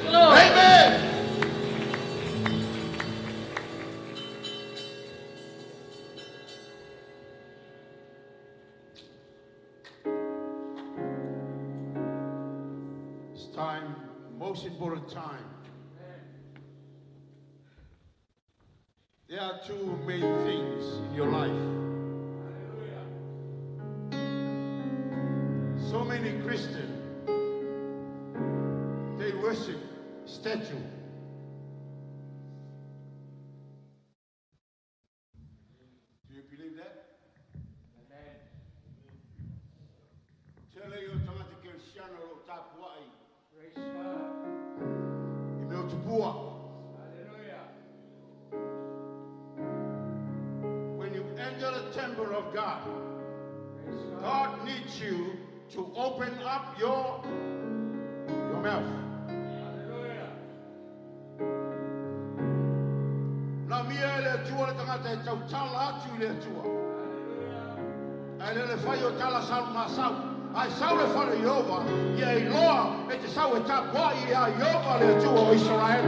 Amen. It's time, most important time. There are two main things in your life. So many Christians, they worship statue. Do you believe that? Amen. Tell you automatic Cristiano tapuai. Praise God. Imeu tupua. Hallelujah. When you enter the temple of God, God needs you to open up your mouth. Hallelujah. Na mia le tua le tangata e tau tala atu le tua. Hallelujah. Ai le fai o tala sau ma sau. Ai sau le fai Yehova. Ia i loa e te sau e tapua i a Yehova le tua o Israel.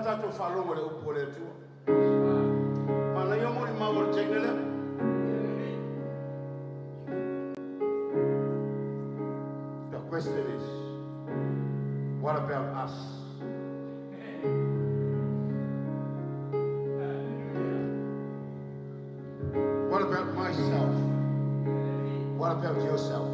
To follow what you put it to. The question is, what about us? What about myself? What about yourself?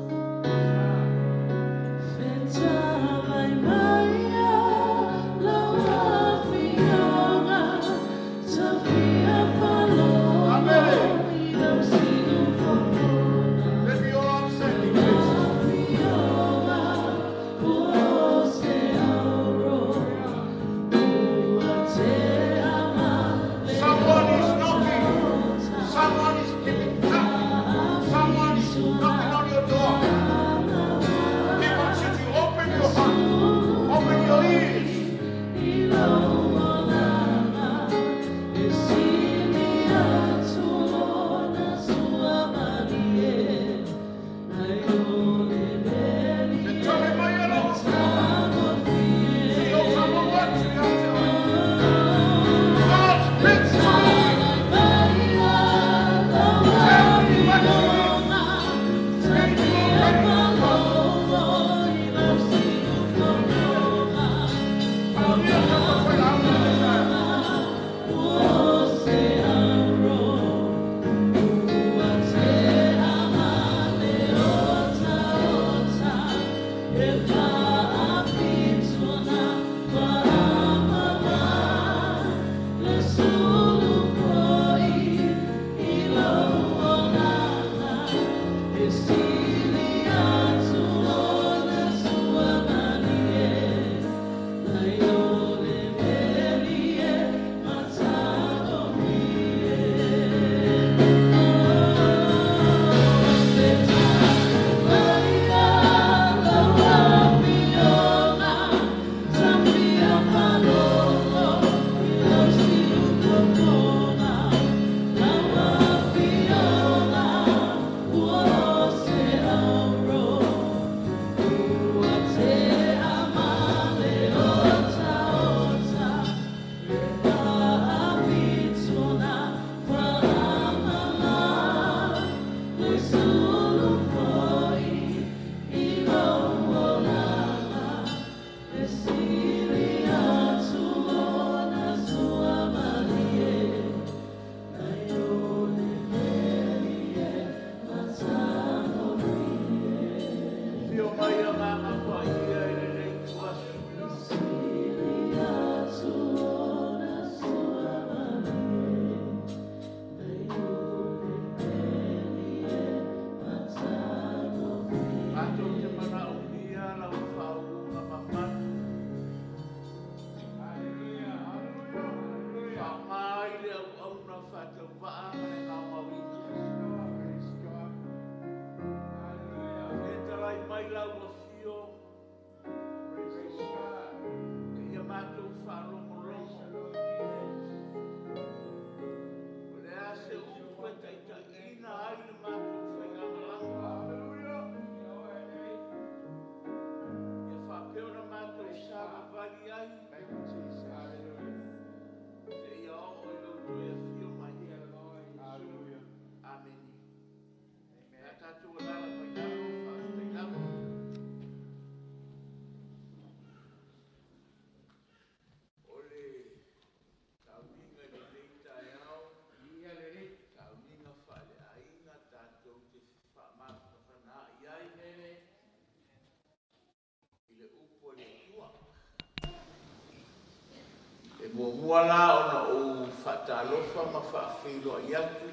Wala ona o fatalofa ma faafilo iatu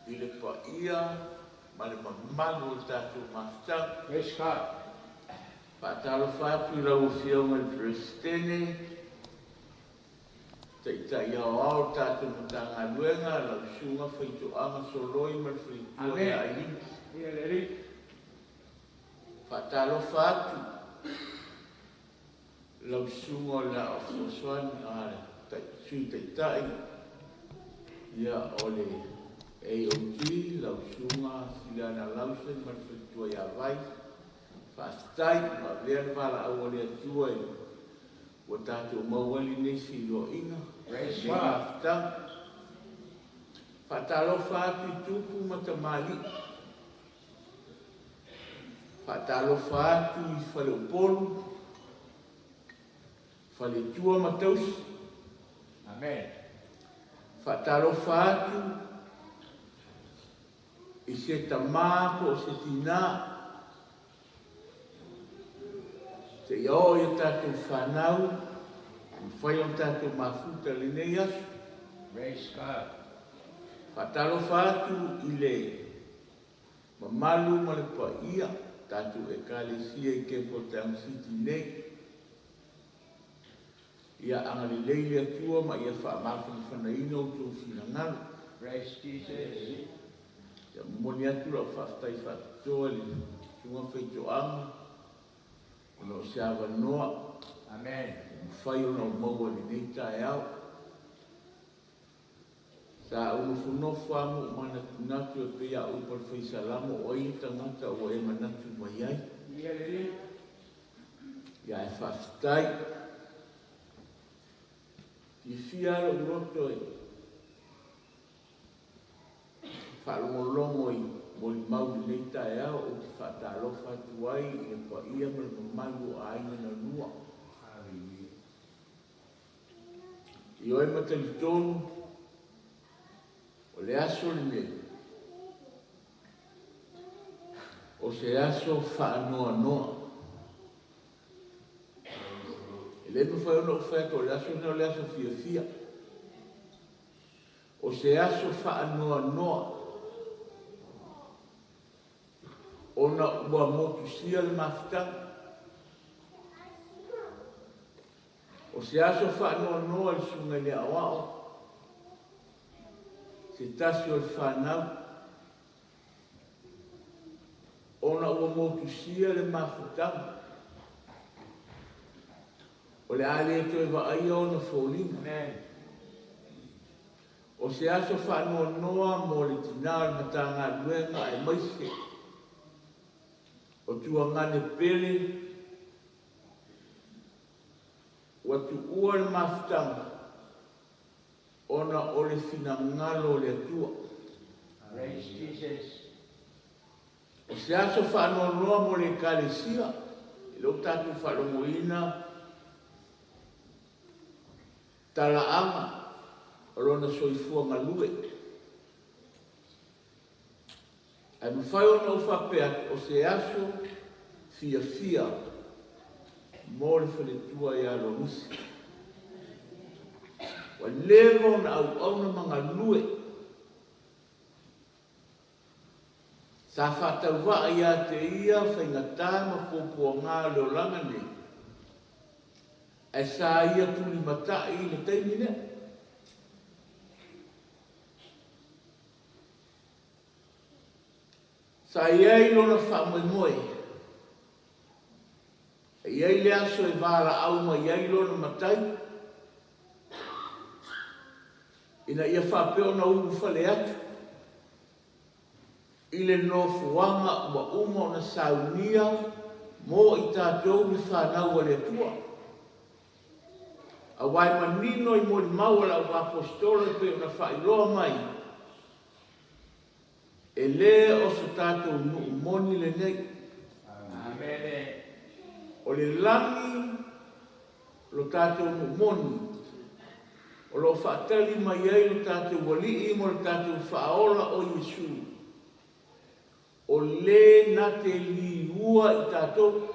i le paia ma le mamalu o tatou mafutaga. Praise God. Faatalofa atu i lauafia ma le presidene taʻitaʻi aoao tatou matagaluega lausuga faitoʻaga soloi ma le faitua e aʻiligi. Faatalofa atu lausuga o le aʻofoasoani a le sui taʻitaʻi ia o le AOG lausuga siliana lausen ma le faitua iā vai fa'atatai ma lea le valaau o le atua e ua tatou mauali nei filoaʻiga mafutaga fa'atalofa atu i tupu ma tamali'i fa'atalofa atu i faleupolu Whaletua matausi. Amen. Whaatarofa atu i se tamako o se tina. Se iao i tātou whanau, whai o tātou mafuta le nei asu. Praise God. Whaatarofa atu i le mamalu ma le paia, tātou e kālesia i Cape Town City nei. Ia angale leile atua ma ia whaamawhana o tō whinangalo. Praise Jesus. Ia moni atu la whaftai whatoa le tunga whaitoanga. Ono se awa noa. Amen. Whai ona o maua le nei tae au. Sa uno whunofa mo mana tunatu e pia upar whaisalamo o i tangata o e manatu mai ai. Ia e whaftai. I fiaro roto e whalongolongo i Moimoi leita e ao o te whaatalofa tuai e pa ia ma mamalu a aina na nua. I oi matalitonu o le aso le me. O se aso whaanoa noa. Le me fai ono whaeto le aso nao le aso fia fia. O se aso whaanoa noa. Ona ua motu sia le mafutanga. O se aso whaanoa noa le sunga le awao. Se tasi o le whanau. Ona ua motu sia le mafutanga. O le ale e toi wa aia o na fōlina. O se aso whanua noa mo le tina le matanga luenga e maise. O tua ngane pele. Wa tu ua le mafutanga. Ona o le fina ngalo le atua. Praise Jesus. O se aso whanua noa mo le kalesia. Ilo tatu whalongoina. Talaanga, rona soifua malue. Ai mawhai ona o whapea o se aso fia fia mo le whaletua i a Lonise. Wa levo na au na mga lue. Sa whatauwa i a te ia whaingatā ma pōpua ngā leo langa nei. E sa ia tuli mata i le teimine. Sa ia i lona wha moimoi. Ia i le aso e vāra au ma ia i lona matai. Ina ia whapeo na unu whale atu. I le no fuanga ua uma o na saunia mo i tātou ni whanau a le tua. A wai manino i mori mawala o apostole pe o na whailoa mai. E le o sa tātou moni le nei. Amen. O le langi lo tātou moni. O lo whaatali mai ei lo tātou wali i mo lo tātou whaola o Yesu. O le na te li ua i tātou.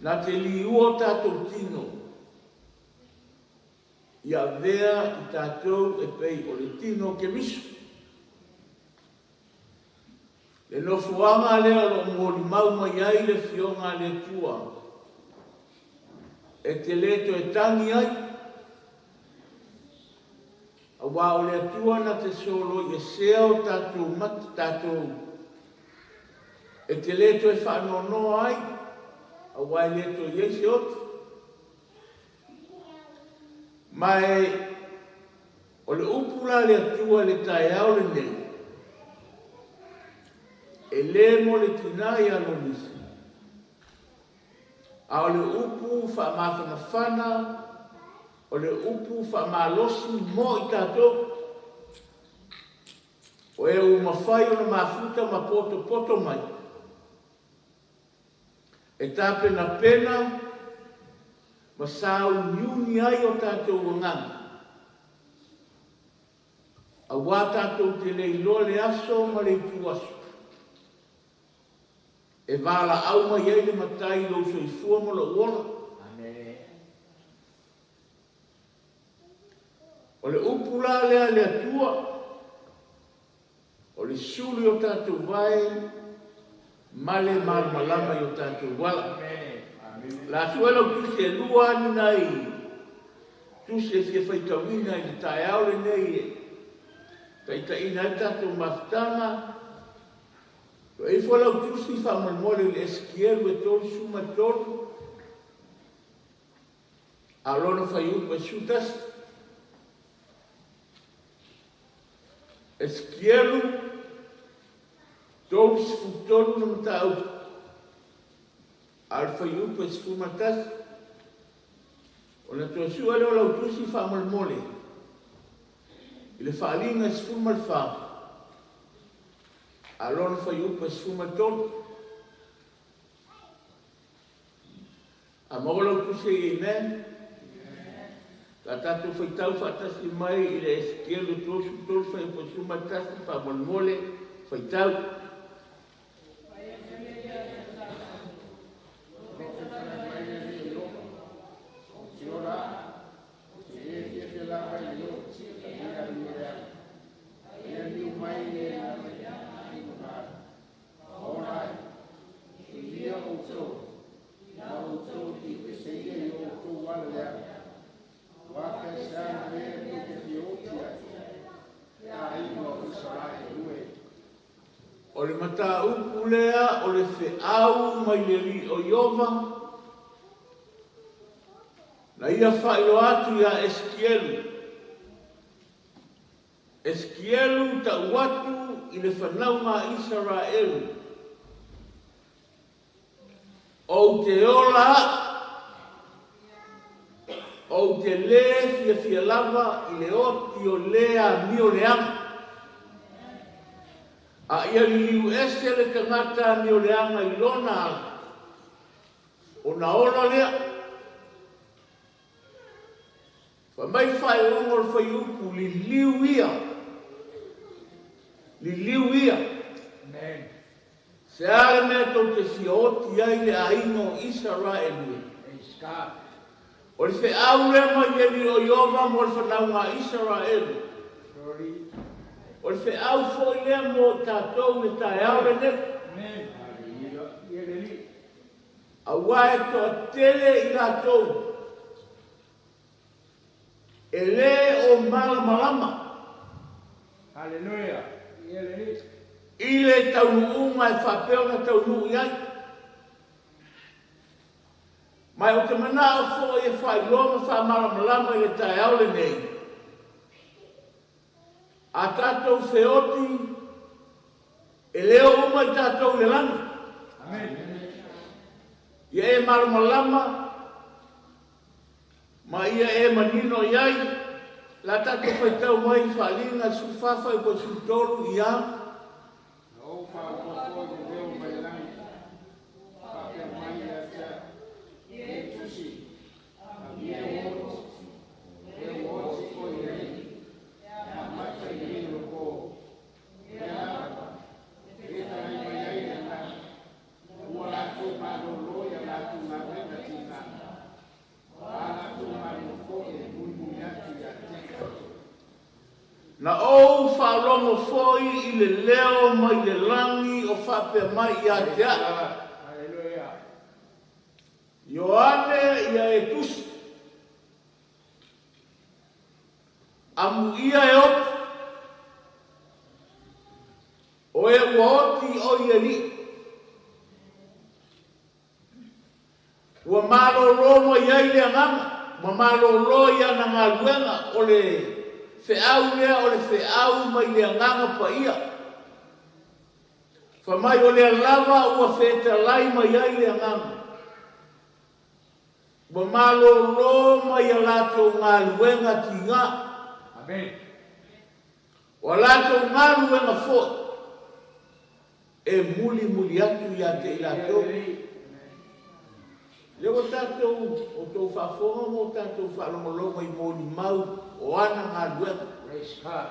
Na te li ua tātou tino. Ia vea i tātou e pei o le tino ke misu. Le no fuanga lea lo mori mau mai ai le fionga le tua. E te leto e tangi ai. A wā o le tua na te solo i e seo tātou mati tātou. E te leto e whanono ai. A wā e leto i e se otu. Mai o le upula le atua le tae au le nei. E le mo le tinai a Lonise. A o le upu wha mawhana whana, o le upu wha malosi mo i tātou. O e u mawhai o na mafuta ma poto poto mai. E tāpe na pena, ma sau niuni ai o tātou wanganga. A wā tātou te leilo le aso ma le tu aso. E wala au mai ei le matai lo so i fua mo la uola. O le upula lea le atua. O le suli o tātou vai. Ma le malmalama i o tātou wala. La suela o tu se lua ni nai. Tu se whaitawina i le tae aule nei e. Taita ina e tātou mafutanga. E whala o tusi whamalmole le eskielu e tolu suma tolu. A lona whai upa sutas. Eskielu. Tolu sifu tolu na matau. Al whai upa sifu matas. O na tua sua leo lau tusi whamalmole. I le whaalinga sifu malwha. Alon fa yupa sfuma tolu. A maolo kuse i men. Ka tatu whaitau whaatasi mai i le eskielu tolu fa yupa sfuma tasi fa molmole whaitau. O le mata upu lea o le whiau mai le ri o Iova. Na ia whaelo atu ia eskielu. Eskielu ta uatu i le whanaunga Israelu. O te ola, o te le fia lava i le oti o lea mi o leanga. A ia li liu ese le tangata mi o leanga i lona ala. O na ola lea. Fa mai whai ongor whai upu li liu ia. Li liu ia. Amen. Se ale mea tau te fioti ai le aino Israelu. O le whiau lea mai eli o Iova mo le whanaunga Israelu. O le whiau foi lea mo tātou le tae aure ne. A wae toa tele i rātou. E le o malamalama. Hallelujah. I le taunuunga e whapeo na taunu iai. Mai o te mana o fo e whai loma wha malamalama i le tae aule nei. A tātou whioti e leo uma i tātou le lana. Amen. Ia e malamalama ma ia e manino iai. La tātou whaitau mai whalinga sufafa i po sutolu ia. Na o whalomo foi i le leo mai le langi o whape mai i a te a. Hallelujah. Ioane ia e tusi. Amu ia e otu. O e uoti o i e li. Ua malo roma i ai le anganga. Ua malo ro ia na ngā luenga o le whiau lea o le whiau mai le anganga pa ia. Fa mai o le lava ua wheta lai mai ai le anganga. Ua malo ro mai a lato ngā luenga ki ngā. Amen. O lato ngā luenga fo. E muli atu ia te ilato. Leo tātou o tō whawhonga mo tātou whalongolonga I mōni mau o ana ngā luenga. Praise God.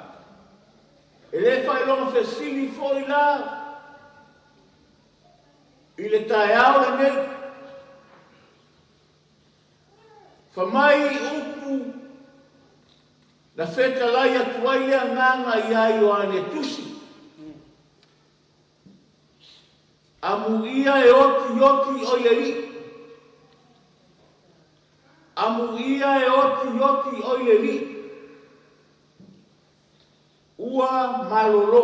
E le whailonga whesili fōi la. I le tae ao le nei. Whamai upu na whetalai atu ai lea nganga I ai o ane tusi. Amu ia e oti o ieri. Amu ia e oti o ieri. Ua malolo.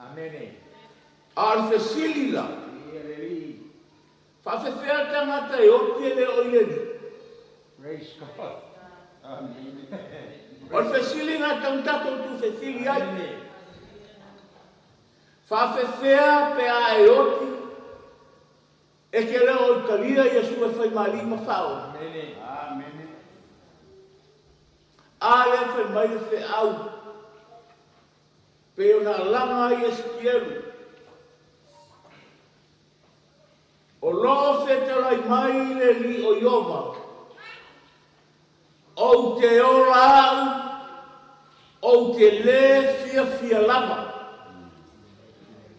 Amen. Al fesili la. Whawhewhea tangata e oti e le o ieri. Praise God. Amen. Al fesili ngā tautato tu fesili ai. Whawhewhea pe a e oti. E ke leo o kalia Yesu e whai malima whao. Amen. A le whai mai le whe au. Pe o na langa I eskieru. O loo whetalai mai le li o Iova. O te ora au. O te le fia lama.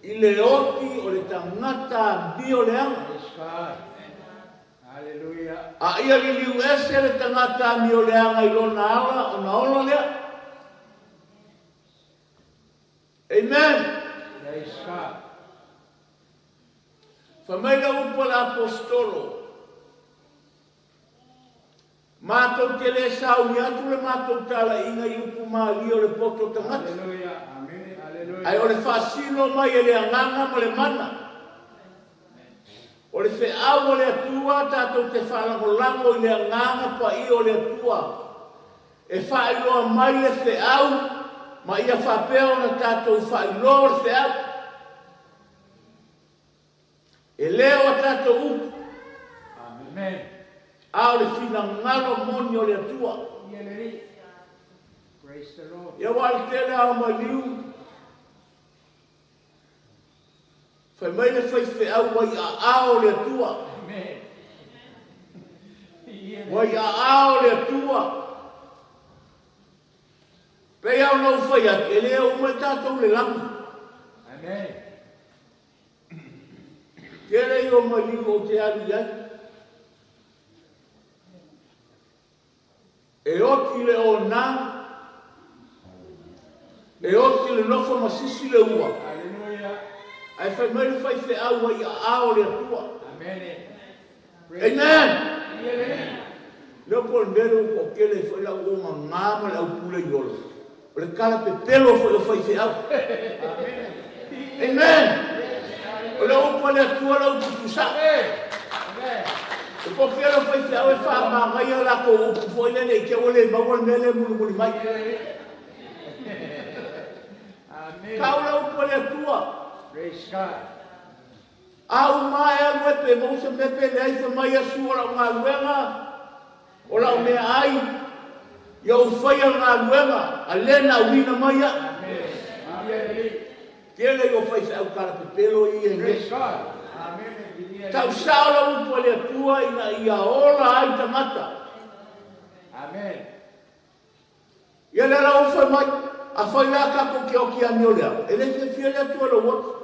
I le oti o le tangata bio le anga. Hallelujah. A ia li liu ese le tangata bio le anga I lona ala o na ola lea. Amen. Praise God. Whamaila upo le apostolo. Mātou te le sau ni atu le mātou tala inga I upu maali o le poto tangata. Hallelujah. Amen. Ai o le whasino mai e le anganga ma le mana. O le wheau o le atua tātou te whalangolango I le anganga pa I o le atua. E whailoa mai le wheau ma ia whapea na tātou whailoa le wheau. E leo a tātou upu. Amen. A o le whina ngalo moni o le atua. Praise the Lord. Ia wale tele au maliu. Whai mai le whai au wai a ao le atua. Amen. Wai a ao le atua. Pei au nau whai a e leo umai tātou le langu. Amen. Kere I o maliu o te aru iai. E oti le o nā. E oti le nofo masisi le ua. Hallelujah. Ai whai mai le whai wheau wai a ao le atua. Amen. Amen. Leo po le mero o kele whai la o ngama le au pule I ola. O le kala pe pelo whai wheau. Amen. O le upo le atua la uputusa. E po pelo whai wheau e wha māngai a lako upu whai lene I ke ole maua mele mulu mai. Kaula upo le atua. Praise God. Au mai a pe mousa mepe le ai whamai a sua o ngā luenga. O lau mea ai. Iau whai a ngā luenga. A lena wina mai a. Kele iau whai sa au kara pe pelo I e nge. Praise God. Amen. Tau saola upo le atua ina ia ola ai tamata. Amen. Ia le la ufa mai. A whai la kako ki o ki a mio lea. E le te fia le atua lo watu.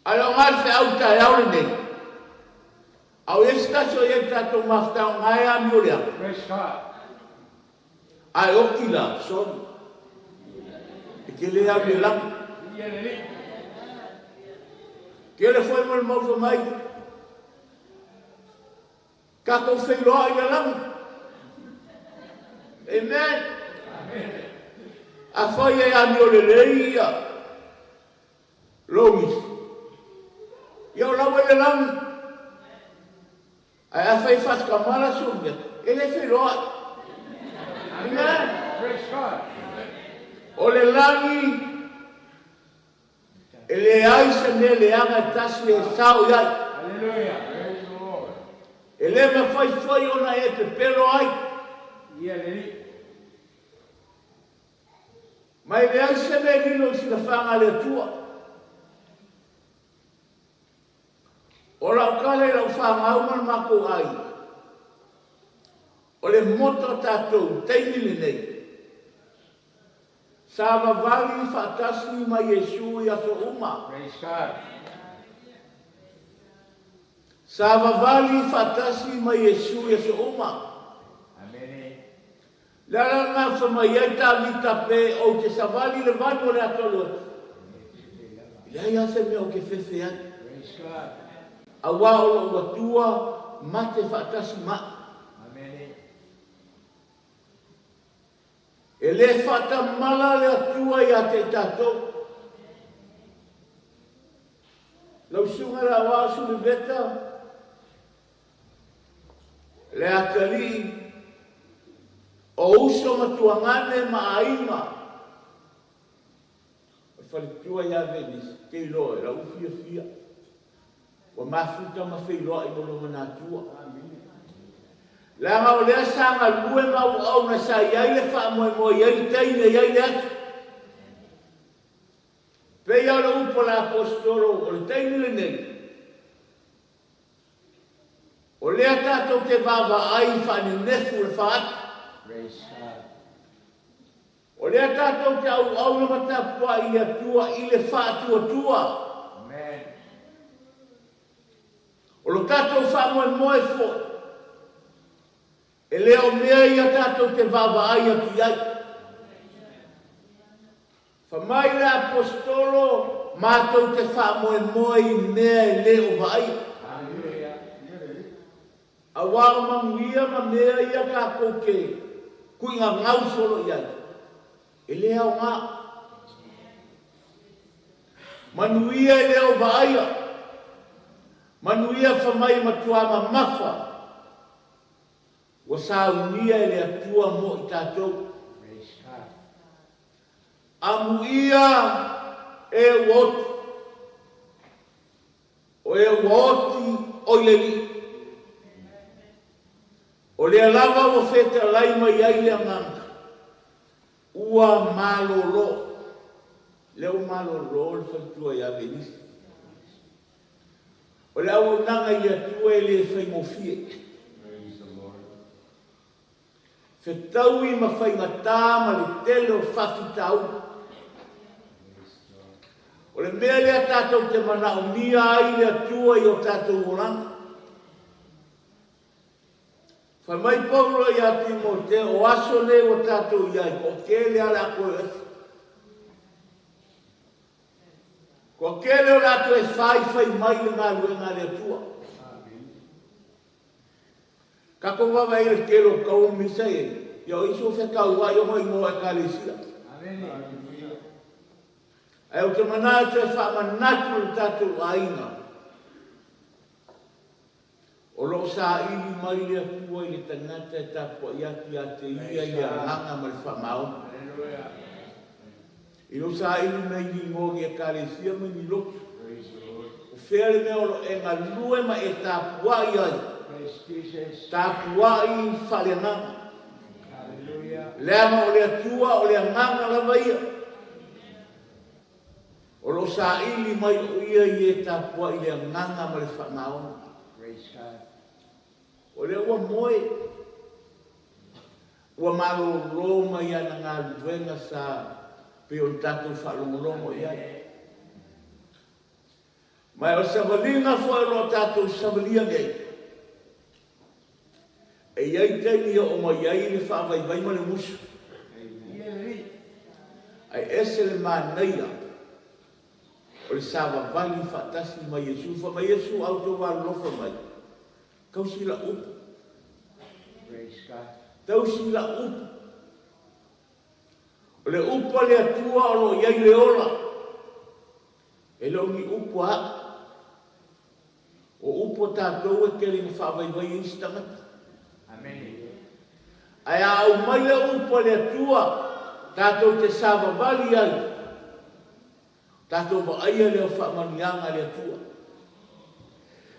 Alo ngai se au tai au nei. Au estacio e tato maftau ngai a mio lea. Praise God. Ai oki la, sorry. E ke le au le lang. Ke le foi mo mo mai. Ka ko fe lo ai le lang. Amen. A foi e a mio le leia. Lonise. Ia o lau ele lang. Ai a fai fas kamala sunga. Ele fe loa. Amen. Praise God. O le langi. Ele ai se ne le anga tasi e sao iai. Hallelujah. Praise the Lord. Ele me fai ona e pe pelo ai. Mai le ai se me lilo si la fanga le tua. O O lau kale lau whangau man mako ai. O le moto tātou teimile nei. Sa vavali whaatasi ma Yesu i aso uma. Praise God. Sa vavali whaatasi ma Yesu i aso uma. Amen. Lala ngā whamaiaita vita pe o te savali le vano le atolo. Ia ia se mea o ke whewhe ai. Praise God. Awa o lo watua ma te whaatasi ma. Amen. E le whata mala le atua i a te tātou. Lau sunga la wasu le veta. Le akali. O uso matuangane ma aima. O whalitua ia venis, ke iloa, la ufia fia. Wa mafuta ma whailoa i mono manatua. Langa o lea sanga lue mau au na sa iai le wha moimoi, iai teine, iai le atu. Pea le upo la apostolo, o le teine le nei. O lea tātou te vava ai whane nefu le wha atu. Praise God. O lea tātou te au na matapua i le atua, i le wha atua. Amen. O lo tātou wha moe fo. E leo mea i a tātou te vava ai atu iai. Whamai le apostolo, mātou te wha moe i mea e leo vai. Hallelujah. A wāra manguia ma mea i a kākou ke kui ngā ngau solo iai. E lea o ngā. Manuia e leo vai. Manuia whamai matuama mafa. Wa saunia e le atua mo i tātou. Praise God. Amuia e wotu. O e woti o le li. O le lava o feta laima iai le nganga. Ua malolo. Leo malolo le whaitua ia venisi. O le au nanga i atua e le whaimofie. Whetau i ma whaingatā ma le telo whawhitau. O le mea lea tātou te mana o nia ai le atua i o tātou oranga. Whamai Paula i ati mo te o aso le o tātou iai, ko kele ala koe ati. Ko kele o lato e whai mai le ngā luenga le atua. Kako wawa i le kelo kau misa e, ia o iso whekau wai o mai moa e kālesia. Ai o te manā te whamanatu le tātou aina. O lo sa ili mai le atua i le tangata e tāpua i ati a te ia i a langa ma le whamao. I lo sa ili mei ni ngongi e kālesia mai ni loki. O whea le mea o lo e ngā lue ma e tāpua i ai. Tāpua i whalenanga. Lea ma o le atua o le nganga lava ia. O lo sa ili mai o ia i e tāpua i le nganga ma le whamao. O le ua moe. Ua malo roma ia na ngā luenga sa pe o tātou whalongolomo ia. Mai o savalinga fwoi ro tātou savalia nei. E iai teini o mai iai le whaavai vai ma le musu. Ai ese le māneia. O le sāwa vali whaatasi mai Yesu. Wha mai Yesu au tō wā lofa mai. Kausi la upu. Tausi la upu. O le upa le atua o lo iai le ola. E lo ni upu a. O upu tātou e kere ni whaavai vai i stangata. Ai au mai le upa le atua. Tātou te sāwa vali ai. Tātou wa aia leo whaamanianga le atua.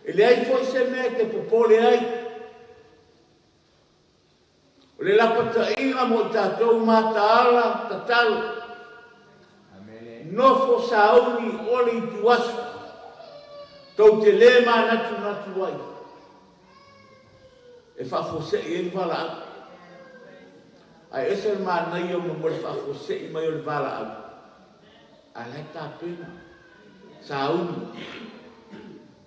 E le ai foi se mea te popole ai. O le lapata inga mo tātou mātaala tatalu. Nofo sauni oli tuasu. Tau te le natu ai. E whafose i e wala au. Ai ese mānai o mo le whafose i mai o le wala au. A lai tā pena. Sa unu.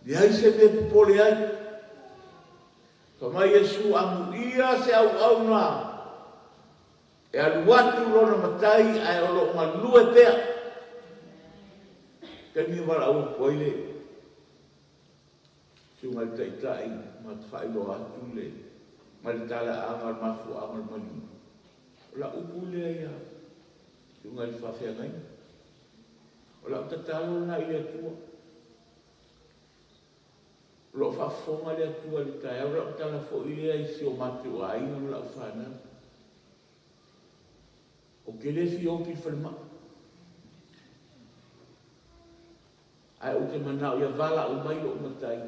Di ai se me pupole ai. Ka mai Yesu amu ia se au na. E alu atu lona matai ai o lo malue pea. Ka ni wala au koile. Sungai taitai ma whailo atu le. Ma le tala angal mafu angal mali. La ukule ia. Sungai whawhia ngai. O la tatalo na i atua. Lo whafonga le atua le tai. O la tala fo i lea i si o matu a ina o la whana. O ke le fi opi whalma. Ai o te manao ia vala o mai o matai.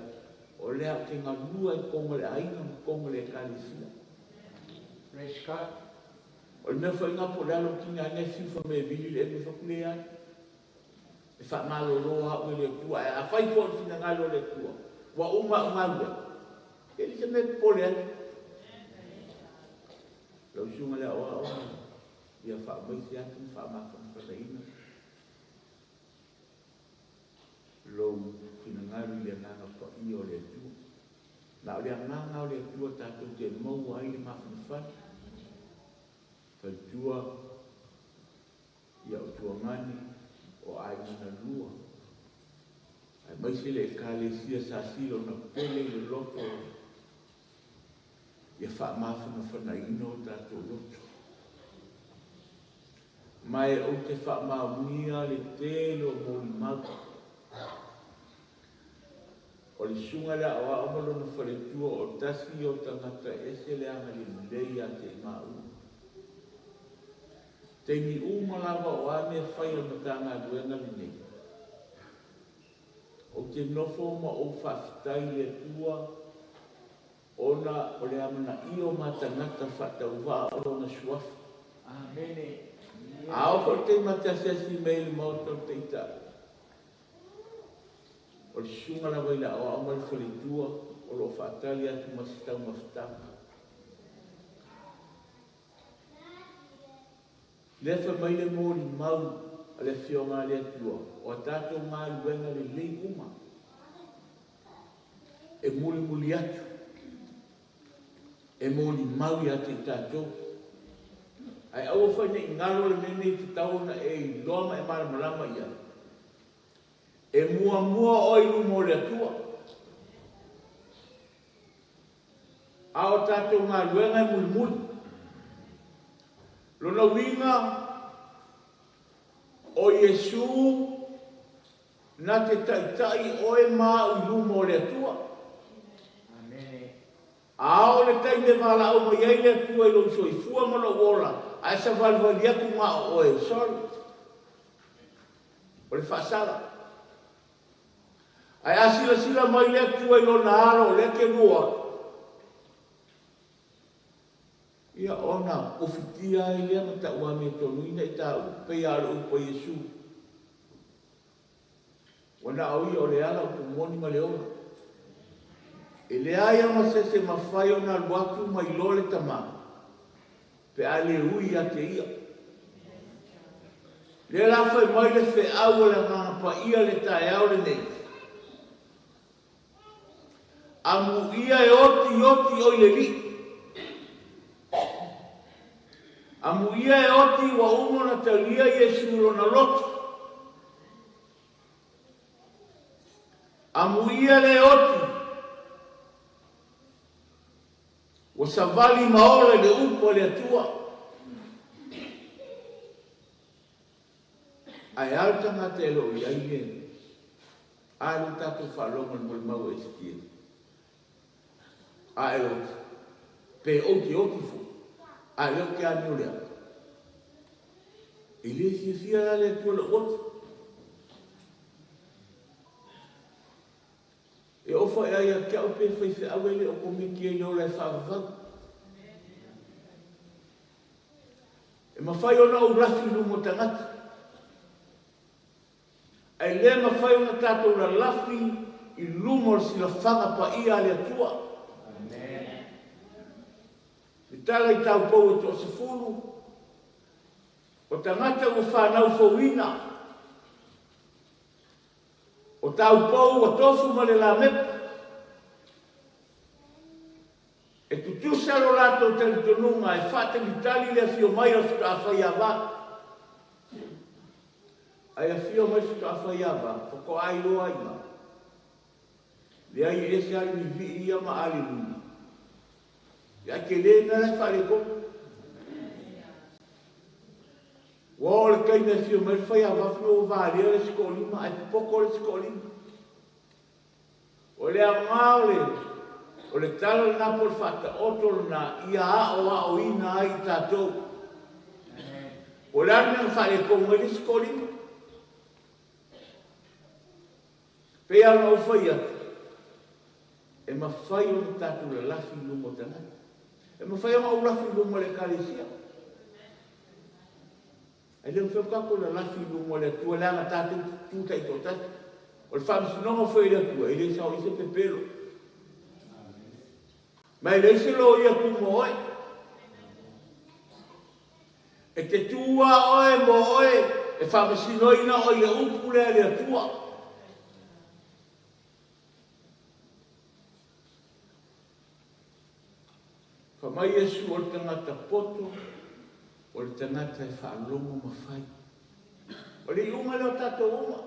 O lea ke ngā lua i konga le aina o konga le kālisina. Praise God. O le mea whainga po lalo ki ngā nefi wha me vili le me whakule ai. E wha malo roa o le kua. E a whai po fina ngalo le kua. Wa uma ngāua. E li se me pole ai. Lau sunga le awa awa. Ia wha maisi atu, wha mawhana whataina. Lau fina ngalo le nganga pa i o le tua. Nā o le nganga o le tua tātou te mau ai le mawhana whana. Tua ia o tua mani o ai mana lua. Ai mai se le kālesia sa silo na pele le loto. Ia wha mawhana whana ino tātou loto. Mai o te wha mawunia le telo mōni mau. O le sunga le awa amalo na whare tua o tasi o tangata ese le anga le lei a te mau. Te ni umalawa o ame whai o matanga duenga ni nei. O te nofo ma o whawhitai le tua, ona o le amana i o matangata whatau wā o na suafu. Amene. A o ko te matasiasi mei le mauto te ita. O le sunga la waila o amal whare tua, o lo whatali atu masitau mawhitanga. Le fa mai le mōri mau a le whionga le atua. O a tātou ngā luenga le lei uma. E muli atu. E mōri mau i ate i tātou. Ai au whaine i ngalo le mene i te tauna e i loma e maramalama ia. E mua o ilu mō le atua. A o tātou ngā luenga e muli. Lona winga o Yesu na te taitai o e mā ulu mō le atua. A o le tai me wala au mai ai le atua i lo so i fua mana wola. A e sa valvali aku ngā o e sorry. O le whasara. A e asila mai le atua i lo na aro le ke lua. Ia ona o fitia i lea ma ta ua me tonuina i ta upei alo upo Yesu. Wana au i o le ala upo moni ma le ona. E le aia ma se mawhai o na luatu ma i lole tama. Pe a le ui a te ia. Le la fai mai le fe au o le ngana pa ia le tae au le nei. Amu ia e oti o i le li. Amu ia e oti wa umo na talia Yesu lona loto. Amu ia le oti. Wa savali maole le upo le atua. Ai alta nga te elo i aile. Alu tato whalonga mo le mau e sikia. A e oti. Pe oti fu. A leo ke ani o lea. E le fia la le tua le oti. E ofa e aia kia upe fai fe awele o komiki e leo le whawawau. E mawhai ona o rafi lumo tangata. E le mawhai ona tātou la lafi i lumo si la whanga pa ia le atua. I tala i tau pou e to se fulu, o tangata o whanau fauina, o tau pou o tofu ma le la mepa, e tutu salo lato tali tonunga e whata ni tali le fio mai o fika a whai awa. Ai a fio mai fika a whai awa, whako ai loa ima. Le ai e se ali ni vi ia ma ali luna. Ia ke le na le whare ko. Wa le kai na fio mai whai awa fio o vare le skolima, ai poko le skolima. O le a ngao le, o le tala na por fata otol na ia a o ina ai tatou. O le arme whare ko mai le skolima. Pea na o whai atu. E ma whai o le tātou le lafi lumo tanai. E ma whai o lafi lumo le kalesia. E le mwhekako le lafi lumo le tua leanga tātou tūtai tō tatu. O le whamsinonga whai le tua, e le sao ise pepero. Mai le ise lo ia kumo oi. E te tua oe mo oe, e whamsinoina oi le upu le tua. Mai Yesu o le tangata poto, o le tangata e whaalongo mawhai. O le iunga leo tātou uma.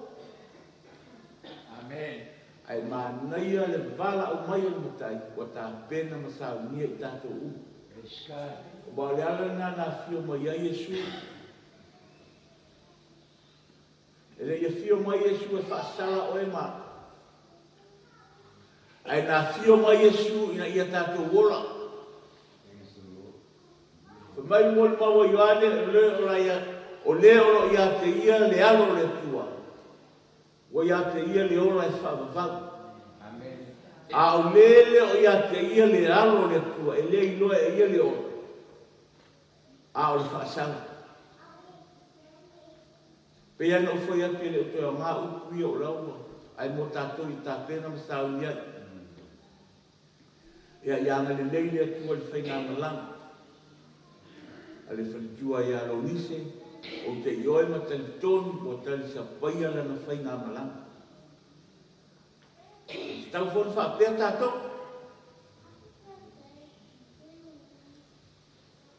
Amen. Ai mānaia le vala o mai o mutai, o tā pena masau nia i tātou uma. O ba le ala nana fio mai a Yesu. E le ia fio mai Yesu e whaasala o e mā. Ai nā fio mai Yesu ina ia tātou wola. Mai mo mawa Ioane o le oro ia te ia le alo le tua. O ia te ia le ora e whavavau. A o lele o ia te ia le alo le tua, e le iloa e ia le ora. A o le whaasanga. Pea no foi ake le o toa ngā upu ia o laua. Ai mo tātou i tā pena ma sāu ia. Ia ianga le leile atua le whainga malanga. Ale whanjua ia Lonise, o te ioe ma tali tonu, o tali sa paia lana whai ngā malanga. Tau whonu whapea tātou.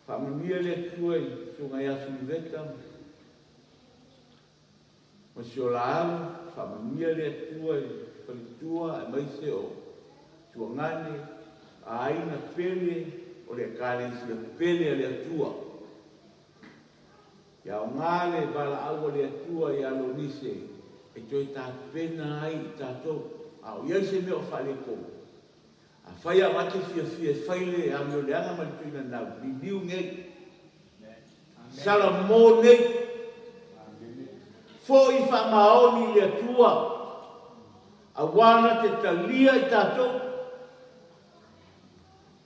Whamamia le tuai, sunga ia suniveta. Ma si o la alu, whamamia le tuai, whalitua, e maise o tuangane, a aina pele, o le kārensi a pele a le atua. Ia o ngāle wala awa le atua ia Lonise, e toi tā pena ai i tātou. A o iai se meo whale kou. A whai a wate fia whaile a meo leanga malituina nau. Bibiu ngei. Sala mō nei. Fō i wha maoni le atua. A wana te talia i tātou.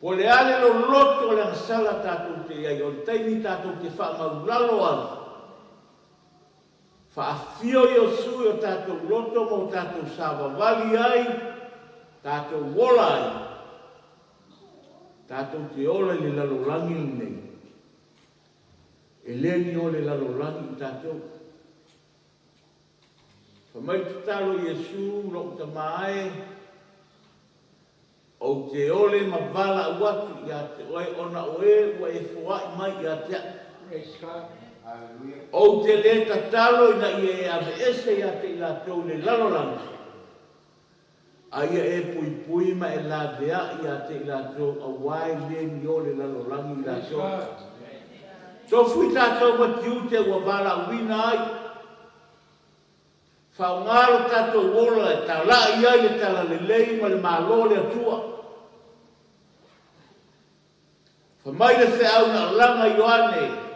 Po le ale lo loto o le sala tātou te iai. O le taimi tātou te wha maulalo ala. Whaafio i o sui o tātou loto mo tātou sāwawali ai, tātou wola ai, tātou te ola i le lalolangi nei. E leni o le lalolangi i tātou. Whamai te talo Yesu, loko ta maae, o te ole ma vala watu i a te oe ona oe, ua e fua i mai i a te a. O te le tatalo ina i e ave ese i a te ila tau le lalolanga. A ia e pui pui ma e la vea i a te ila tau a wai le ni o le lalolangi i la tau. So fui tātou ma tiu te ua wala wina ai. Whaungaro tātou wola e tā la i ai e tala le lei ma le malo le atua. Whamai le se au na langa Ioane.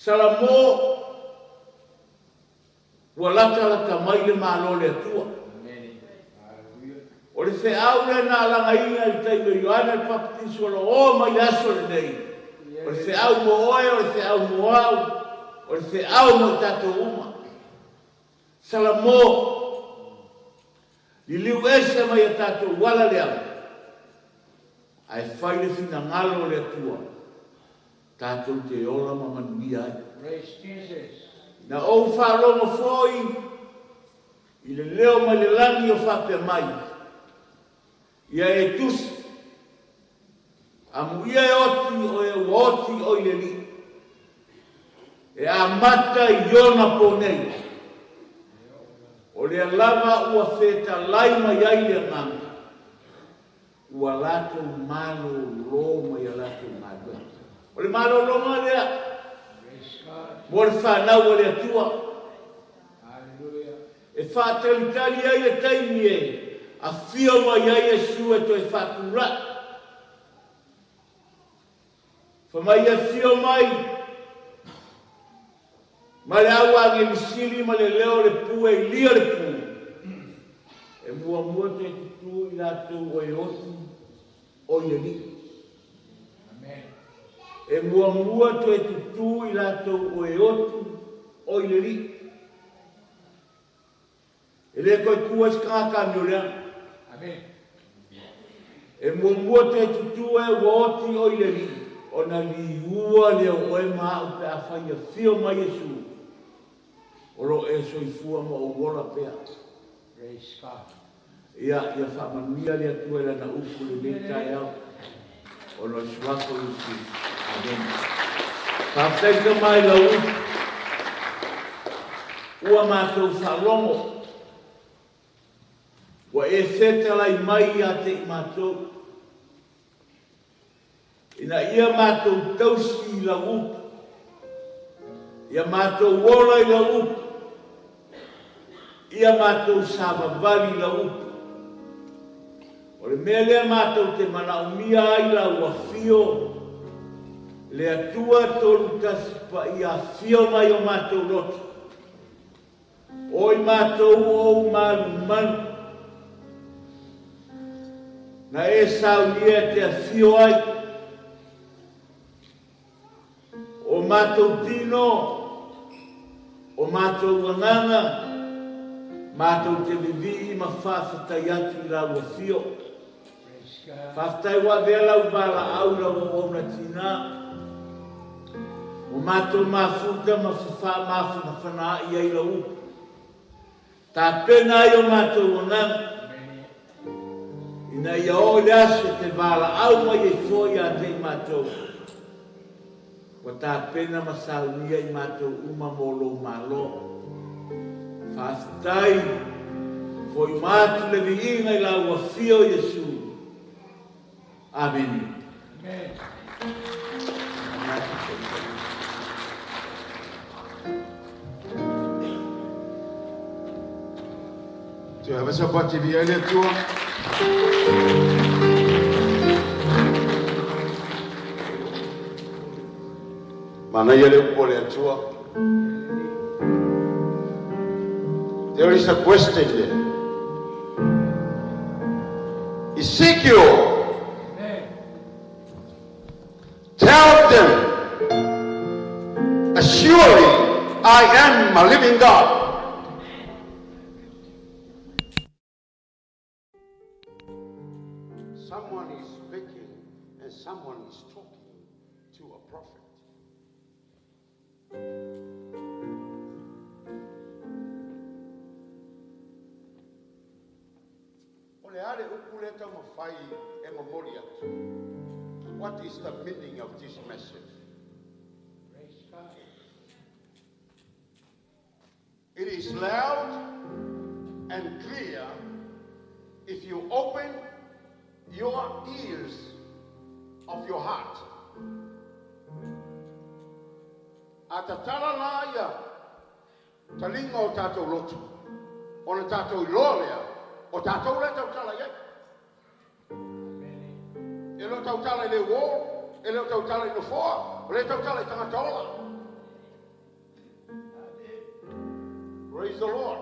Salamo ua lata mai le malo le atua. O le se au le na langa inga i taimo Ioane papatiso lo o mai aso le nei. O le se au mo oe, o le se au mo au, o le se au mo tato uma. Salamo Li liu ese mai a tātou wala lea. Ai whai le whina ngalo le atua. Tātou te ola ma manuia ai. Praise Jesus. Na o whāronga fōi, i le leo mai le langi o whapea mai. Ia e tusi. Amu ia e oti o e oti o i le li. E a mata i ona pōnei. O le lava ua wheta lai mai ai le nganga. Ua lato malo lo mai a lato malo. O le malo lo mai lea. Mo le whanau o le atua. E whātalitari ai le taimi e. A whio mai ai e sua to e whakura. Whamai a whio mai. Ma le awa nge misiri ma le leo le pu e lia le pu. E mua mua te tutu i lātou o e otu o i li. E mua mua te tutu i lātou o e otu o i li. E le koe kua skaka mi o lea. E mua mua te tutu e o oti o i li. O na li ua le o e maa o pe a whai a whio mai e su. Oro e soifua mo o wola pea. Praise God. Ia whamania le atua e na upu le meitai au. O no suako usi. Amen. Whawhaika mai la upu. Ua mātou whalongo. Wa e whetalai mai a te i mātou. Ina ia mātou tausi i la upu. Ia mātou wola i la upu. Ia mātou sāwa vali la upu. O le mea lea mātou te mana umia ai la ua whio. Le atua tolu tasipa i a whio mai o mātou lotu. Oi mātou o malu manu. Na e sau lia te a whio ai. O mātou tino. O mātou wanganga. Mātou te vivi ma whawhatai atu i la ua whio. Whawhatai wa vela u wala au la ua ona tina. O mātou mafuta ma mafuna whana i ai la upu. Tā pena i o mātou wanganga. Ina ia o le ase te wala au mai e fōi a te mātou. Wa tā pena ma saunia i mātou uma molo malo. Whātai, foi mātu le viinga i la ua whio Jesu. Amen. Amen. Tu avais sa boîte de vie, toi? Mana yele pole atua. There is a question there. Ezekiel, tell them, surely I am a living God. Someone is speaking and someone is talking to a prophet. What is the meaning of this message? It is loud and clear if you open your ears of your heart. Atatala laya talinga o tatou lotu. Ona tatou ilorea o tatou le tautala ye. Ele tautala le wo, ele tautala no fo, ele tautala tangatola. Praise the Lord.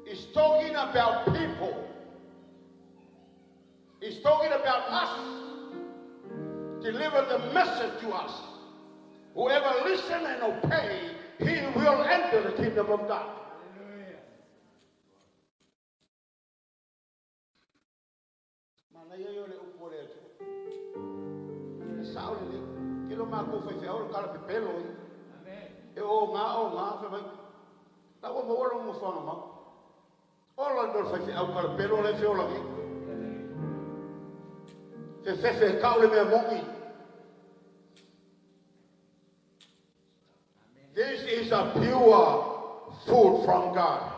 He's talking about people. He's talking about us. Deliver the message to us. Whoever listen and obey, he will enter the kingdom of God. Mana ia yo le upore atu. Sao le ke lo ma ko fa fe o kala pe pelo. Amen. E o nga fa mai. Ta o mo ora mo fa ma. O lo do fa fe o kala pelo le fe o la ki. Fe ka o le me mongi. This is a pure food from God.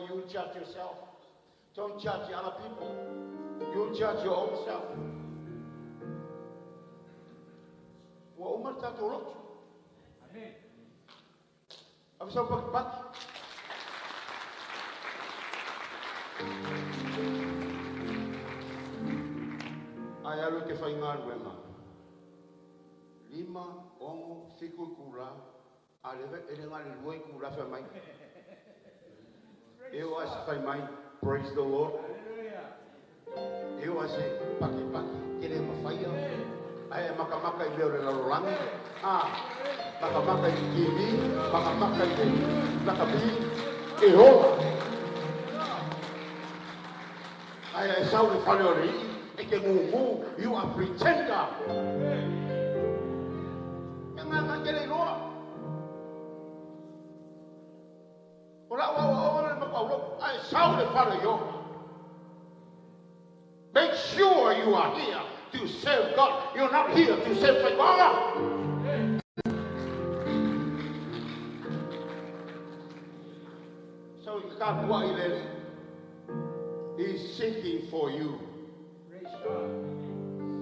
You judge yourself. Don't judge other people. You judge your own self. Amen. I'm so back. Ai alu ke whainga ruenga. 5, 6 kura. Alewe erenga le luai kura wha mai. Eu acho que mai. Praise the Lord. Eu acho paki kere mawhaia. Ai makamaka I leo re larolangi. Makamaka I kiwi. Makamaka I nakabi. E hoa. Ai sau le whale ori. Eke ngu, you are pretender. Nga kere loa. I saw the Father you. Make sure you are here to serve God. You're not here to serve the God. So God is seeking for you.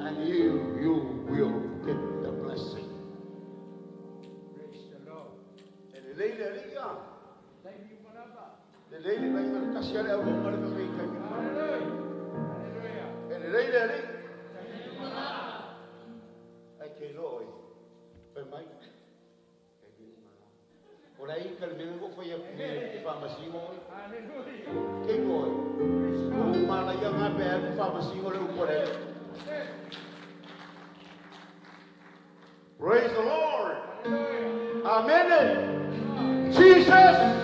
And you will get the blessing. Praise the Lord. And the lady the lady vai na kashiare au ngare ka mai kai. Hallelujah. And the lady ai ke loi. Pe mai. Ke ni mana. Ora I ka le ngo foi a pharmacy mo. Hallelujah. Ke loi. O mana ia nga pe a pharmacy mo le upore. Praise the Lord. Amen. Jesus.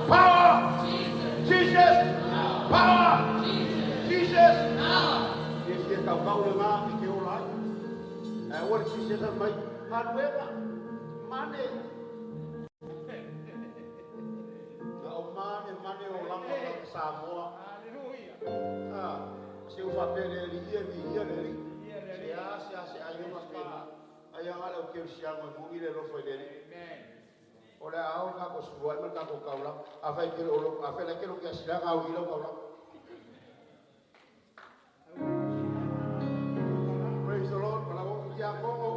Power! Jesus! Power! Jesus! If you can call him out, if you like. And what Jesus has made, however, money. No money or lumber Samoan. Hallelujah. Se o papel ele ia, se ayuma pena. Ayanga o que o chama, o mire lo foi dele. Amen. Ora ao ka ko suai man ka ko kaula afai ke olo afai la ke lo ke sila ka o ilo kaula. Praise the Lord. Para vos ya como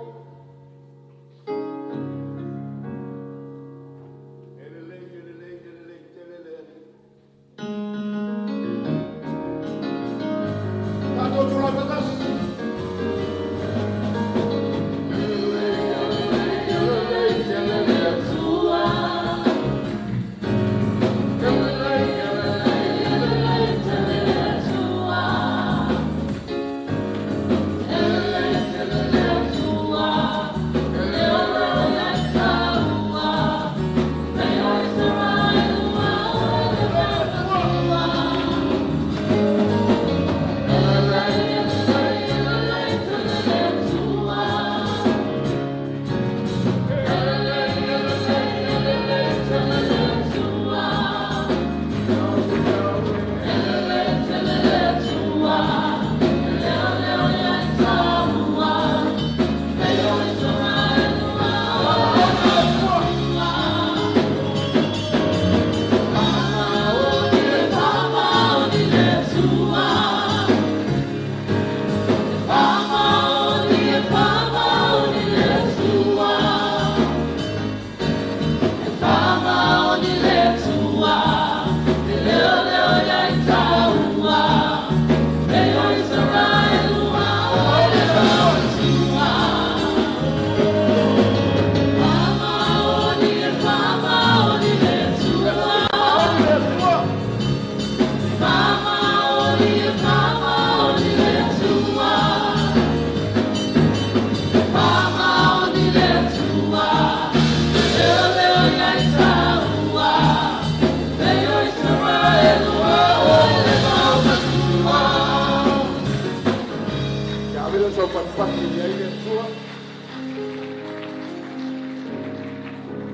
whaki i ai e tua.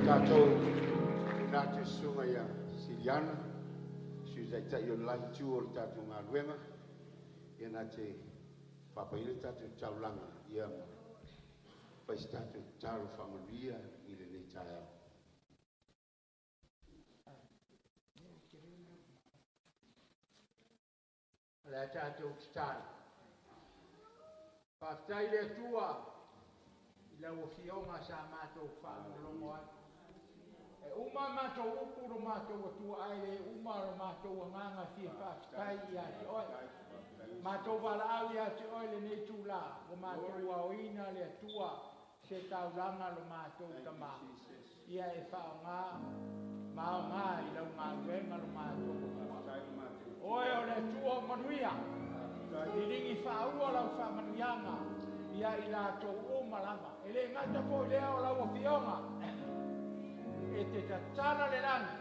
Tātou nā te sunga ia Siriana, si zai tai o Latu o tātou ngā ruenga, ia nā te whapaile tātou taulanga ia whais tātou tāro whamaria i le nei tai au. Le tātou te tāre. Whaftai le tua, i lau o fionga sa mātou whaamulongo ai. E uma mātou upuro mātou atua ai le uma ro mātou nganga fia whaftai i ati oi. Mātou wala au i ati oi le nei tūla, o mātou aoina le atua, se taulanga lo mātou tama. Ia e whao ngā, mao ngā i lau ngā ruenga lo mātou. Oi o le tua o manuia, i ringi whaua lau whamanuianga, ia i lātou o malama. E le ngata po i lea o lau o fionga, e te tatana le rani.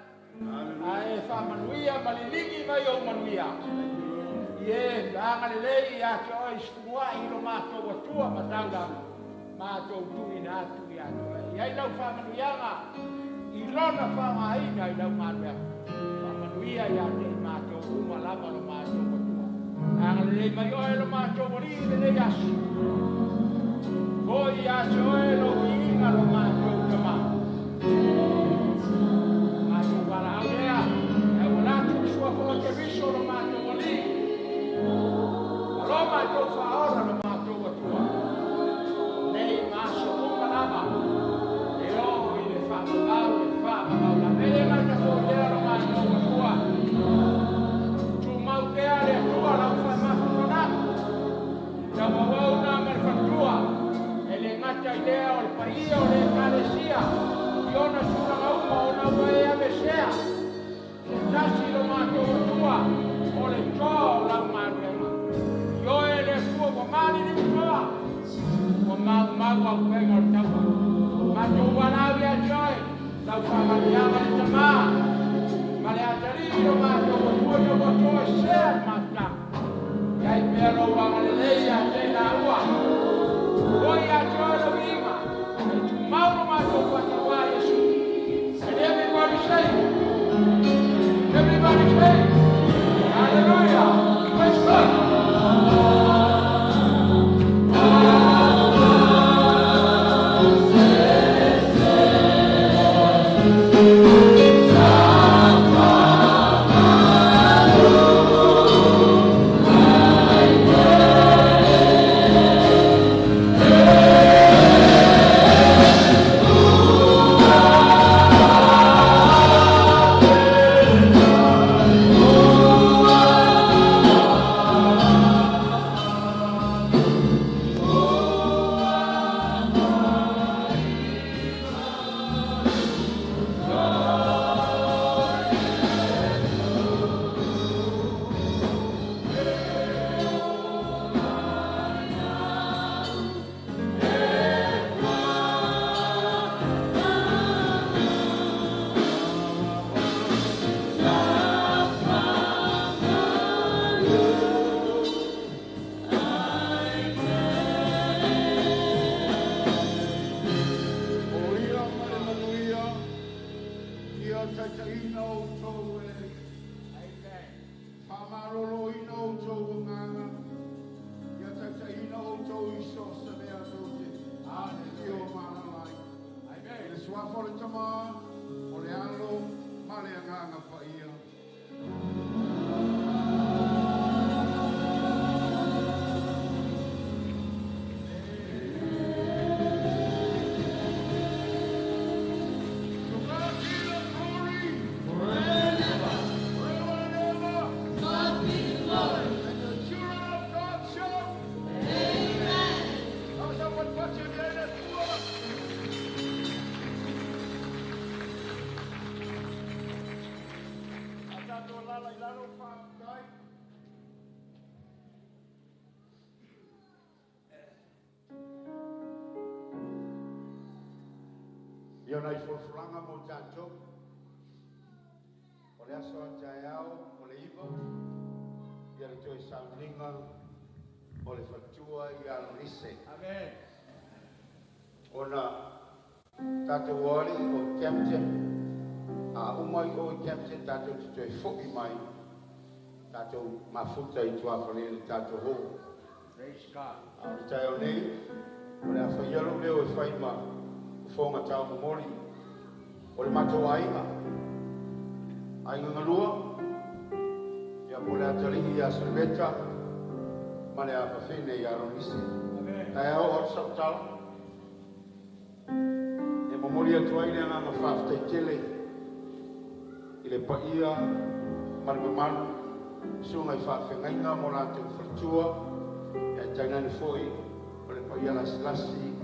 A e whamanuia malilingi mai o manuia. I e anga le lei a te oi sfua i lo mātou atua mataula, mātou tui nā tui atua. I ai lau whamanuianga, i lona whamaina i lau manuianga. Whamanuia i a te mātou uma lama lo mātou atua. Anga le lei mai oi lo mātou mori le lei asu. Hoi a te oi lo inga lo mātou kama. Mātou wala au lea, e o Latu sua koa te riso lo mātou mori. Alo mātou whaora lo mātou atua. Nei māso uma lama. E o i le whamamau, e whamamau la. E le mai te ho lea lo mātou atua. Mau ke ale tua lau whamafu whanau. Ka wawau nā marwhatua. E le ngata i lea o le paia o le kalesia. I ona suranga uma o nā wae ame sea. Se tasi lo mātou atua. O le toa o lau maruema. I oe le tua wa mani ni utoa. Wa mau au wenga o taua. Mātou wanawi a joe. Lau whamariama le tamaa. Male atariro mātou atua i o watoa sea mata. Iai pero wanga le lei a te nā ua. Roi a joe lo inga. E tu mauro mātou watawa Yesu. And everybody say, hallelujah, praise God. Ia nai fulfulanga mo tātou. O le aso a tai au, o le iwa. Ia le toi sauninga, o le fatua i a Lonise. Amen. Ona tātou wari o Captain, a umai o Captain tātou te toi whoki mai, tātou mafuta i tua whanele tātou ho. Praise God. A o tai o nei, o le a whaialo leo e whaima, whonga tau mamori, o le matou ainga. Ainga ngalua, ia mo le ataringi a Silveta, ma le a whawhine i a Lonise. Tai au o Sautala, Mamori atu ai nga nga whaftai tele i le paia manu sunga i whawhengainga mo rātou whatua e tainani foi o le paia lasi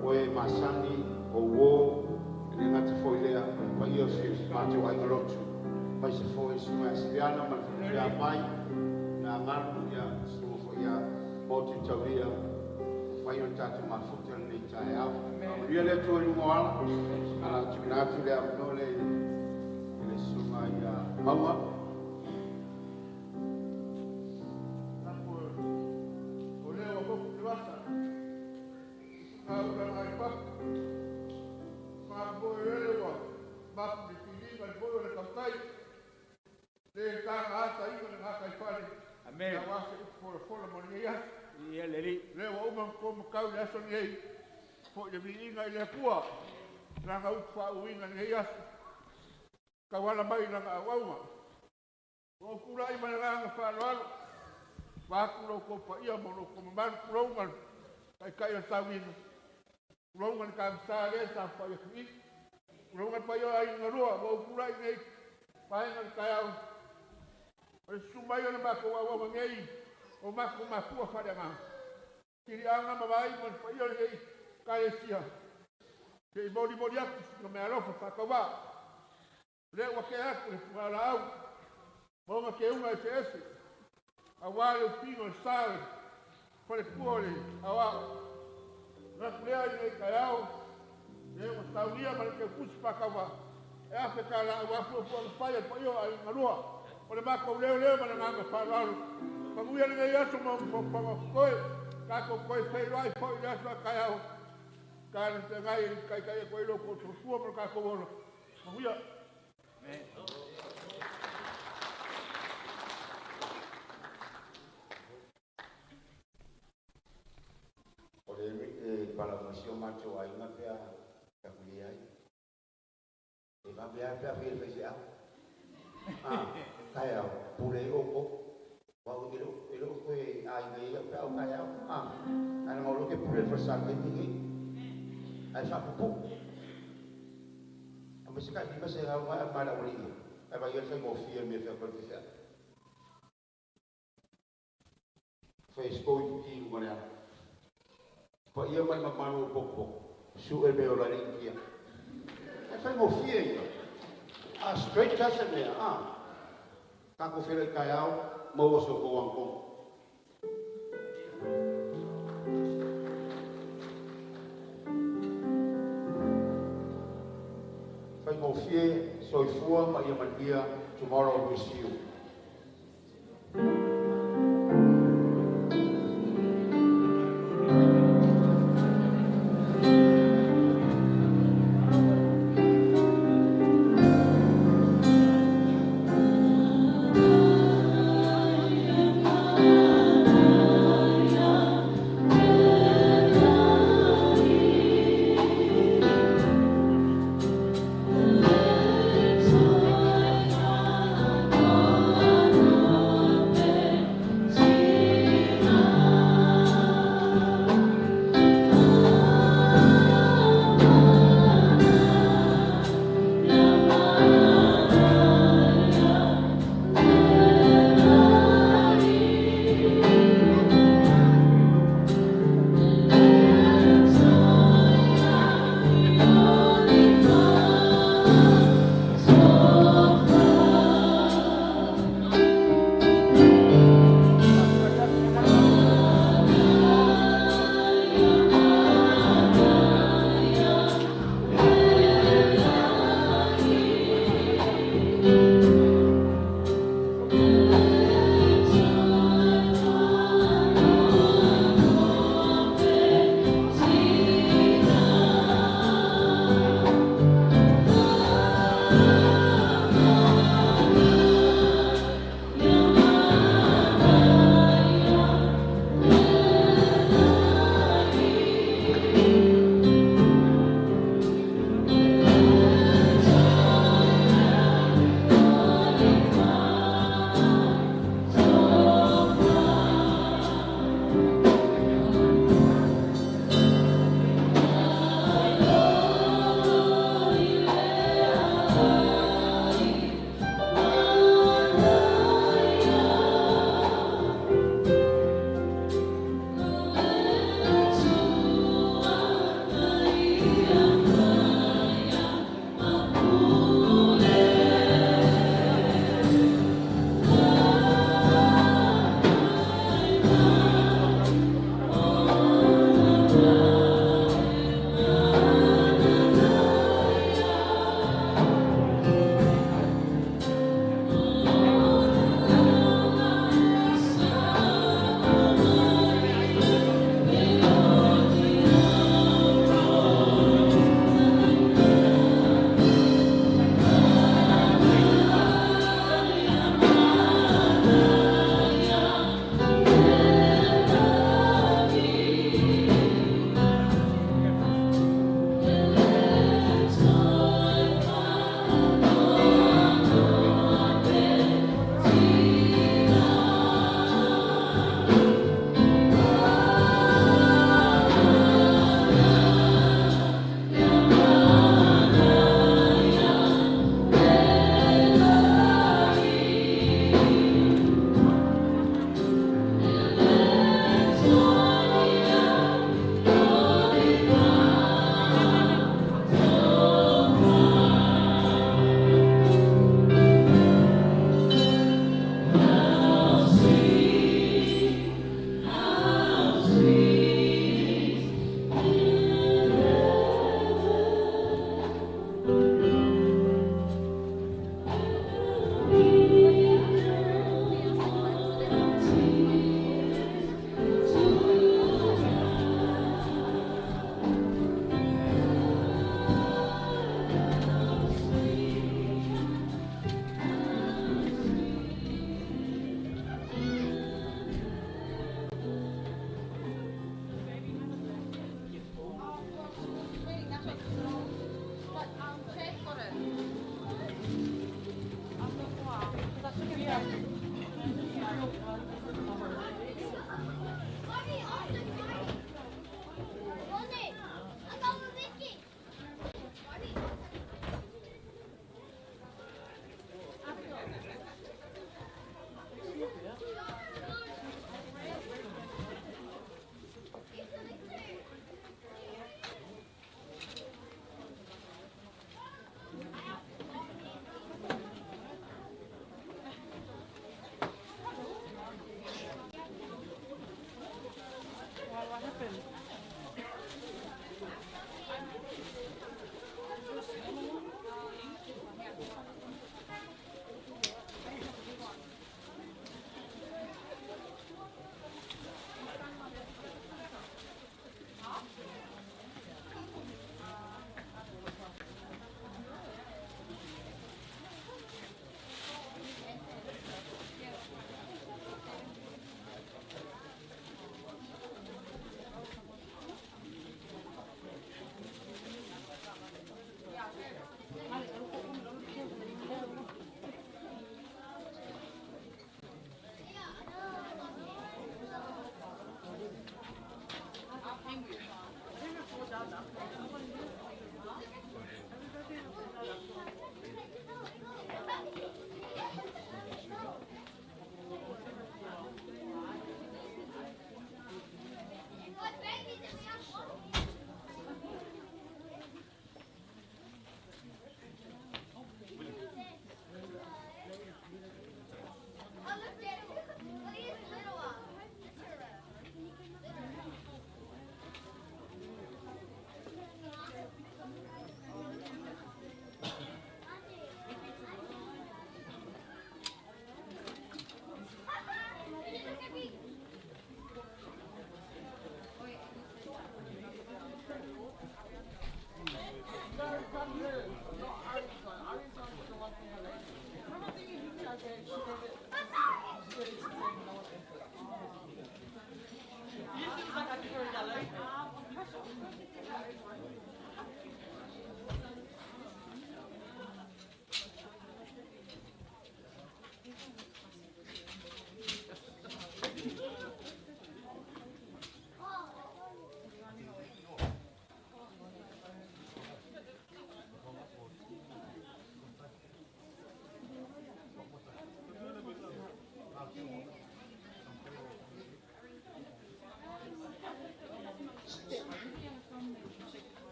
o e masani o wō e le ngati foi lea o le paia o se mātou ai ngalotu mai se foi sunga e siriana ma le whaia mai na maru ia sunga foi ia motu tauria mai o tātou mafuta nei tae au. Ria le tō i moala, ala tuminatu le au le sunga i a maua. O leo a koku te wasa, ka ura mai papu, ma koe elewa, mapu le tiri, ma koe le kautai, le tāna ata iwa le ngākai whare. Amen. Ka wasa i kora mo ni ia. Ia le ri. Leo a umam ko makau le aso ni ei. Po le viinga i le pua, ranga utwa uinga ni asu. Ka wala mai ranga awauma. O kura i mana ranga whaaloalo. Wākuro ko pa ia mono ko mamaru kurongan. Kai kai o tawina. Kurongan ka msare sa pa ia kui. Kurongan pa ia ai ngarua. O kura i nei. Pahenga kai au. O sumai o na mako wawa ngei. O mako makua wharenga. Kiri anga mawai man pa ia nei. Kaya sia. Ke i mori aku ka mea rofa whakawa. Lea wake aku le whala au. Monga ke unga e te ese. A wale o pino e sāre. Pare kuore a wao. Naku lea i nei kai au. Lea wa taunia mara ke kusi whakawa. E afe ka la wafu o puanga whaia pa io a ingarua. O le mako leo mana nganga whalaru. Panguia ni ngai aso mo mpanga koe. Kako koe whairai po i aso a kai au. Kāna te ngai kai kai koe loko o tōkua mara kako wono. Mahuia. O le palamasio macho ai nga pia ka kuli ai. E ma pia fil fesi au. Kai au pule oko. Wa o ilo koe ai ngai pia au kai au. Ana ngolo ke pule fasal ke tingi. Ai whapupu. A mese kai tika se hau mai a mara uringa. Ai vai whai ngofia me whai kwa whiwhia. Whai skoi ki ngone ana. Pa ia mai mamano o popo. Su e meo la ringia. Ai whai ngofia ia. Straight kasa mea. Kako while kai au. Mau so ko wangkong. Fai mo fie soifua ma ia mandia. Tomorrow we see you. Oh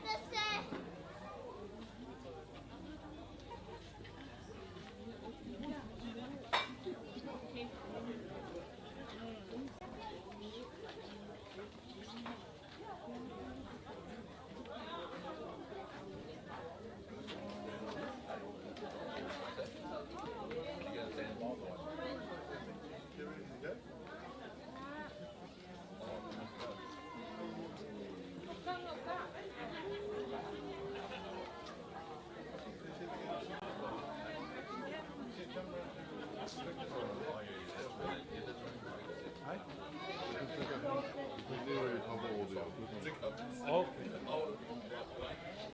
the same.